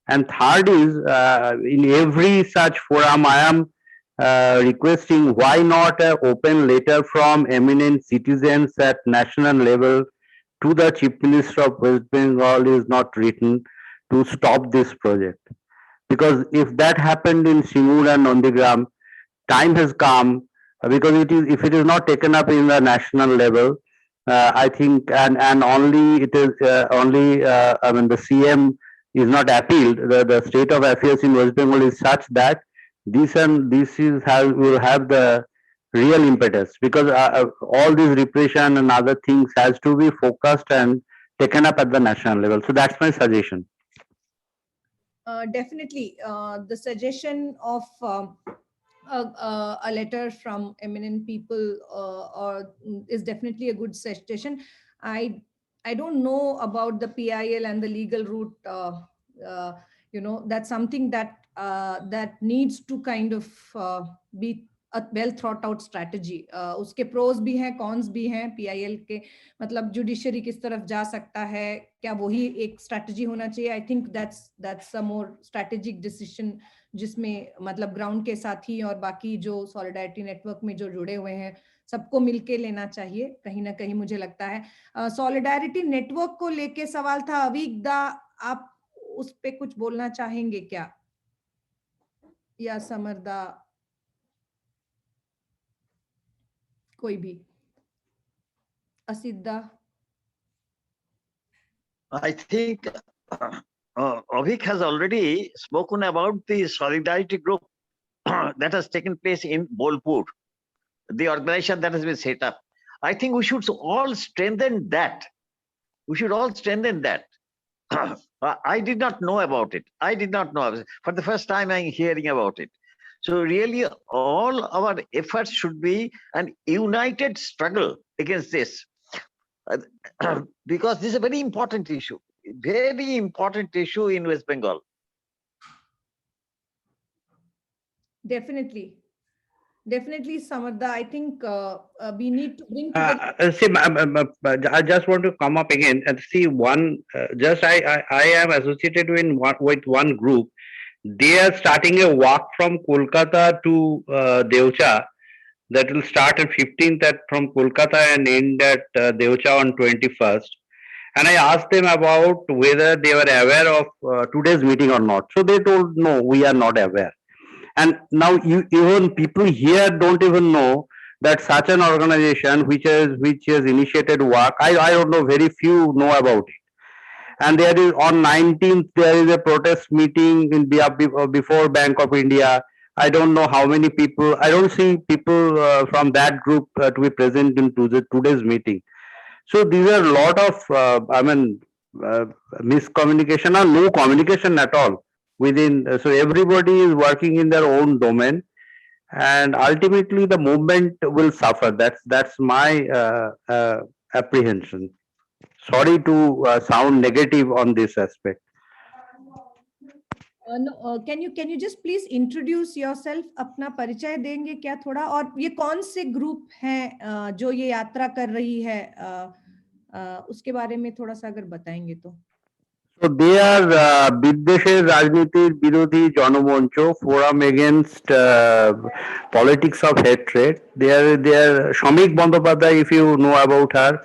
And third is, in every such forum, I am requesting why not an open letter from eminent citizens at national level to the Chief Minister of West Bengal is not written to stop this project. Because if that happened in Simur and Nandigram, time has come, because if it is not taken up in the national level, I think, and only it is I mean the CM is not appealed. The state of affairs in West Bengal is such that this will have the real impetus, because all this repression and other things has to be focused and taken up at the national level. So that's my suggestion. Definitely, the suggestion of a letter from eminent people is definitely a good suggestion. I don't know about the PIL and the legal route. That's something that that needs to kind of be a well thought out strategy. उसके pros भी हैं, cons भी हैं. PIL के मतलब judiciary किस तरफ जा सकता है, क्या वही एक strategy होना चाहिए? I think that's a more strategic decision, जिसमें मतलब ग्राउंड के साथी और बाकी जो सॉलिडारिटी नेटवर्क में जो जुड़े हुए हैं सबको मिलके लेना चाहिए कहीं ना कहीं, मुझे लगता है. सॉलिडारिटी नेटवर्क को लेके सवाल था. अवीक दा, आप उस पे कुछ बोलना चाहेंगे क्या, या समरदा, कोई भी? असिद्दा? I think Avik has already spoken about the solidarity group that has taken place in Bolpur, the organization that has been set up. I think we should all strengthen that. We should all strengthen that. I did not know about it. I did not know. For the first time, I'm hearing about it. So really, all our efforts should be an united struggle against this. Because this is a very important issue in West Bengal. Definitely, Samarda. I think we need to bring I just want to come up again and see one. I am associated with one group. They are starting a walk from Kolkata to Deocha. That will start on 15th from Kolkata and end at Deocha on 21st. And I asked them about whether they were aware of today's meeting or not. So they told, no, we are not aware. And now even people here don't even know that such an organization which has initiated work. I don't know, very few know about it. And there is on 19th there is a protest meeting in before Bank of India. I don't know how many people. I don't see people from that group to be present in today's meeting. So these are a lot of miscommunication or no communication at all within. So everybody is working in their own domain, and ultimately the movement will suffer. That's my apprehension. Sorry to sound negative on this aspect. No, can you just please introduce yourself? अपना परिचय देंगे क्या थोड़ा, और ये कौन से group हैं जो ये यात्रा कर रही है, उसके बारे में थोड़ा सा अगर बताएंगे तो. So they are Bidesher Rajniti Birodhi Janomoncho, Forum Against Politics of Hatred. They are Shamik Bandopadhyay, if you know about her.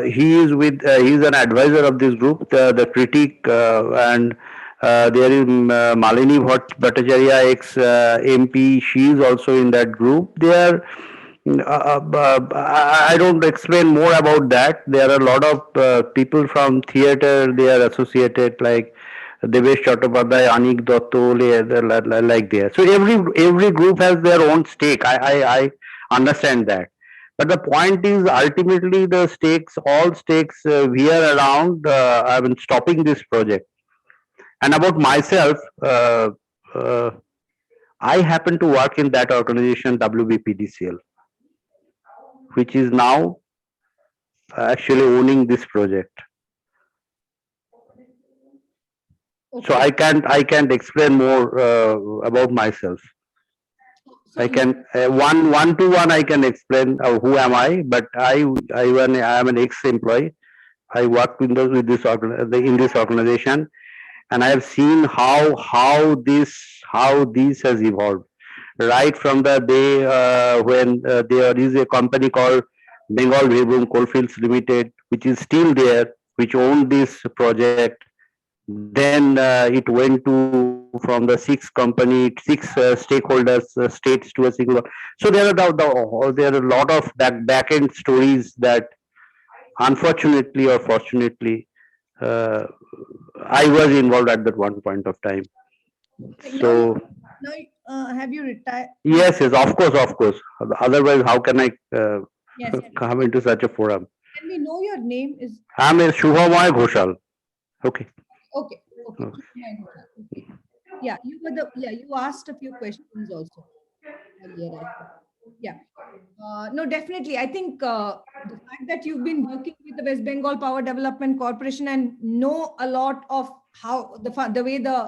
He is an advisor of this group, the critic, and there is Malini Bhattacharya, ex-MP. She is also in that group. They are. I don't explain more about that. There are a lot of people from theater. They are associated, like Devesh Chattopadhyay, Anik Dotto, like there. So every group has their own stake. I understand that. But the point is, ultimately, all stakes we are around. I mean, stopping this project. And about myself, I happen to work in that organization, WBPDCL, which is now actually owning this project. Okay. So I can't explain more about myself. I can one to one. I can explain who am I, but I am an ex-employee. I worked in this organization, and I have seen how this has evolved right from the day when there is a company called Bengal Birbhum Coalfields Limited, which is still there, which owned this project. Then it went to from the six stakeholders, states to a single one. So there are a lot of back end stories that, unfortunately or fortunately, I was involved at that one point of time. So now have you retired? yes, of course. Otherwise, how can I Yes. come into such a forum? Can we know your name? I'm a Shubhamay Ghoshal. Okay. Okay. Yeah, you asked a few questions also earlier. Yeah. No, definitely. I think the fact that you've been working with the West Bengal Power Development Corporation and know a lot of how the way the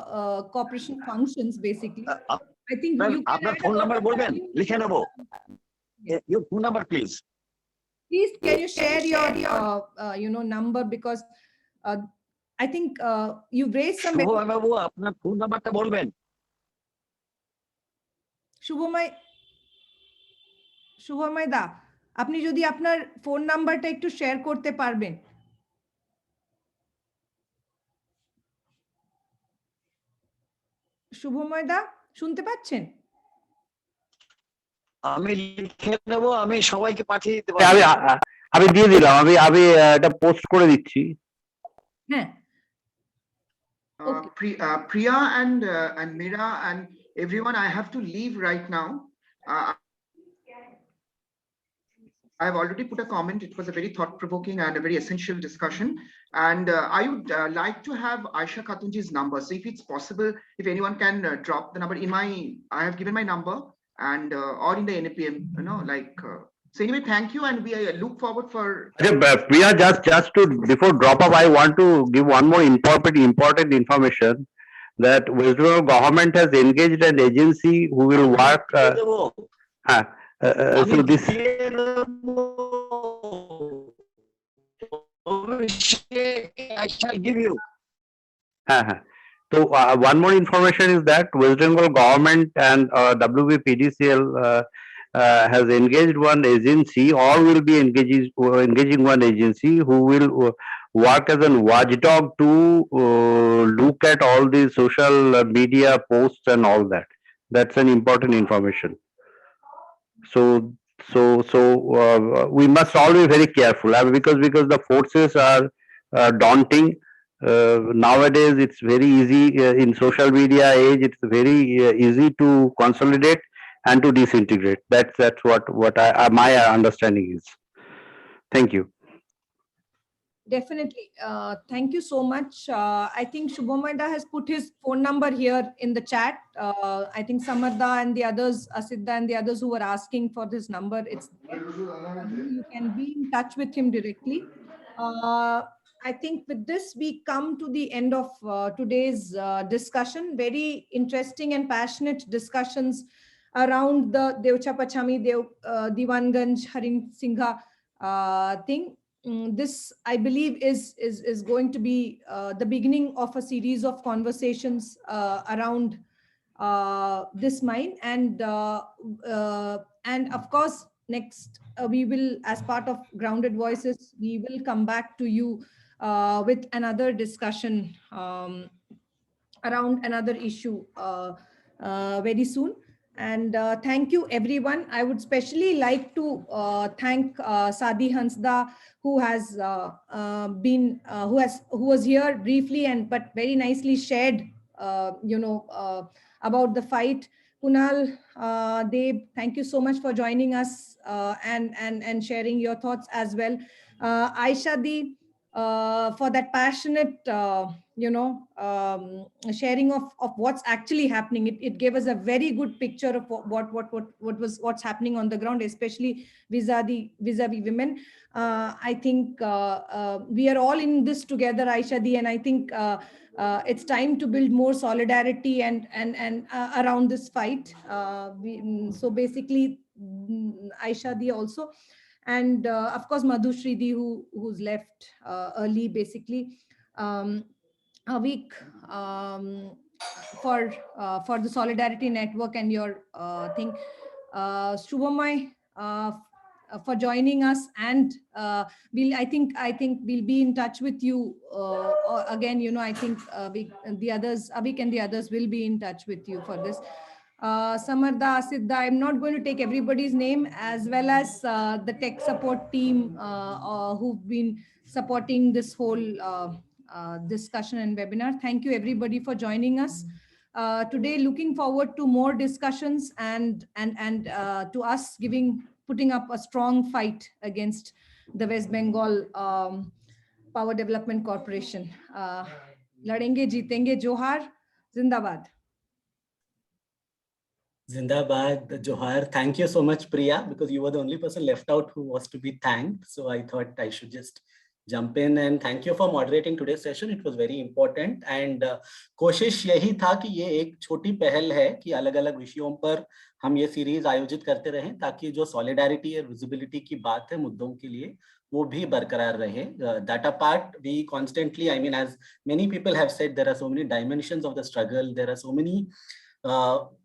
corporation functions, basically. I think you can আপনার phone number বলবেন, লিখে নেব। Your phone number, please. Please, can you share your number, because I think you've raised some. শুভবাবু, আপনার phone numberটা বলবেন। শুভময় দা, আপনি যদি আপনার phone নাম্বারটা একটু শেয়ার করতে পারবেন। শুভময় দা, শুনতে পাচ্ছেন? আমি লিখে নেব, আমি সবাইকে পাঠিয়ে দিতে পারি। আমি দিয়ে দিলাম, আমি এটা পোস্ট করে দিচ্ছি। হ্যাঁ। Priya and Mira and everyone, I have to leave right now. I've already put a comment. It was a very thought-provoking and a very essential discussion. And I would like to have Ayesha Khatunji's number. So if it's possible, if anyone can drop the number I have given my number, and or in the NAPM, so anyway, thank you, and we look forward for. Priya, just to before drop off, I want to give one more important information, that West Bengal government has engaged an agency who will work. So this. I shall give you. So one more information is that West Bengal government and WBPDCL has engaged one agency, or will be engaging one agency who will work as a watchdog to look at all the social media posts and all that. That's an important information. So we must all be very careful, because the forces are daunting. Nowadays it's very easy in social media age. It's very easy to consolidate and to disintegrate. That's what my understanding is. Thank you. Definitely. Thank you so much. I think Shubhamayda has put his phone number here in the chat. I think Samarda and the others, Asidda and the others who were asking for this number, it's you can be in touch with him directly. I think with this, we come to the end of today's discussion. Very interesting and passionate discussions around the Deocha Pachami, Diwanganj, Harim Singha thing. This, I believe, is going to be the beginning of a series of conversations around this mine, and of course, next we will, as part of Grounded Voices, we will come back to you with another discussion around another issue very soon. And thank you, everyone. I would especially like to thank Sadi Hansda, who has who was here briefly but very nicely shared, about the fight. Kunal, Deb, thank you so much for joining us and sharing your thoughts as well. Ayesha Di, for that passionate, sharing of what's actually happening. It gave us a very good picture of what's happening on the ground, especially vis-a-vis women. I think we are all in this together, Ayesha Di, and I think it's time to build more solidarity and around this fight. So basically, Ayesha Di also. And of course, Madhushri Di, who's left early, basically. Avik, for the Solidarity Network and your thing. Shubhamai, for joining us, and I think we'll be in touch with you again. I think the others, Avik and the others, will be in touch with you for this. Samarda, Siddha, I'm not going to take everybody's name, as well as the tech support team who've been supporting this whole discussion and webinar. Thank you everybody for joining us today. Looking forward to more discussions and to us putting up a strong fight against the West Bengal Power Development Corporation. Ladenge, jeetenge, Johar, Zindabad. Zindabad, Johar. Thank you so much, Priya, because you were the only person left out who was to be thanked. So I thought I should just jump in, and thank you for moderating today's session. It was very important, and कोशिश यही था कि ये एक छोटी पहल है कि अलग-अलग विषयों पर हम ये सीरीज आयोजित करते रहें, ताकि जो सॉलिडारिटी और विजिबिलिटी की बात है मुद्दों के लिए, वो भी बरकरार रहे. That apart, we constantly, I mean, as many people have said, there are so many dimensions of the struggle. There are so many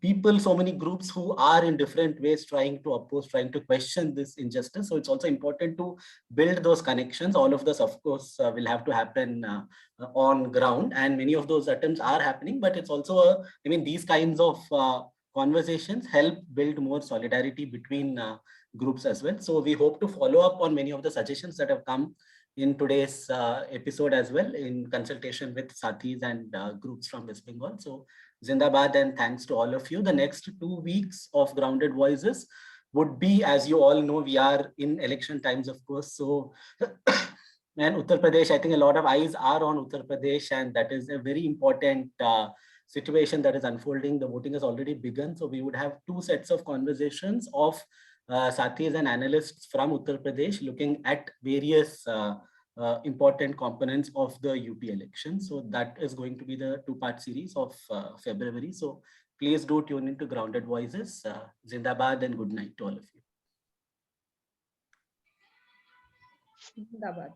people, so many groups who are in different ways trying to oppose, trying to question this injustice. So it's also important to build those connections. All of this, of course, will have to happen on ground, and many of those attempts are happening. But it's also, I mean, these kinds of conversations help build more solidarity between groups as well. So we hope to follow up on many of the suggestions that have come in today's episode as well, in consultation with Sathis and groups from West Bengal. So Zindabad, and thanks to all of you. The next 2 weeks of Grounded Voices would be, as you all know, we are in election times, of course. So, and Uttar Pradesh, I think a lot of eyes are on Uttar Pradesh, and that is a very important situation that is unfolding. The voting has already begun. So we would have 2 sets of conversations of Sathis and analysts from Uttar Pradesh looking at various important components of the UP election. So that is going to be the 2-part series of February. So please do tune into Grounded Voices. Zindabad, and good night to all of you. Zindabad.